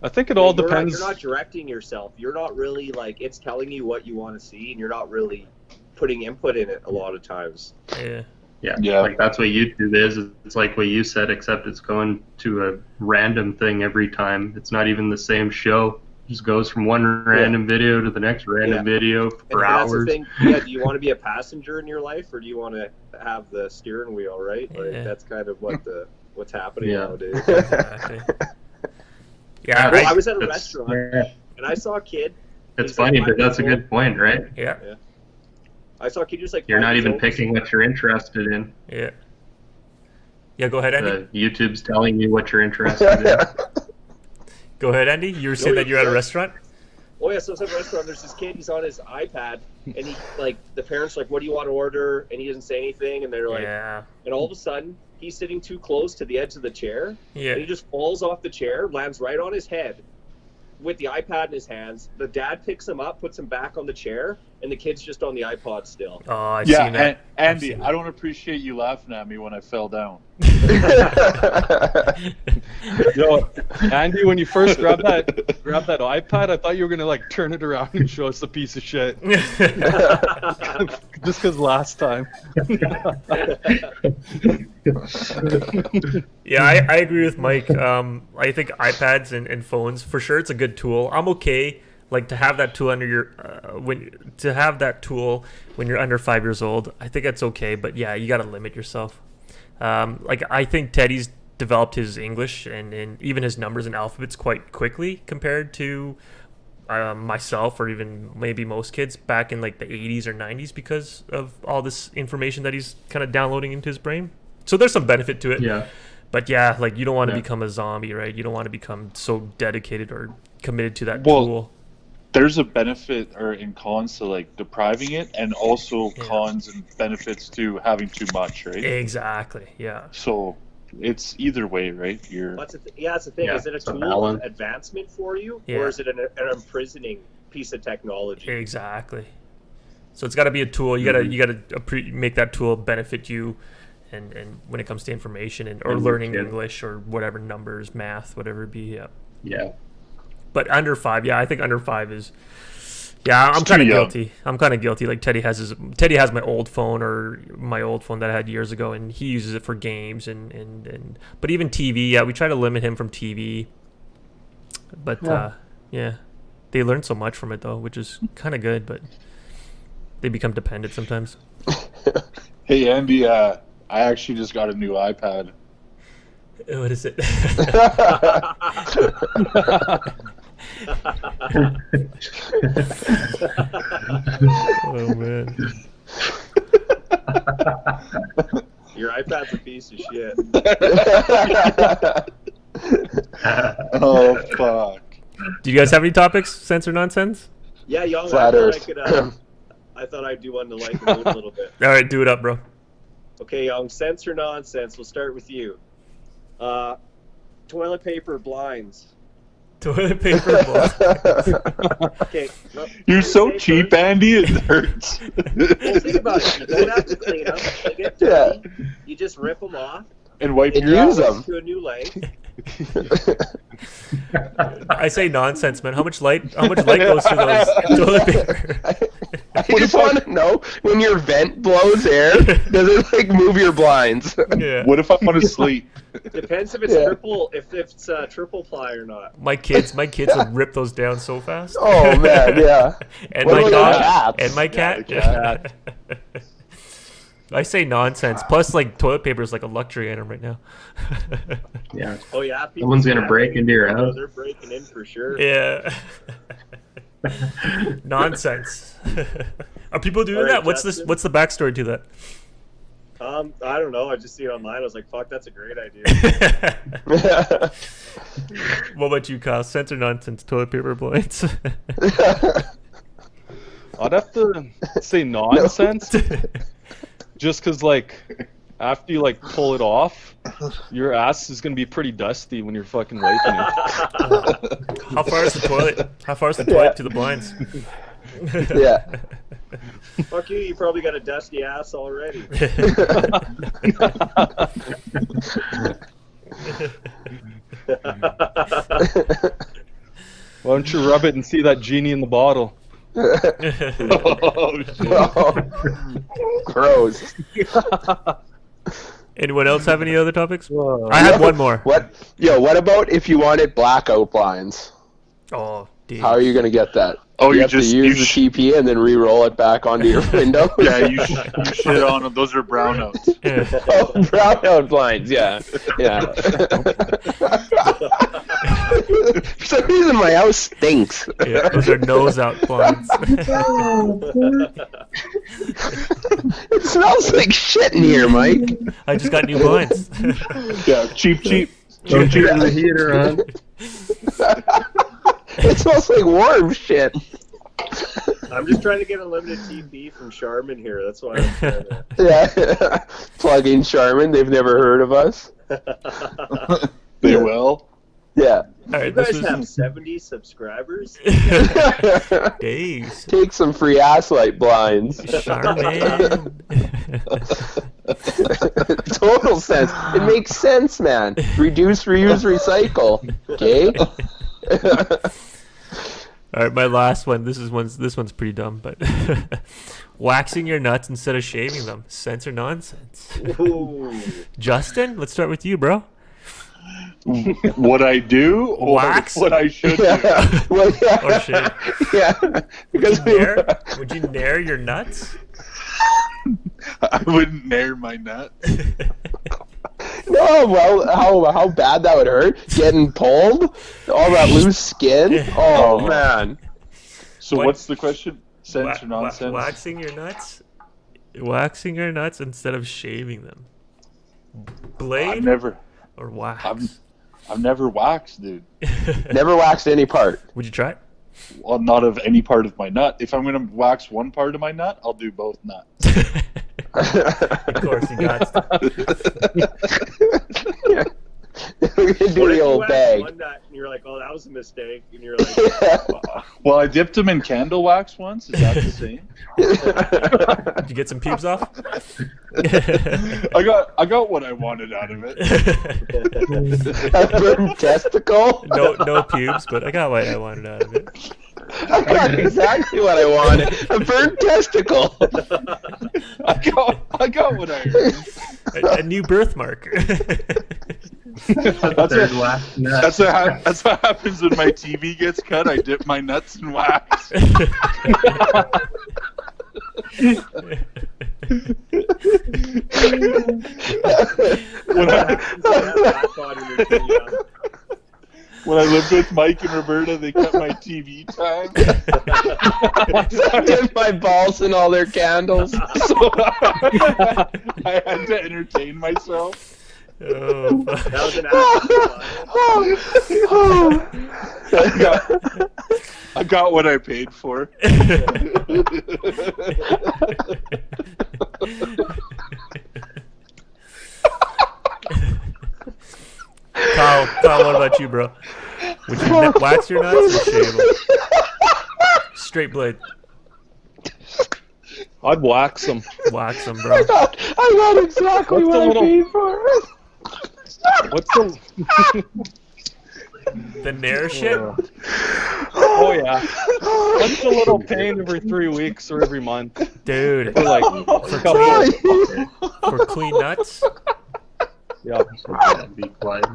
Speaker 6: I think it all depends.
Speaker 4: You're not directing yourself. You're not really like, it's telling you what you want to see, and you're not really putting input in it a lot of times.
Speaker 5: Yeah. Like that's what YouTube is. It's like what you said, except it's going to a random thing every time. It's not even the same show. It just goes from one random video to the next random video for hours.
Speaker 4: That's the thing. Do you want to be a passenger in your life, or do you want to have the steering wheel, right? Like that's kind of what's happening nowadays.
Speaker 3: Exactly.
Speaker 4: I was at a restaurant and I saw a kid.
Speaker 5: It's funny, but that's a good point, right?
Speaker 3: Yeah.
Speaker 4: I saw a kid just like.
Speaker 5: You're not even picking what you're interested in.
Speaker 3: Yeah. Yeah, go ahead, Andy.
Speaker 5: YouTube's telling you what you're interested in.
Speaker 3: Go ahead, Andy. You were saying that you're at a restaurant?
Speaker 4: Oh, yeah, so it's at a restaurant. There's this kid. He's on his iPad, and he, like, the parents are like, what do you want to order? And he doesn't say anything, and they're like, and all of a sudden, he's sitting too close to the edge of the chair, and he just falls off the chair, lands right on his head with the iPad in his hands. The dad picks him up, puts him back on the chair, and the kid's just on the iPod still.
Speaker 3: Oh, I've seen that.
Speaker 1: Andy, I don't appreciate you laughing at me when I fell down.
Speaker 6: Yo, Andy, when you first grabbed that iPad, I thought you were gonna like turn it around and show us a piece of shit. Just because last time.
Speaker 3: Yeah, I agree with Mike. I think iPads and phones, for sure, it's a good tool. I'm okay, like, to have that tool under your when you're under 5 years old. I think that's okay, but yeah, you got to limit yourself. Like, I think Teddy's developed his English and even his numbers and alphabets quite quickly compared to myself, or even maybe most kids back in like the 80s or 90s, because of all this information that he's kind of downloading into his brain. So there's some benefit to it.
Speaker 5: Yeah.
Speaker 3: But yeah, like, you don't want to become a zombie, right? You don't want to become so dedicated or committed to that tool.
Speaker 1: There's a benefit or in cons to like depriving it, and also cons and benefits to having too much, right?
Speaker 3: Exactly. Yeah.
Speaker 1: So it's either way, right?
Speaker 4: That's the thing. Yeah, is it a tool of advancement for you, or is it an imprisoning piece of technology?
Speaker 3: Exactly. So it's got to be a tool. You gotta make that tool benefit you, and when it comes to information or learning English or whatever, numbers, math, whatever it be. Yeah.
Speaker 5: Yeah.
Speaker 3: But under 5, I think under 5 is, Yeah, I'm kind of guilty. Like Teddy has my old phone or my old phone that I had years ago, and he uses it for games and but even TV. Yeah, we try to limit him from TV. But yeah, they learn so much from it though, which is kind of good. But they become dependent sometimes.
Speaker 1: Hey Andy, I actually just got a new iPad.
Speaker 3: What is it? Oh man.
Speaker 4: Your iPad's a piece of shit.
Speaker 1: Oh fuck.
Speaker 3: Do you guys have any topics, sense or nonsense?
Speaker 4: Yeah, Young, I thought I'd do one to lighten the mood a little bit.
Speaker 3: All right, do it up, bro.
Speaker 4: Okay, Young, sense or nonsense? We'll start with you. Toilet paper blinds.
Speaker 3: Toilet paper blinds.
Speaker 4: Okay.
Speaker 1: You're so cheap, Andy. It hurts.
Speaker 4: Well, think about it. You don't have to clean them. They get dirty. Yeah. You just rip them off
Speaker 1: and wipe
Speaker 2: and
Speaker 1: your
Speaker 2: use them
Speaker 4: to a new leg.
Speaker 3: I say nonsense, man. How much light goes through those toilet paper?
Speaker 2: I just want to know, when your vent blows air, does it like move your blinds?
Speaker 3: Yeah.
Speaker 1: What if I want to sleep?
Speaker 4: Depends if it's triple ply or not.
Speaker 3: My kids would rip those down so fast.
Speaker 2: Oh man, yeah.
Speaker 3: And my dog and my cat.
Speaker 1: Yeah,
Speaker 3: I say nonsense. Plus, like, toilet paper is like a luxury item right now.
Speaker 5: Yeah.
Speaker 4: Oh yeah.
Speaker 5: Someone's gonna break into your house.
Speaker 4: They're breaking in for sure.
Speaker 3: Yeah. Nonsense. Are people doing
Speaker 4: All right,
Speaker 3: that? What's the backstory to that?
Speaker 4: I don't know. I just see it online. I was like, fuck, that's a great idea.
Speaker 3: What about you, Kyle? Sense or nonsense? Toilet paper blinds?
Speaker 6: I'd have to say nonsense. Just because, like, after you, like, pull it off, your ass is going to be pretty dusty when you're fucking wiping it.
Speaker 3: How far is the toilet? How far is the toilet to the blinds?
Speaker 2: Yeah.
Speaker 4: Fuck you probably got a dusty ass already.
Speaker 6: Why don't you rub it and see that genie in the bottle?
Speaker 1: Oh, shit.
Speaker 2: Oh. Gross.
Speaker 3: Anyone else have any other topics? I have one more.
Speaker 2: What about if you wanted blackout blinds?
Speaker 3: Oh, dude.
Speaker 2: How are you going to get that?
Speaker 1: Oh,
Speaker 2: you have to use the TP and then re-roll it back onto your window?
Speaker 1: Yeah, you shit on them. Those are brownouts.
Speaker 2: Oh, brownout blinds, yeah. For some reason, my house stinks.
Speaker 3: Yeah, those are nose-out blinds.
Speaker 2: It smells like shit in here, Mike.
Speaker 3: I just got new blinds.
Speaker 1: Yeah, cheap.
Speaker 5: Don't turn the heater on.
Speaker 2: It smells like warm shit.
Speaker 4: I'm just trying to get unlimited TP from Charmin here. That's why I'm trying to...
Speaker 2: Yeah. Plug-in Charmin. They've never heard of us.
Speaker 1: They will.
Speaker 2: Yeah.
Speaker 3: All right,
Speaker 4: you guys have 70 subscribers?
Speaker 3: Days.
Speaker 2: Take some free ass light blinds.
Speaker 3: Charmin.
Speaker 2: Total sense. It makes sense, man. Reduce, reuse, recycle. Okay?
Speaker 3: All right, my last one. This one's pretty dumb, but waxing your nuts instead of shaving them. Sense or nonsense?
Speaker 4: Ooh.
Speaker 3: Justin, let's start with you, bro.
Speaker 1: What I do or
Speaker 3: wax?
Speaker 1: What I should do?
Speaker 2: Well, yeah.
Speaker 3: Or shave?
Speaker 2: Yeah. Because
Speaker 3: Would you nair your nuts?
Speaker 1: I wouldn't nair my nut.
Speaker 2: No, well, how bad that would hurt. Getting pulled, all that loose skin. Oh man.
Speaker 1: So what's the question? Sense or nonsense?
Speaker 3: Waxing your nuts? Waxing your nuts instead of shaving them. Blade? Or wax?
Speaker 1: I've never waxed, dude.
Speaker 2: Never waxed any part.
Speaker 3: Would you try it?
Speaker 1: Well, not of any part of my nut. If I'm going to wax one part of my nut, I'll do both nuts.
Speaker 3: Of course, you got to.
Speaker 2: Yeah. We're going to do the old bag.
Speaker 4: One nut and you're like, oh, that was a mistake. And you're like,
Speaker 1: well, I dipped them in candle wax once. Is that the same?
Speaker 3: Did you get some pubes off?
Speaker 1: I got what I wanted out of it.
Speaker 2: A burnt testicle?
Speaker 3: No pubes, but I got what I wanted out of it.
Speaker 2: I got exactly what I wanted. A burnt testicle.
Speaker 1: I got what I heard.
Speaker 3: A new birthmark.
Speaker 1: That's what happens when my TV gets cut. I dip my nuts in wax. When I lived with Mike and Roberta, they cut my TV time.
Speaker 2: I dip my balls in all their candles.
Speaker 1: So I had to entertain myself.
Speaker 3: Oh,
Speaker 4: That was an
Speaker 1: I got what I paid for.
Speaker 3: Kyle, what about you, bro? Would you wax your nuts or shave them? Straight blade.
Speaker 6: I'd wax them.
Speaker 3: Wax them, bro.
Speaker 2: I got exactly
Speaker 6: What's
Speaker 2: what
Speaker 6: the
Speaker 2: I paid for.
Speaker 6: What's the...
Speaker 3: The Nair shit?
Speaker 6: Oh, yeah. What's the little pain every 3 weeks or every month?
Speaker 3: Dude.
Speaker 6: For like a couple
Speaker 3: For clean nuts?
Speaker 6: Yeah.
Speaker 5: Be quiet.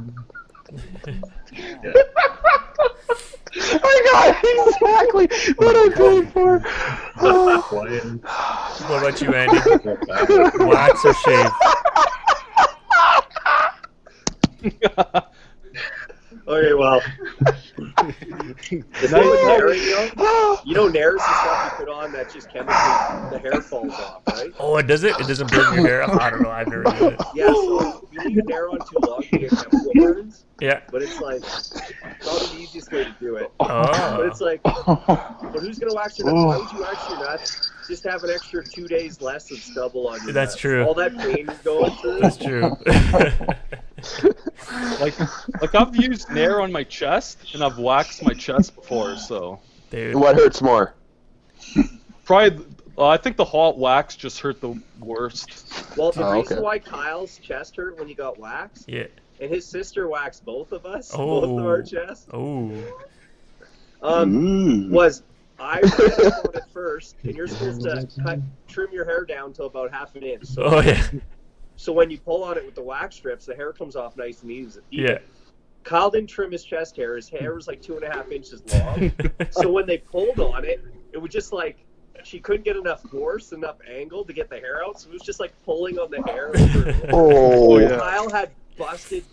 Speaker 2: I got exactly what I paid for.
Speaker 3: What about you, Andy? Wax or shave?
Speaker 4: Okay, well. You know Nair's the stuff you put on that just chemically the hair falls off, right?
Speaker 3: Oh, it does it? It doesn't burn your hair? I don't know. I've never done it.
Speaker 4: Yeah, so you leave Nair on too long, you get chemical burns.
Speaker 3: Yeah.
Speaker 4: But it's like, not the easiest way to do it.
Speaker 3: Oh.
Speaker 4: But it's like, but who's going to wax your nuts? Why would you wax your nuts? Just have an extra 2 days less of stubble on your
Speaker 3: That's
Speaker 4: nuts.
Speaker 3: true.
Speaker 4: All that pain is going through.
Speaker 3: That's true.
Speaker 6: Like I've used Nair on my chest and I've waxed my chest before, so.
Speaker 3: Dude.
Speaker 2: What hurts more?
Speaker 6: Probably, I think the hot wax just hurt the worst.
Speaker 4: Well, the
Speaker 2: Oh,
Speaker 4: reason
Speaker 2: okay.
Speaker 4: why Kyle's chest hurt when he got waxed,
Speaker 3: Yeah.
Speaker 4: and his sister waxed both of us,
Speaker 3: Oh.
Speaker 4: both of our chests,
Speaker 3: Oh.
Speaker 4: was I read on it first, and you're supposed to trim your hair down to about half an inch. So,
Speaker 3: Oh, yeah.
Speaker 4: so when you pull on it with the wax strips, the hair comes off nice and easy.
Speaker 3: Yeah.
Speaker 4: Kyle didn't trim his chest hair. His hair was like 2.5 inches long. So when they pulled on it, it was just like she couldn't get enough force, enough angle to get the hair out. So it was just like pulling on the hair.
Speaker 2: Oh, yeah.
Speaker 4: Kyle had busted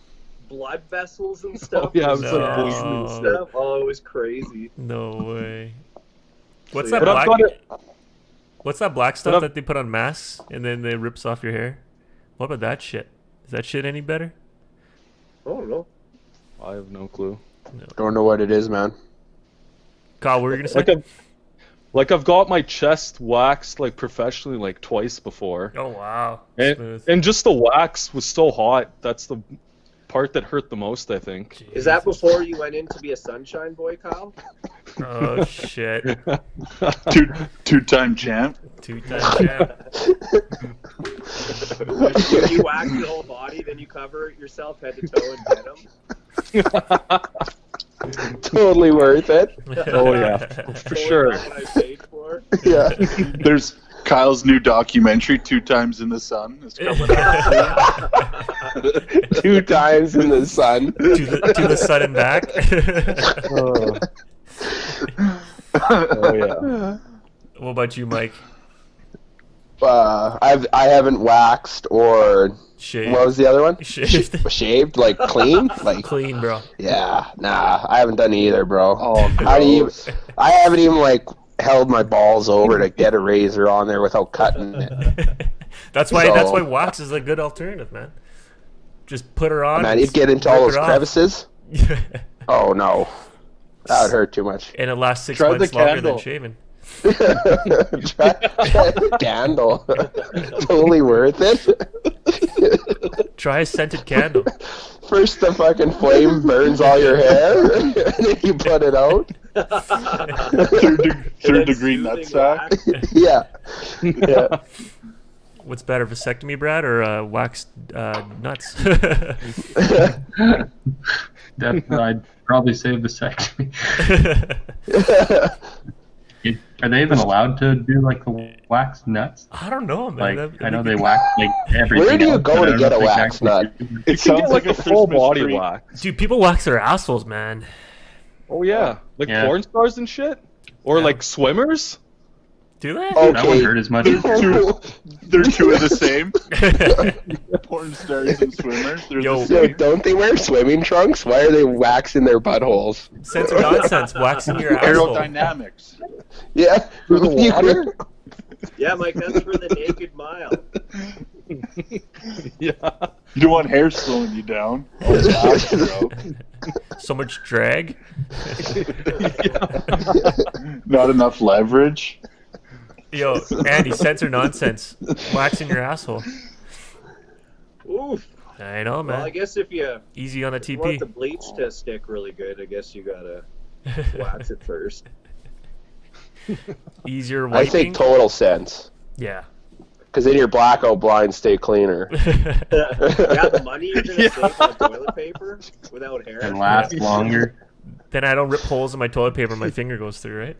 Speaker 4: blood vessels and stuff.
Speaker 6: Oh, yeah, it was
Speaker 3: No.
Speaker 6: like bleeding and stuff.
Speaker 4: stuff. Oh, it was crazy.
Speaker 3: No way. What's
Speaker 4: So,
Speaker 3: that
Speaker 6: But I've
Speaker 3: black?
Speaker 6: got it.
Speaker 3: What's that black
Speaker 6: But
Speaker 3: stuff
Speaker 6: I've-
Speaker 3: that they put on masks and then it rips off your hair? What about that shit? Is that shit any better?
Speaker 4: I don't know.
Speaker 6: I have no clue.
Speaker 2: Don't know what it is, man.
Speaker 3: Kyle, what were you gonna say?
Speaker 6: I've got my chest waxed like professionally like twice before,
Speaker 3: Oh wow.
Speaker 6: and,
Speaker 3: Smooth.
Speaker 6: and just the wax was so hot. That's the part that hurt the most, I think.
Speaker 4: Is that before you went in to be a sunshine boy, Kyle?
Speaker 3: Oh shit.
Speaker 1: Two-time champ.
Speaker 3: Two-time champ.
Speaker 4: You wax your whole body, then you cover yourself head to toe in denim.
Speaker 2: Totally worth it.
Speaker 6: Oh yeah, for
Speaker 4: Totally
Speaker 6: sure.
Speaker 4: not what I paid for.
Speaker 2: Yeah.
Speaker 1: There's Kyle's new documentary, 2 Times in the Sun, is coming out.
Speaker 2: 2 times in the sun.
Speaker 3: to the sun and back.
Speaker 6: Oh yeah.
Speaker 3: What about you, Mike?
Speaker 2: I haven't waxed or
Speaker 3: Shaved.
Speaker 2: what was the other one?
Speaker 3: Shaved.
Speaker 2: Shaved, like clean, like
Speaker 3: Clean, bro.
Speaker 2: yeah. Nah, I haven't done either, bro.
Speaker 1: Oh,
Speaker 2: I haven't even like held my balls over to get a razor on there without cutting it.
Speaker 3: That's why
Speaker 2: So-
Speaker 3: wax is a good alternative, man. Just put her on.
Speaker 2: Man, you'd get into all
Speaker 3: rip
Speaker 2: those
Speaker 3: it off.
Speaker 2: crevices. Oh no, that would hurt too much.
Speaker 3: And it lasts 6
Speaker 1: Try
Speaker 3: months
Speaker 1: the
Speaker 3: longer
Speaker 1: candle.
Speaker 3: than shaving.
Speaker 2: try the candle. Totally worth it.
Speaker 3: Try a scented candle.
Speaker 2: First the fucking flame burns all your hair, and then you put it out.
Speaker 1: Third degree nutsack.
Speaker 2: Yeah. Yeah.
Speaker 3: What's better, vasectomy, Brad, or waxed nuts?
Speaker 5: I'd probably save the second. Are they even allowed to do like the wax nuts?
Speaker 3: I don't know, man.
Speaker 5: Like I know they wax like everything.
Speaker 2: Where do you
Speaker 5: else,
Speaker 2: go
Speaker 5: but I
Speaker 2: to
Speaker 5: don't
Speaker 2: get
Speaker 5: know
Speaker 2: a
Speaker 5: if they
Speaker 2: wax
Speaker 5: actually
Speaker 2: nut?
Speaker 5: do it.
Speaker 1: It sounds like a
Speaker 6: full
Speaker 1: Christmas
Speaker 6: body
Speaker 1: tree.
Speaker 6: wax.
Speaker 3: Dude, people wax their assholes, man.
Speaker 6: Oh yeah, like
Speaker 5: Yeah.
Speaker 6: porn stars and shit, or
Speaker 3: Yeah.
Speaker 6: like swimmers.
Speaker 3: Do they?
Speaker 2: Oh.
Speaker 5: That wouldn't hurt as much.
Speaker 1: They're two of the same. Porn stars and swimmers. They're
Speaker 3: Yo.
Speaker 1: the same.
Speaker 2: Don't they wear swimming trunks? Why are they waxing their buttholes?
Speaker 3: Sense or nonsense, waxing your asshole.
Speaker 1: Aerodynamics.
Speaker 2: Yeah.
Speaker 6: For the water?
Speaker 4: Yeah, Mike, that's for the naked mile.
Speaker 6: Yeah.
Speaker 1: You don't want hair slowing you down. Oh, it's after, bro.
Speaker 3: So much drag.
Speaker 1: Not enough leverage.
Speaker 3: Yo, Andy, sense or nonsense, waxing your asshole.
Speaker 4: Oof.
Speaker 3: I know,
Speaker 4: Well, I
Speaker 3: man.
Speaker 4: guess if you
Speaker 3: Easy on a
Speaker 4: want the
Speaker 3: TP.
Speaker 4: bleach to stick really good, I guess you gotta wax it first.
Speaker 3: Easier
Speaker 2: I
Speaker 3: wiping.
Speaker 2: think total sense.
Speaker 3: Yeah.
Speaker 2: Because then your blackout blinds stay cleaner.
Speaker 4: Yeah, the money you're gonna save on toilet paper without hair.
Speaker 5: And last longer.
Speaker 3: Then I don't rip holes in my toilet paper my finger goes through, right?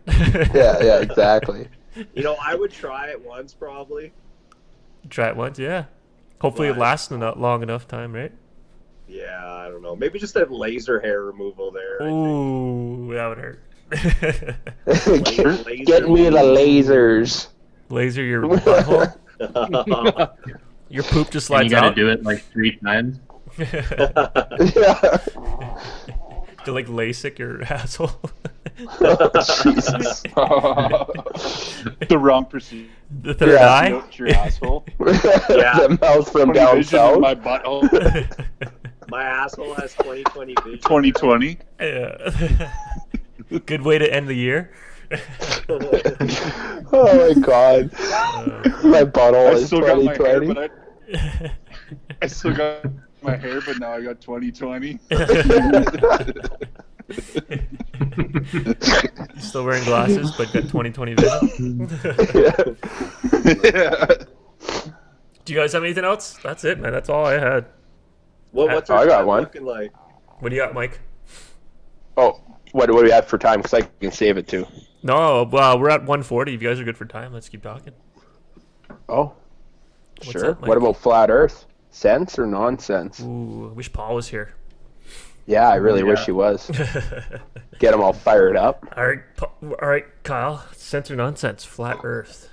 Speaker 2: Yeah, exactly.
Speaker 4: You know, I would try it once probably.
Speaker 3: Try it once, yeah. Hopefully it
Speaker 4: Right.
Speaker 3: lasts long enough time, right?
Speaker 4: Yeah, I don't know. Maybe just a laser hair removal there.
Speaker 3: Ooh, that would hurt.
Speaker 4: Laser
Speaker 2: Get me the lasers.
Speaker 3: Laser your butthole. Your poop just
Speaker 5: And you
Speaker 3: slides
Speaker 5: gotta
Speaker 3: out.
Speaker 5: do it like 3 times.
Speaker 2: Yeah.
Speaker 3: To like LASIK your asshole.
Speaker 2: Jesus.
Speaker 1: The wrong procedure.
Speaker 3: The third
Speaker 2: Yeah.
Speaker 3: eye.
Speaker 1: Note your asshole.
Speaker 2: The mouth from down
Speaker 1: Vision in
Speaker 2: south.
Speaker 1: my butthole.
Speaker 4: My asshole has 20/20 vision.
Speaker 1: 2020.
Speaker 3: Yeah. Good way to end the year.
Speaker 2: Oh my god. My butthole
Speaker 1: I
Speaker 2: is
Speaker 1: still got my hair,
Speaker 2: 2020.
Speaker 1: but I still got my hair, but now I got 2020.
Speaker 3: Still wearing glasses, but got 20/20 vision.
Speaker 1: Yeah.
Speaker 3: Do you guys have anything else? That's it, man. That's all I had.
Speaker 4: What's
Speaker 2: I
Speaker 4: our
Speaker 2: got
Speaker 4: time
Speaker 2: one.
Speaker 4: looking like?
Speaker 3: What do you got, Mike?
Speaker 2: Oh, what do we have for time? Because I can save it too.
Speaker 3: No, well, we're at 140. If you guys are good for time, let's keep talking.
Speaker 2: Oh,
Speaker 3: What's
Speaker 2: sure.
Speaker 3: up, Mike?
Speaker 2: What about flat Earth? Sense or nonsense?
Speaker 3: Ooh, I wish Paul was here.
Speaker 2: Yeah, I really wish he was. Get him all fired up.
Speaker 3: All right, Kyle. Sense or nonsense? Flat Earth.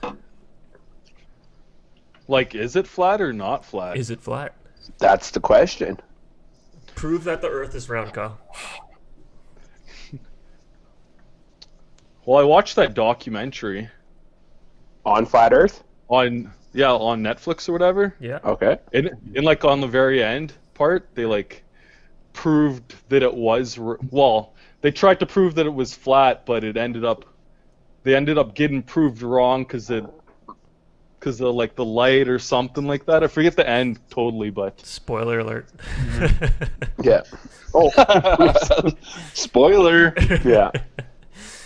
Speaker 6: Like, is it flat or not flat?
Speaker 3: Is it flat?
Speaker 2: That's the question.
Speaker 3: Prove that the Earth is round, Kyle.
Speaker 6: Well, I watched that documentary
Speaker 2: On flat Earth?
Speaker 6: on Netflix or whatever.
Speaker 3: Yeah.
Speaker 2: Okay.
Speaker 6: And like on the very end part, they like proved that it was well. They tried to prove that it was flat, but they ended up getting proved wrong because of like the light or something like that. I forget the end totally, but
Speaker 3: Spoiler alert.
Speaker 2: Yeah. Oh,
Speaker 1: Spoiler.
Speaker 2: yeah.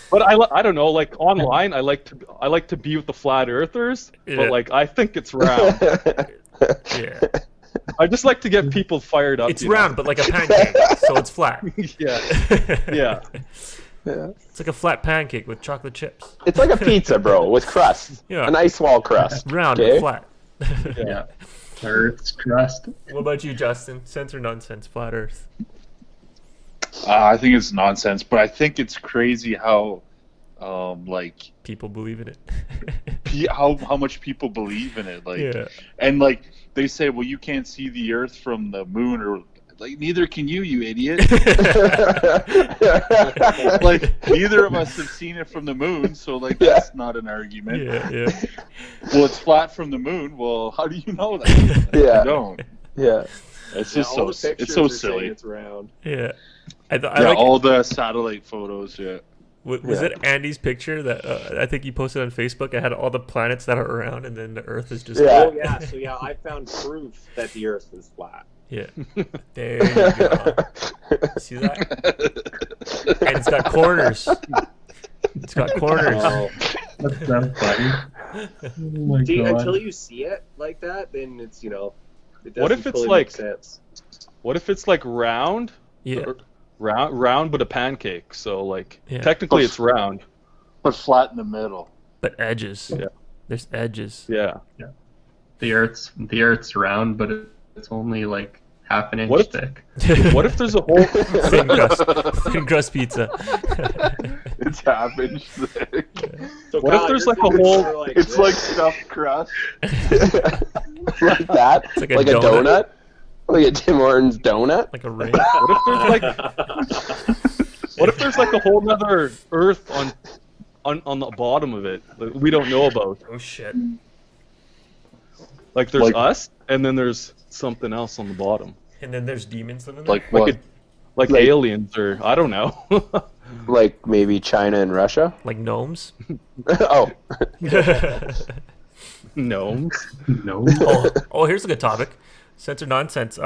Speaker 6: But I don't know. Like online, I like to be with the flat earthers,
Speaker 3: Yeah.
Speaker 6: but like I think it's round.
Speaker 3: Yeah.
Speaker 6: I just like to get people fired up.
Speaker 3: It's
Speaker 6: you know?
Speaker 3: round, but like a pancake, so it's flat.
Speaker 6: Yeah. Yeah.
Speaker 2: Yeah.
Speaker 3: It's like a flat pancake with chocolate chips.
Speaker 2: It's like a pizza, bro, with crust.
Speaker 3: Yeah.
Speaker 2: A nice wall crust.
Speaker 3: Round
Speaker 2: Okay?
Speaker 3: but flat.
Speaker 5: Yeah. Earth's crust.
Speaker 3: What about you, Justin? Sense or nonsense? Flat Earth.
Speaker 1: I think it's nonsense, but I think it's crazy how, like,
Speaker 3: People believe in it.
Speaker 1: how much people believe in it. Like,
Speaker 3: Yeah.
Speaker 1: and like they say, well, you can't see the Earth from the moon, or like neither can you idiot. Like neither of us have seen it from the moon, so like that's not an argument.
Speaker 3: Yeah.
Speaker 1: Well, it's flat from the moon. Well, how do you know that?
Speaker 2: Yeah.
Speaker 1: You don't.
Speaker 2: Yeah.
Speaker 1: It's
Speaker 4: Yeah,
Speaker 1: just
Speaker 4: all the
Speaker 1: so
Speaker 4: pictures
Speaker 1: it's so
Speaker 4: are saying
Speaker 1: silly.
Speaker 4: It's round.
Speaker 3: Yeah. I
Speaker 1: Yeah,
Speaker 3: like
Speaker 1: all the satellite photos. Yeah.
Speaker 3: Was it Andy's picture that I think he posted on Facebook? It had all the planets that are around, and then the Earth is just.
Speaker 2: Yeah.
Speaker 4: Oh yeah, so yeah, I found proof that the Earth is flat.
Speaker 3: Yeah. There you go. See that? And it's got corners. It's got corners.
Speaker 1: Oh,
Speaker 5: That's funny. Oh my
Speaker 4: See,
Speaker 5: God.
Speaker 4: until you see it like that, then it's it doesn't
Speaker 6: What if it's
Speaker 4: fully
Speaker 6: like-
Speaker 4: make sense.
Speaker 6: What if it's like round?
Speaker 3: Yeah.
Speaker 6: round but a pancake. So like technically it's round,
Speaker 1: but flat in the middle.
Speaker 3: But edges. Yeah. There's edges.
Speaker 6: Yeah.
Speaker 5: The Earth's round, but it's only like half an inch thick.
Speaker 6: What if there's a whole
Speaker 3: thin crust pizza?
Speaker 1: It's half inch thick.
Speaker 4: So
Speaker 6: what if there's like a whole?
Speaker 1: It's like stuffed crust.
Speaker 2: Like that?
Speaker 3: It's like
Speaker 2: a donut? Like a Tim Hortons donut?
Speaker 3: Like a ring.
Speaker 6: What if there's like a whole nother Earth on the bottom of it that we don't know about?
Speaker 3: Oh shit.
Speaker 6: Like there's us, and then there's something else on the bottom.
Speaker 3: And then there's demons living there?
Speaker 1: Like what?
Speaker 6: Like aliens, or I don't know.
Speaker 2: Like maybe China and Russia?
Speaker 3: Like gnomes?
Speaker 2: Oh.
Speaker 6: Gnomes?
Speaker 3: Oh, here's a good topic. Sense or nonsense.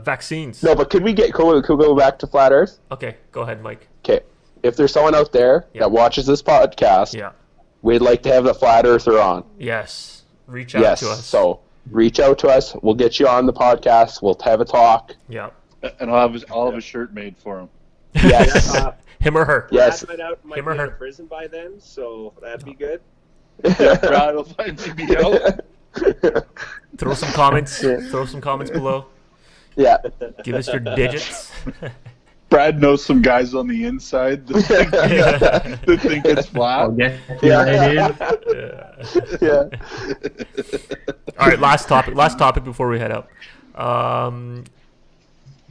Speaker 3: Vaccines.
Speaker 2: No, but could we go back to Flat Earth?
Speaker 3: Okay, go ahead, Mike.
Speaker 2: Okay. If there's someone out there that watches this podcast, we'd like to have the Flat Earther on.
Speaker 3: Yes. Reach out to us.
Speaker 2: So reach out to us. We'll get you on the podcast. We'll have a talk.
Speaker 3: Yeah.
Speaker 1: And I'll have a shirt made for him.
Speaker 2: Yes.
Speaker 3: Him or her.
Speaker 2: Yes.
Speaker 4: Him or her. In prison by then, so that'd be good.
Speaker 1: Yeah, Brad will finally be out.
Speaker 3: Throw some comments. Throw some comments below.
Speaker 2: Yeah.
Speaker 3: Give us your digits.
Speaker 1: Brad knows some guys on the inside that think it's flat.
Speaker 3: All right, last topic before we head out.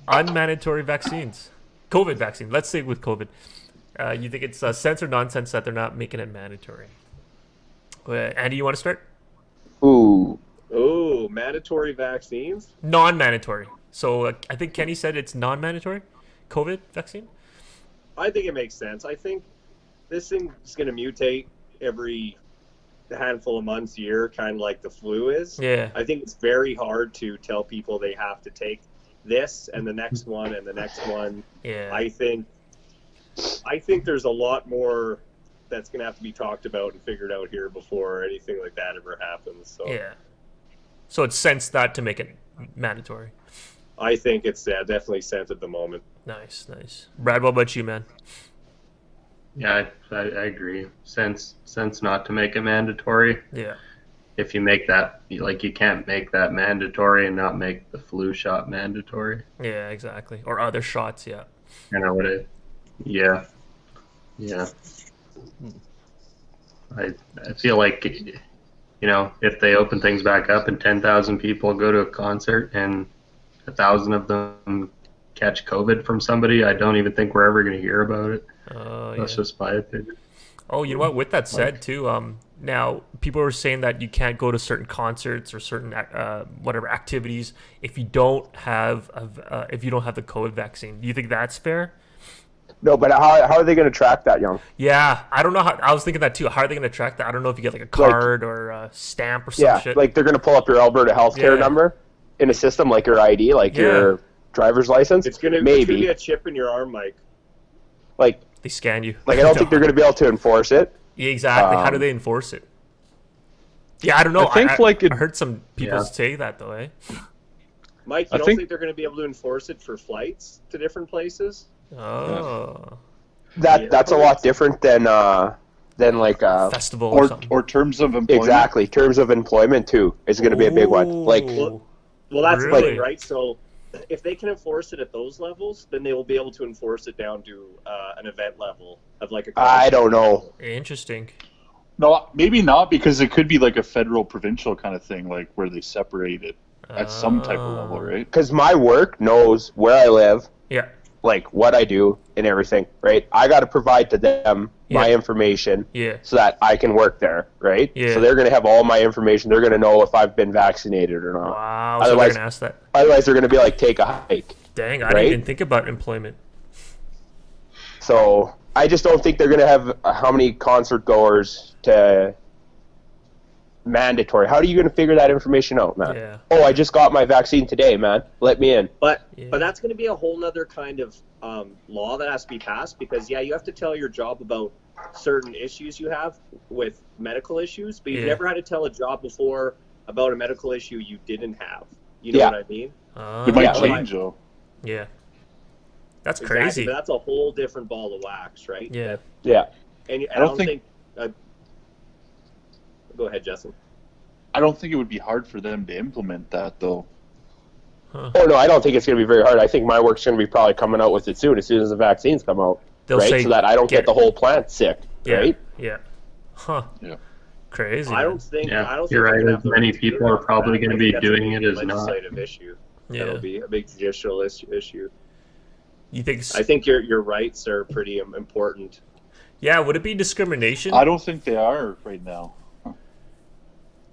Speaker 3: Unmandatory vaccines. COVID vaccine. Let's stay with COVID. You think it's sense or nonsense that they're not making it mandatory? Andy, you want to start?
Speaker 2: Ooh,
Speaker 4: mandatory vaccines?
Speaker 3: Non-mandatory. So I think Kenny said it's non-mandatory. COVID vaccine?
Speaker 4: I think it makes sense. I think this thing is going to mutate every handful of months, year, kind of like the flu is.
Speaker 3: Yeah.
Speaker 4: I think it's very hard to tell people they have to take this and the next one and the next one.
Speaker 3: Yeah.
Speaker 4: I think there's a lot more that's going to have to be talked about and figured out here before anything like that ever happens. So.
Speaker 3: Yeah. So it's sense not to make it mandatory.
Speaker 4: I think it's definitely sense at the moment.
Speaker 3: Nice. Brad, what about you, man?
Speaker 5: Yeah, I agree. Sense not to make it mandatory.
Speaker 3: Yeah.
Speaker 5: If you make that, you can't make that mandatory and not make the flu shot mandatory.
Speaker 3: Yeah, exactly. Or other shots, yeah.
Speaker 5: You know what it? Yeah. I feel like, if they open things back up and 10,000 people go to a concert and 1,000 of them catch COVID from somebody, I don't even think we're ever going to hear about it. That's just my opinion.
Speaker 3: Oh, you know what? With that said, too, now people are saying that you can't go to certain concerts or certain activities if you don't have the COVID vaccine. Do you think that's fair?
Speaker 2: No, but how are they going to track that, Young?
Speaker 3: Yeah, I don't know how. I was thinking that too. How are they going to track that? I don't know if you get like a card or a stamp or some shit.
Speaker 2: Like they're going to pull up your Alberta healthcare number in a system like your ID, like your driver's license.
Speaker 4: It's going to be a chip in your arm, Mike.
Speaker 2: Like
Speaker 3: they scan you.
Speaker 2: Like I don't think they're going to be able to enforce it.
Speaker 3: Yeah, exactly. How do they enforce it? Yeah, I don't know. I heard some people say that though, eh?
Speaker 4: Mike, you don't think they're going to be able to enforce it for flights to different places?
Speaker 3: Oh.
Speaker 2: That's a lot different than like
Speaker 3: festival
Speaker 1: or terms of employment.
Speaker 2: Exactly, terms of employment too is going to be a big one. Like,
Speaker 4: well, that's the thing, right? So if they can enforce it at those levels, then they will be able to enforce it down to an event level of like a.
Speaker 2: I don't know.
Speaker 3: Interesting.
Speaker 1: No, maybe not, because it could be like a federal provincial kind of thing, like where they separate it at some type of level, right?
Speaker 2: Because my work knows where I live.
Speaker 3: Yeah.
Speaker 2: Like what I do and everything, right? I got to provide to them my information so that I can work there, right?
Speaker 3: Yeah.
Speaker 2: So they're going to have all my information. They're going to know if I've been vaccinated or not.
Speaker 3: Wow.
Speaker 2: Otherwise,
Speaker 3: so they're going to ask that.
Speaker 2: Otherwise, they're going to be like, take a hike.
Speaker 3: Dang, I didn't even think about employment.
Speaker 2: So I just don't think they're going to have how many concert goers to mandatory. How are you going to figure that information out, man?
Speaker 3: Yeah.
Speaker 2: Oh, I just got my vaccine today, man. Let me in.
Speaker 4: But that's going to be a whole nother kind of law that has to be passed, because you have to tell your job about certain issues you have with medical issues, but you've never had to tell a job before about a medical issue you didn't have. You know what I mean?
Speaker 1: It might change, though.
Speaker 3: Yeah. That's
Speaker 4: Exactly,
Speaker 3: crazy.
Speaker 4: but that's a whole different ball of wax, right?
Speaker 3: Yeah.
Speaker 2: Yeah.
Speaker 4: And I don't think go ahead, Justin.
Speaker 1: I don't think it would be hard for them to implement that, though.
Speaker 2: Huh. Oh, no, I don't think it's going to be very hard. I think my work's going to be probably coming out with it soon as the vaccines come out.
Speaker 3: They'll
Speaker 2: right?
Speaker 3: say,
Speaker 2: so that I don't get the whole plant sick, right?
Speaker 3: Yeah. Huh.
Speaker 1: Yeah.
Speaker 3: Crazy.
Speaker 4: I don't think.
Speaker 5: Yeah,
Speaker 4: I don't
Speaker 5: you're
Speaker 4: think
Speaker 5: right. As many people are probably going to be doing it as not.
Speaker 4: Legislative issue.
Speaker 3: Yeah.
Speaker 4: That'll be a big judicial issue.
Speaker 3: You think?
Speaker 4: I think your rights are pretty important.
Speaker 3: Yeah. Would it be discrimination?
Speaker 1: I don't think they are right now.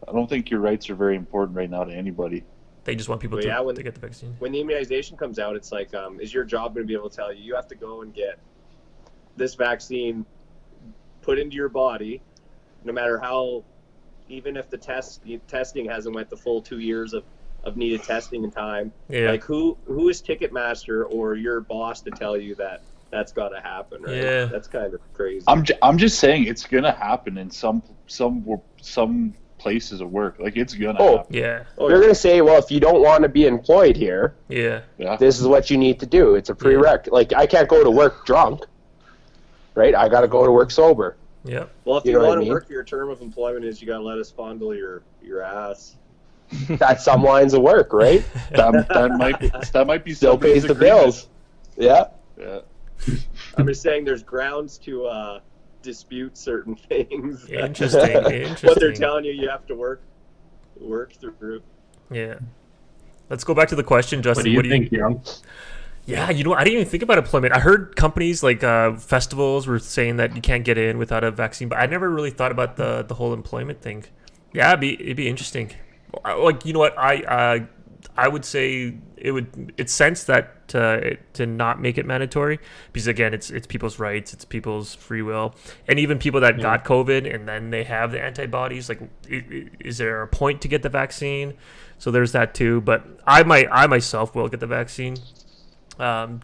Speaker 1: I don't think your rights are very important right now to anybody.
Speaker 3: They just want people to get the vaccine.
Speaker 4: When the immunization comes out, it's like, is your job going to be able to tell you have to go and get this vaccine put into your body, no matter how, even if the testing hasn't went the full 2 years of needed testing and time.
Speaker 3: Yeah.
Speaker 4: Like who is Ticketmaster or your boss to tell you that that's got to happen, right?
Speaker 3: Yeah.
Speaker 4: That's kind of crazy.
Speaker 1: I'm just saying it's gonna happen in some places of work. Like it's gonna happen.
Speaker 3: Yeah.
Speaker 2: They're gonna say, well, if you don't want to be employed here,
Speaker 3: yeah,
Speaker 2: this is what you need to do. It's a prereq. Like I can't go to work drunk, right? I got to go to work sober.
Speaker 3: Yeah.
Speaker 4: Well, if you want to work, your term of employment is you got to let us fondle your ass.
Speaker 2: That's some lines of work, right?
Speaker 1: that might be
Speaker 2: still pays the bills. Yeah.
Speaker 1: Yeah.
Speaker 4: I'm just saying there's grounds to dispute certain things.
Speaker 3: Interesting.
Speaker 4: What they're telling you have to work through.
Speaker 3: Yeah. Let's go back to the question, Justin.
Speaker 5: What do you think, Young?
Speaker 3: Yeah, I didn't even think about employment. I heard companies like festivals were saying that you can't get in without a vaccine, but I never really thought about the whole employment thing. Yeah, it'd be interesting. Like, you know what, I would say it's sense that to not make it mandatory, because again, it's people's rights, it's people's free will, and even people that got COVID and then they have the antibodies. Like, is there a point to get the vaccine? So there's that too. But I myself will get the vaccine,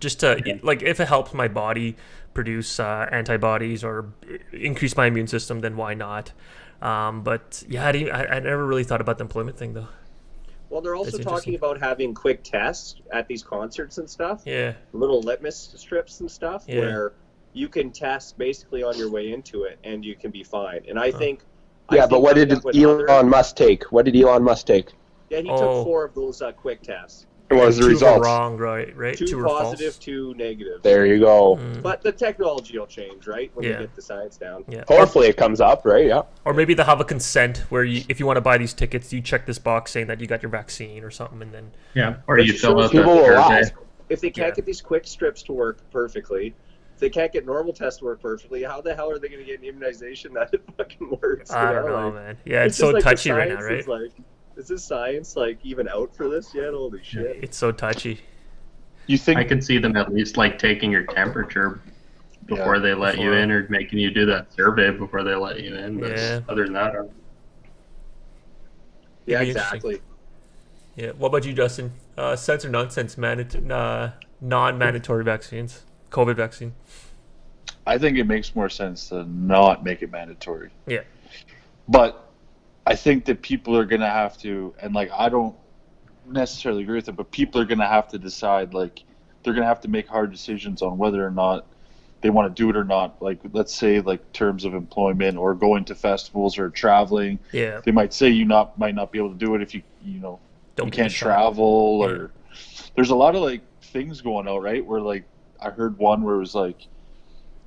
Speaker 3: just to like, if it helps my body produce antibodies or increase my immune system, then why not? But yeah, I never really thought about the employment thing though.
Speaker 4: Well, they're also talking about having quick tests at these concerts and stuff.
Speaker 3: Yeah.
Speaker 4: Little litmus strips and stuff,
Speaker 3: Yeah.
Speaker 4: where you can test basically on your way into it and you can be fine. And I think.
Speaker 2: Yeah, but what did Elon Musk take? What did Elon Musk take?
Speaker 4: Yeah, he took 4 of those quick tests.
Speaker 2: What was the results?
Speaker 3: Wrong, right?
Speaker 4: 2 positive, 2 negative.
Speaker 2: There you go.
Speaker 4: But the technology will change, right? When you get the science down.
Speaker 3: Yeah.
Speaker 2: Hopefully it comes up, right? Yeah.
Speaker 3: Or maybe they'll have a consent where if you want to buy these tickets, you check this box saying that you got your vaccine or something, and then
Speaker 5: or you fill out
Speaker 2: people will ask.
Speaker 4: If they can't get these quick strips to work perfectly, if they can't get normal tests to work perfectly, how the hell are they going to get an immunization that it fucking works?
Speaker 3: I don't know, man. Yeah, it's so touchy right now, right?
Speaker 4: Is this science even out for this yet? Holy shit!
Speaker 3: It's so touchy.
Speaker 1: You think
Speaker 5: I could see them at least taking your temperature before they let you in, or making you do that survey before they let you in. But other than that,
Speaker 4: yeah, exactly.
Speaker 3: Yeah. What about you, Justin? Sense or nonsense? Non-mandatory vaccines, COVID vaccine.
Speaker 1: I think it makes more sense to not make it mandatory.
Speaker 3: Yeah.
Speaker 1: But I think that people are going to have to, and I don't necessarily agree with it, but people are going to have to decide, they're going to have to make hard decisions on whether or not they want to do it or not. Let's say, terms of employment or going to festivals or traveling.
Speaker 3: Yeah.
Speaker 1: They might say you might not be able to do it if you can't travel, or there's a lot of things going out, right? Where I heard one where it was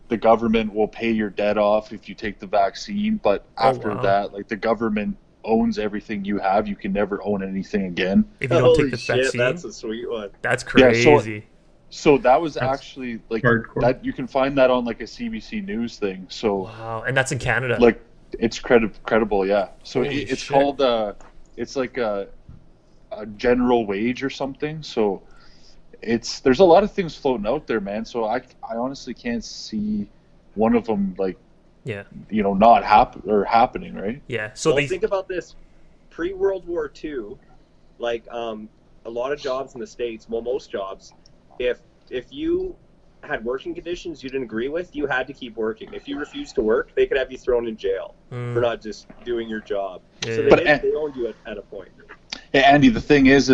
Speaker 1: the government will pay your debt off if you take the vaccine, but after that, the government owns everything you have. You can never own anything again
Speaker 3: if you don't take the vaccine.
Speaker 4: That's a sweet one.
Speaker 3: That's crazy.
Speaker 1: Yeah, so that was actually that you can find that on a CBC News thing. So
Speaker 3: wow, and that's in Canada.
Speaker 1: It's credible, yeah. So it's called it's a general wage or something. So there's a lot of things floating out there, man. So I honestly can't see one of them not happening, right?
Speaker 3: Yeah. So
Speaker 4: think about this: pre-World War II, a lot of jobs in the States, most jobs, if you had working conditions you didn't agree with, you had to keep working. If you refused to work, they could have you thrown in jail for not just doing your job.
Speaker 3: Yeah.
Speaker 4: So they owned you at a point.
Speaker 1: Yeah, Andy, the thing is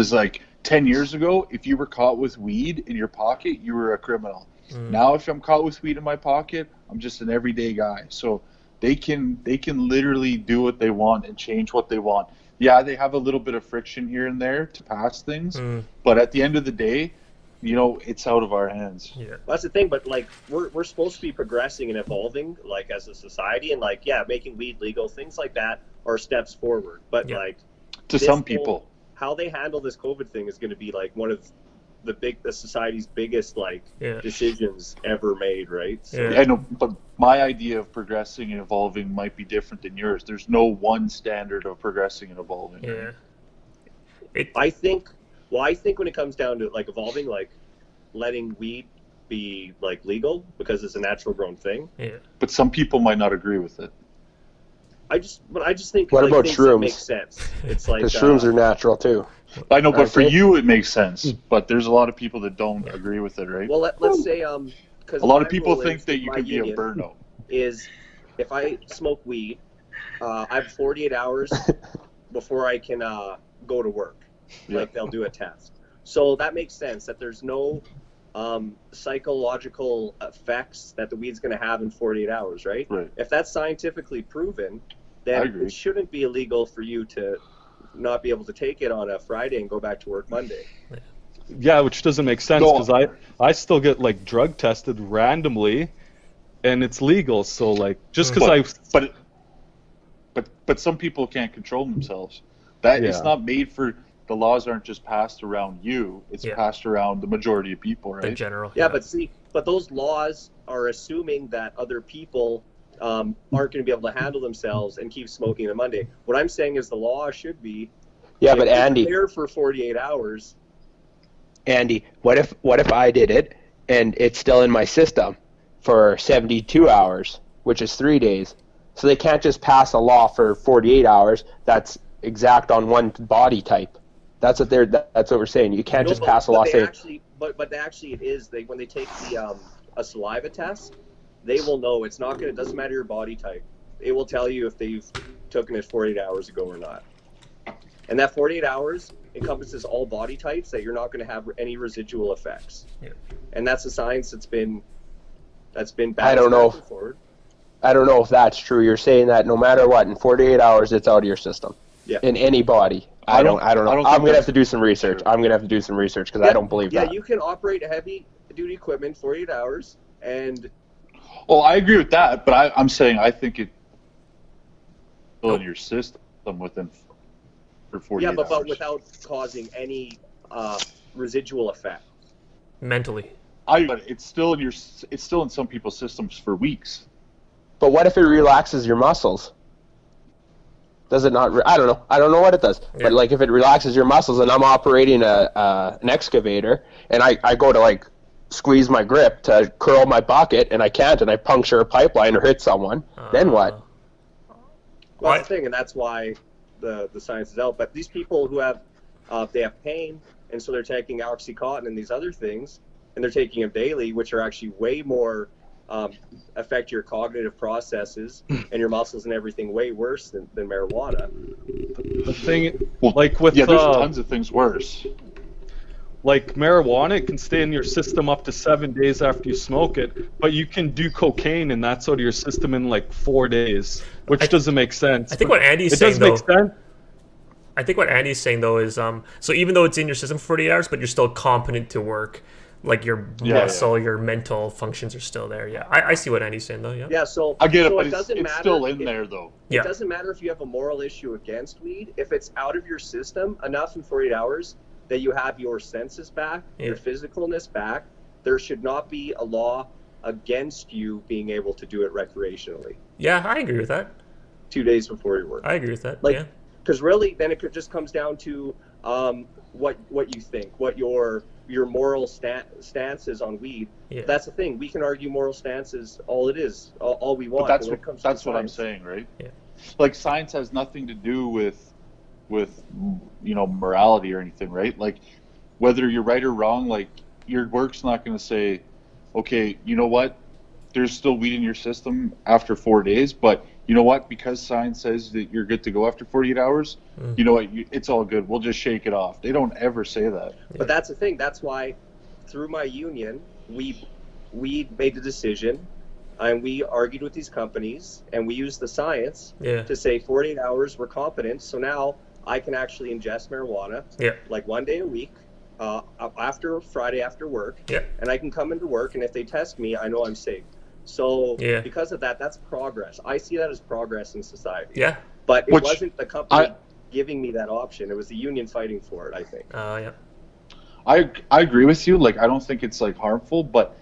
Speaker 1: 10 years ago, if you were caught with weed in your pocket, you were a criminal. Now, if I'm caught with weed in my pocket, I'm just an everyday guy. So they can literally do what they want and change what they want. Yeah, they have a little bit of friction here and there to pass things, but at the end of the day, you know, it's out of our hands.
Speaker 4: Yeah, well, that's the thing. But like, we're supposed to be progressing and evolving, like as a society, and like, yeah, making weed legal, things like that are steps forward. But like,
Speaker 1: to some people,
Speaker 4: how they handle this COVID thing is going to be like one of the society's biggest like decisions ever made, right? So,
Speaker 1: I know, but my idea of progressing and evolving might be different than yours. There's no one standard of progressing and evolving.
Speaker 4: I think when it comes down to like evolving, like letting weed be like legal because it's a natural grown thing. Yeah.
Speaker 1: But some people might not agree with it.
Speaker 4: I just think.
Speaker 2: What
Speaker 4: like,
Speaker 2: about
Speaker 4: things
Speaker 2: shrooms?
Speaker 4: that make sense. It's like
Speaker 2: because shrooms are natural too.
Speaker 1: I know, but for you it makes sense. But there's a lot of people that don't agree with it, right?
Speaker 4: Well, let's say because
Speaker 1: a lot of people think that you can be a burno.
Speaker 4: Is if I smoke weed, I have 48 hours before I can go to work. Like they'll do a test. So that makes sense that there's no psychological effects that the weed's going to have in 48 hours, right? If that's scientifically proven, then it shouldn't be illegal for you to not be able to take it on a Friday and go back to work Monday.
Speaker 6: Yeah, which doesn't make sense because I still get like drug tested randomly, and it's legal. So like just because
Speaker 1: but some people can't control themselves. That it's not made for. The laws aren't just passed around you; it's passed around the majority of people, right?
Speaker 3: In general.
Speaker 4: Yeah, but those laws are assuming that other people aren't going to be able to handle themselves and keep smoking on Monday. What I'm saying is the law should be
Speaker 2: but Andy,
Speaker 4: clear for 48 hours.
Speaker 2: Andy, what if I did it and it's still in my system for 72 hours, which is 3 days? So they can't just pass a law for 48 hours that's exact on one body type. That's what we're saying. You can't just pass a law saying.
Speaker 4: But actually, it is. When they take a saliva test, they will know. It's not gonna. It doesn't matter your body type. It will tell you if they've taken it 48 hours ago or not. And that 48 hours encompasses all body types that you're not going to have any residual effects. And that's a science that's been balanced.
Speaker 2: I don't know if that's true. You're saying that no matter what, in 48 hours, it's out of your system. Yeah. In any body. I don't know. I'm gonna have to do some research. Because I don't believe that.
Speaker 4: Yeah, you can operate heavy duty equipment 48 hours and.
Speaker 1: Well, I agree with that, but I'm saying I think it's still in your system within for 48 hours.
Speaker 4: But without causing any residual effect.
Speaker 3: Mentally.
Speaker 1: But it's still in some people's systems for weeks.
Speaker 2: But what if it relaxes your muscles? Does it not? I don't know. I don't know what it does. Yeah. But like if it relaxes your muscles, and I'm operating an excavator, and I go to like squeeze my grip to curl my bucket, and I can't, and I puncture a pipeline or hit someone, then what?
Speaker 4: Well, that's the thing, and that's why the science is out. But these people who have they have pain, and so they're taking OxyContin and these other things, and they're taking them daily, which are actually way more. Affect your cognitive processes and your muscles and everything way worse than marijuana.
Speaker 6: The thing, like with
Speaker 1: there's tons of things worse.
Speaker 6: Like marijuana, it can stay in your system up to 7 days after you smoke it, but you can do cocaine and that's out of your system in like 4 days, which doesn't make sense.
Speaker 3: I think what Andy's saying though. I think what Andy's saying though is so even though it's in your system for 48 hours, but you're still competent to work. Like your muscle, your mental functions are still there. Yeah, I see what Andy's saying though. Yeah.
Speaker 4: Yeah. So
Speaker 1: I get it, but
Speaker 4: it's
Speaker 1: still in there though.
Speaker 4: It doesn't matter if you have a moral issue against weed. If it's out of your system enough in 48 hours that you have your senses back, your physicalness back, there should not be a law against you being able to do it recreationally.
Speaker 3: Yeah, I agree with that.
Speaker 4: 2 days before your work.
Speaker 3: I agree with that.
Speaker 4: Because really, then it just comes down to what you think, what your moral stance is on weed. Yeah. That's the thing. We can argue moral stances all we want.
Speaker 1: But that's what I'm saying, right? Yeah. Like science has nothing to do with morality or anything, right? Like whether you're right or wrong, like your work's not going to say, okay, you know what? there's still weed in your system after 4 days, but you know what? Because science says that you're good to go after 48 hours, you know what? It's all good. We'll just shake it off. They don't ever say that.
Speaker 4: But that's the thing. That's why through my union, we made the decision and we argued with these companies and we used the science to say 48 hours we're competent. So now I can actually ingest marijuana like 1 day a week after Friday after work. And I can come into work, and if they test me, I know I'm safe. So because of that, that's progress. I see that as progress in society.
Speaker 3: Yeah.
Speaker 4: But it wasn't the company giving me that option. It was the union fighting for it, I think.
Speaker 3: Yeah.
Speaker 1: I agree with you. Like, I don't think it's like harmful, but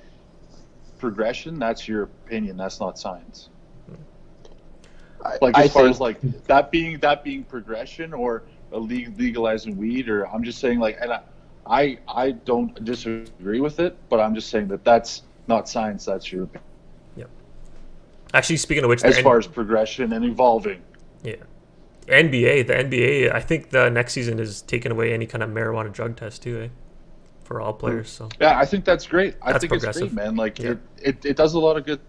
Speaker 1: progression, that's your opinion. That's not science. Like, as far as like that being progression or legalizing weed, or I'm just saying, like, and I don't disagree with it, but I'm just saying that that's not science. That's your opinion.
Speaker 3: Actually, speaking of which,
Speaker 1: as far as progression and evolving.
Speaker 3: The NBA, I think the next season is taking away any kind of marijuana drug test too, for all players. So
Speaker 1: yeah, I think that's great. I think it's great, man. Like it does a lot of good.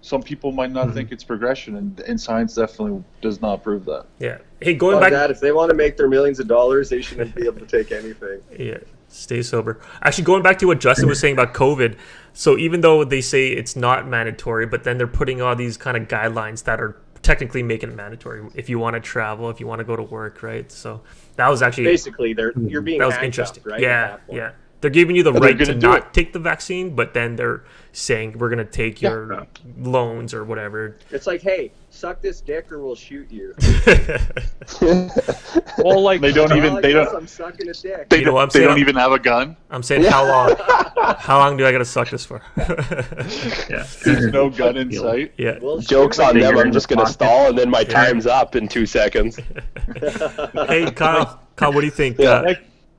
Speaker 1: Some people might not think it's progression, and science definitely does not prove that.
Speaker 3: Yeah. Hey, going back.
Speaker 4: Dad, if they want to make their millions of dollars, they shouldn't be able to take anything.
Speaker 3: Yeah. Stay sober. Actually, going back to what Justin was saying about COVID, so even though they say it's not mandatory, but then they're putting all these kind of guidelines that are technically making it mandatory if you want to travel, if you want to go to work, right? So that was actually
Speaker 4: basically you're being
Speaker 3: that was interesting,
Speaker 4: right?
Speaker 3: Yeah. They're giving you the right to not take the vaccine, but then they're saying we're going to take your loans or whatever.
Speaker 4: It's like, hey, suck this dick or we'll shoot you.
Speaker 6: Well, like
Speaker 1: they don't even
Speaker 4: I'm sucking a dick.
Speaker 1: They don't even have a gun.
Speaker 3: I'm saying how long do I got to suck this for?
Speaker 1: There's no gun in sight.
Speaker 2: Jokes on them. I'm just gonna stall, and then my time's up in 2 seconds.
Speaker 3: Hey, Kyle, what do you think?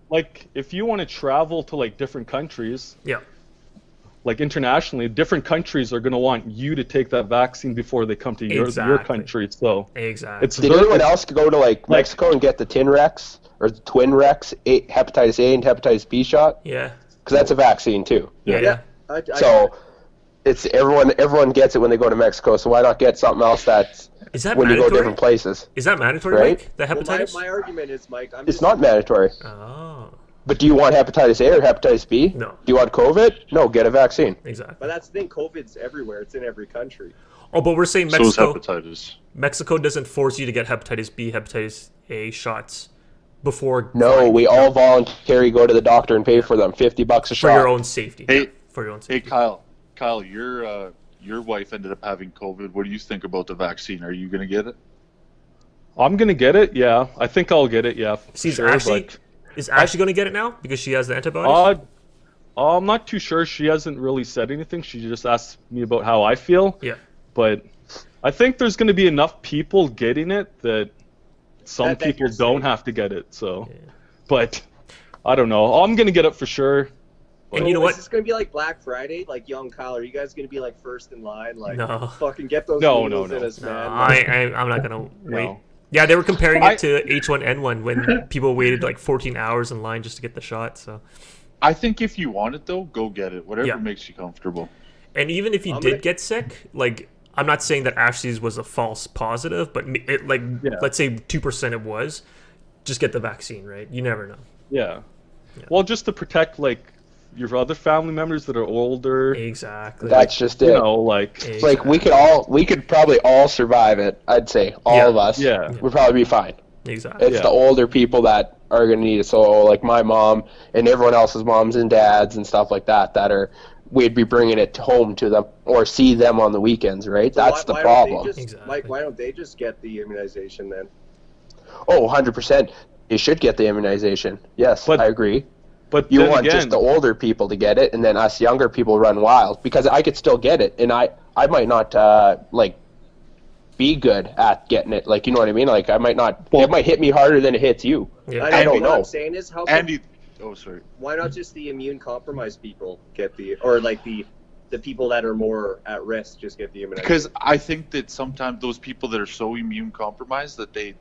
Speaker 6: Like if you want to travel to like different countries, like internationally, different countries are going to want you to take that vaccine before they come to your country. So
Speaker 3: it's
Speaker 2: did anyone else go to like Mexico and get the Tinrex or the Twinrex hepatitis A and hepatitis B shot?
Speaker 3: Yeah,
Speaker 2: because that's a vaccine too.
Speaker 4: So
Speaker 2: it's everyone gets it when they go to Mexico. So why not get something else that's when you go to different places?
Speaker 3: Is that mandatory,
Speaker 2: right?
Speaker 3: Mike? The hepatitis?
Speaker 4: Well, my argument is, Mike,
Speaker 2: it's not mandatory.
Speaker 3: Oh.
Speaker 2: But do you want hepatitis A or hepatitis B?
Speaker 3: No.
Speaker 2: Do you want COVID? No, get a vaccine.
Speaker 3: Exactly.
Speaker 4: But that's the thing, COVID's everywhere. It's in every country.
Speaker 3: Oh, but we're saying Mexico.
Speaker 1: So is hepatitis.
Speaker 3: Mexico doesn't force you to get hepatitis B, hepatitis A shots before.
Speaker 2: No, we all voluntarily go to the doctor and pay for them. $50 a shot.
Speaker 3: For your own safety. For your own safety.
Speaker 1: Hey, Kyle, your wife ended up having COVID. What do you think about the vaccine? Are you going to get it?
Speaker 6: I'm going to get it, yeah. I think I'll get it, yeah.
Speaker 3: Is Ashley going to get it now because she has the antibodies?
Speaker 6: I'm not too sure. She hasn't really said anything. She just asked me about how I feel.
Speaker 3: Yeah.
Speaker 6: But I think there's going to be enough people getting it that some people don't have to get it. So, but I don't know. I'm going to get it for sure.
Speaker 3: And you know what?
Speaker 4: Is this going to be like Black Friday? Like, Young Kyle, are you guys going to be like first in line? Like,
Speaker 3: no.
Speaker 4: Fucking get those
Speaker 6: needles
Speaker 4: in us, man.
Speaker 3: I'm not going to wait. Yeah, they were comparing it to H1N1 when people waited like 14 hours in line just to get the shot. So,
Speaker 1: I think if you want it though, go get it. Whatever makes you comfortable.
Speaker 3: And even if you did get sick, like I'm not saying that Ashley's was a false positive, but let's say 2% it was. Just get the vaccine, right? You never know.
Speaker 6: Yeah. Well, just to protect like your other family members that are older.
Speaker 3: Exactly.
Speaker 2: That's just it.
Speaker 6: You know, like
Speaker 2: it's like we could probably all survive it. I'd say all of us.
Speaker 6: Yeah.
Speaker 2: We'd probably be fine.
Speaker 3: Exactly.
Speaker 2: It's the older people that are gonna need it. So like my mom and everyone else's moms and dads and stuff like that we'd be bringing it home to them or see them on the weekends, right? So that's the problem.
Speaker 4: Mike, why don't they just get the immunization then?
Speaker 2: Oh, 100%. You should get the immunization. Yes, I agree.
Speaker 6: But
Speaker 2: you want just the older people to get it, and then us younger people run wild because I could still get it, and I might not be good at getting it. Like, you know what I mean? Like, I might not. It might hit me harder than it hits you.
Speaker 4: Yeah. I don't know. What I'm saying is,
Speaker 1: sorry.
Speaker 4: Why not just the immune compromised people get or like the people that are more at risk just get the immunization?
Speaker 1: Because I think that sometimes those people that are so immune compromised that they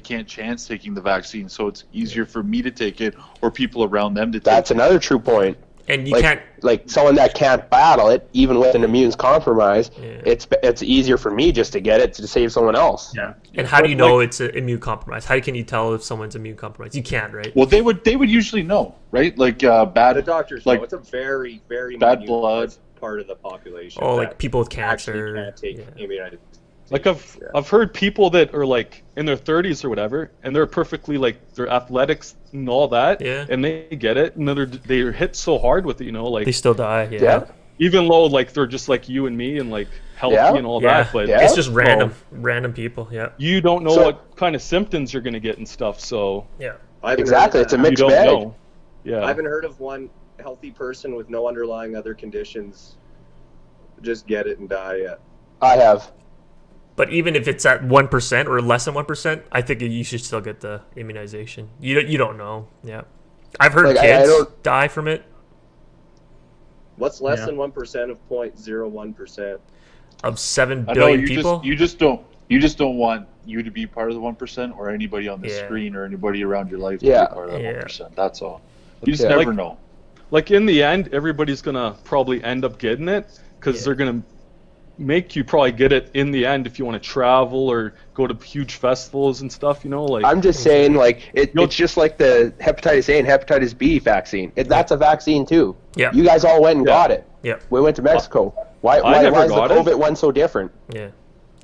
Speaker 1: can't chance taking the vaccine, so it's easier for me to take it or people around them to take it.
Speaker 2: That's another true point.
Speaker 3: And you can't
Speaker 2: like someone that can't battle it, even with an immune compromise. Yeah. It's easier for me just to get it to save someone else.
Speaker 5: Yeah.
Speaker 3: And how do you know it's an immune compromise? How can you tell if someone's immune compromised? You can't, right?
Speaker 1: Well, they would usually know, right? Like bad.
Speaker 4: The doctors know. It's a very, very
Speaker 1: bad blood
Speaker 4: part of the population.
Speaker 3: Oh, like people with cancer.
Speaker 4: Can't take immunization.
Speaker 6: Like I've heard people that are like in their 30s or whatever, and they're perfectly like their athletics and all that, and they get it, and then they're hit so hard with it, you know, like
Speaker 3: they still die. Yeah.
Speaker 6: Even though like they're just like you and me and like healthy and all that, but
Speaker 3: it's just random people. Yeah.
Speaker 6: You don't know what kind of symptoms you're gonna get and stuff, so
Speaker 2: exactly, it's a mixed bag.
Speaker 6: Know. Yeah.
Speaker 4: I haven't heard of one healthy person with no underlying other conditions just get it and die yet.
Speaker 2: I have.
Speaker 3: But even if it's at 1% or less than 1%, I think you should still get the immunization. You don't know. Yeah, I've heard kids die from it.
Speaker 4: What's less than 1% of 0.01%
Speaker 3: of 7 billion people?
Speaker 1: You just don't want you to be part of the 1% or anybody on the screen or anybody around your life to be part of that 1%. That's all. You just never know.
Speaker 6: Like in the end, everybody's gonna probably end up getting it because they're gonna make you probably get it in the end if you want to travel or go to huge festivals and stuff, you know. Like
Speaker 2: I'm just saying, like it's just like the hepatitis A and hepatitis B vaccine. That's a vaccine too.
Speaker 3: Yeah.
Speaker 2: You guys all went and got it.
Speaker 3: Yeah.
Speaker 2: We went to Mexico. Why is the COVID one so different?
Speaker 3: Yeah.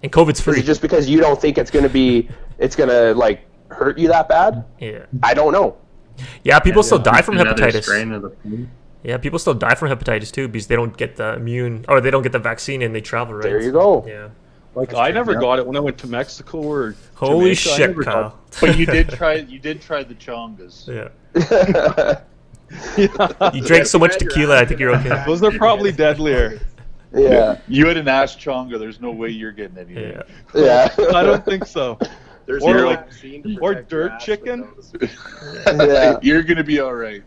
Speaker 3: And COVID's free.
Speaker 2: Is it just because you don't think it's gonna like hurt you that bad?
Speaker 3: Yeah.
Speaker 2: I don't know.
Speaker 3: Yeah, people still die from hepatitis.
Speaker 5: Strain of the flu.
Speaker 3: Yeah, people still die from hepatitis too because they don't get the they don't get the vaccine and they travel, right?
Speaker 2: There you go.
Speaker 3: Yeah.
Speaker 6: Like I never got it when I went to Mexico or
Speaker 3: holy
Speaker 6: Jamaica.
Speaker 3: Shit, Kyle.
Speaker 1: But you did try the chongas.
Speaker 3: Yeah. You drank so much tequila, I think you're okay.
Speaker 6: Those are probably deadlier.
Speaker 2: Yeah.
Speaker 1: You had an ass chonga. There's no way you're getting anything.
Speaker 2: Yeah.
Speaker 6: I don't think so.
Speaker 4: There's
Speaker 6: or dirt chicken.
Speaker 2: Yeah.
Speaker 1: You're gonna be all right.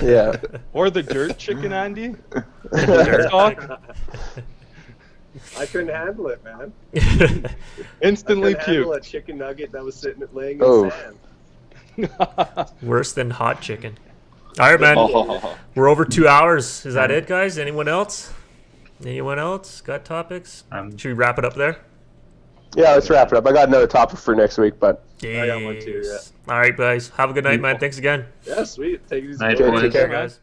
Speaker 2: Yeah.
Speaker 6: Or the dirt chicken, Andy.
Speaker 4: I couldn't handle it, man.
Speaker 6: Instantly
Speaker 4: I couldn't handle
Speaker 6: puke.
Speaker 4: a chicken nugget that was sitting laying in sand.
Speaker 3: Worse than hot chicken. All right, man. We're over 2 hours. Is that it, guys? Anyone else? Anyone else got topics? Should we wrap it up there?
Speaker 2: Yeah, let's wrap it up. I got another topic for next week, but
Speaker 3: I got one too. Yeah. All right, guys. Have a good night, man. Thanks again.
Speaker 4: Yeah, sweet. Take it easy.
Speaker 5: Night,
Speaker 3: Take care, guys.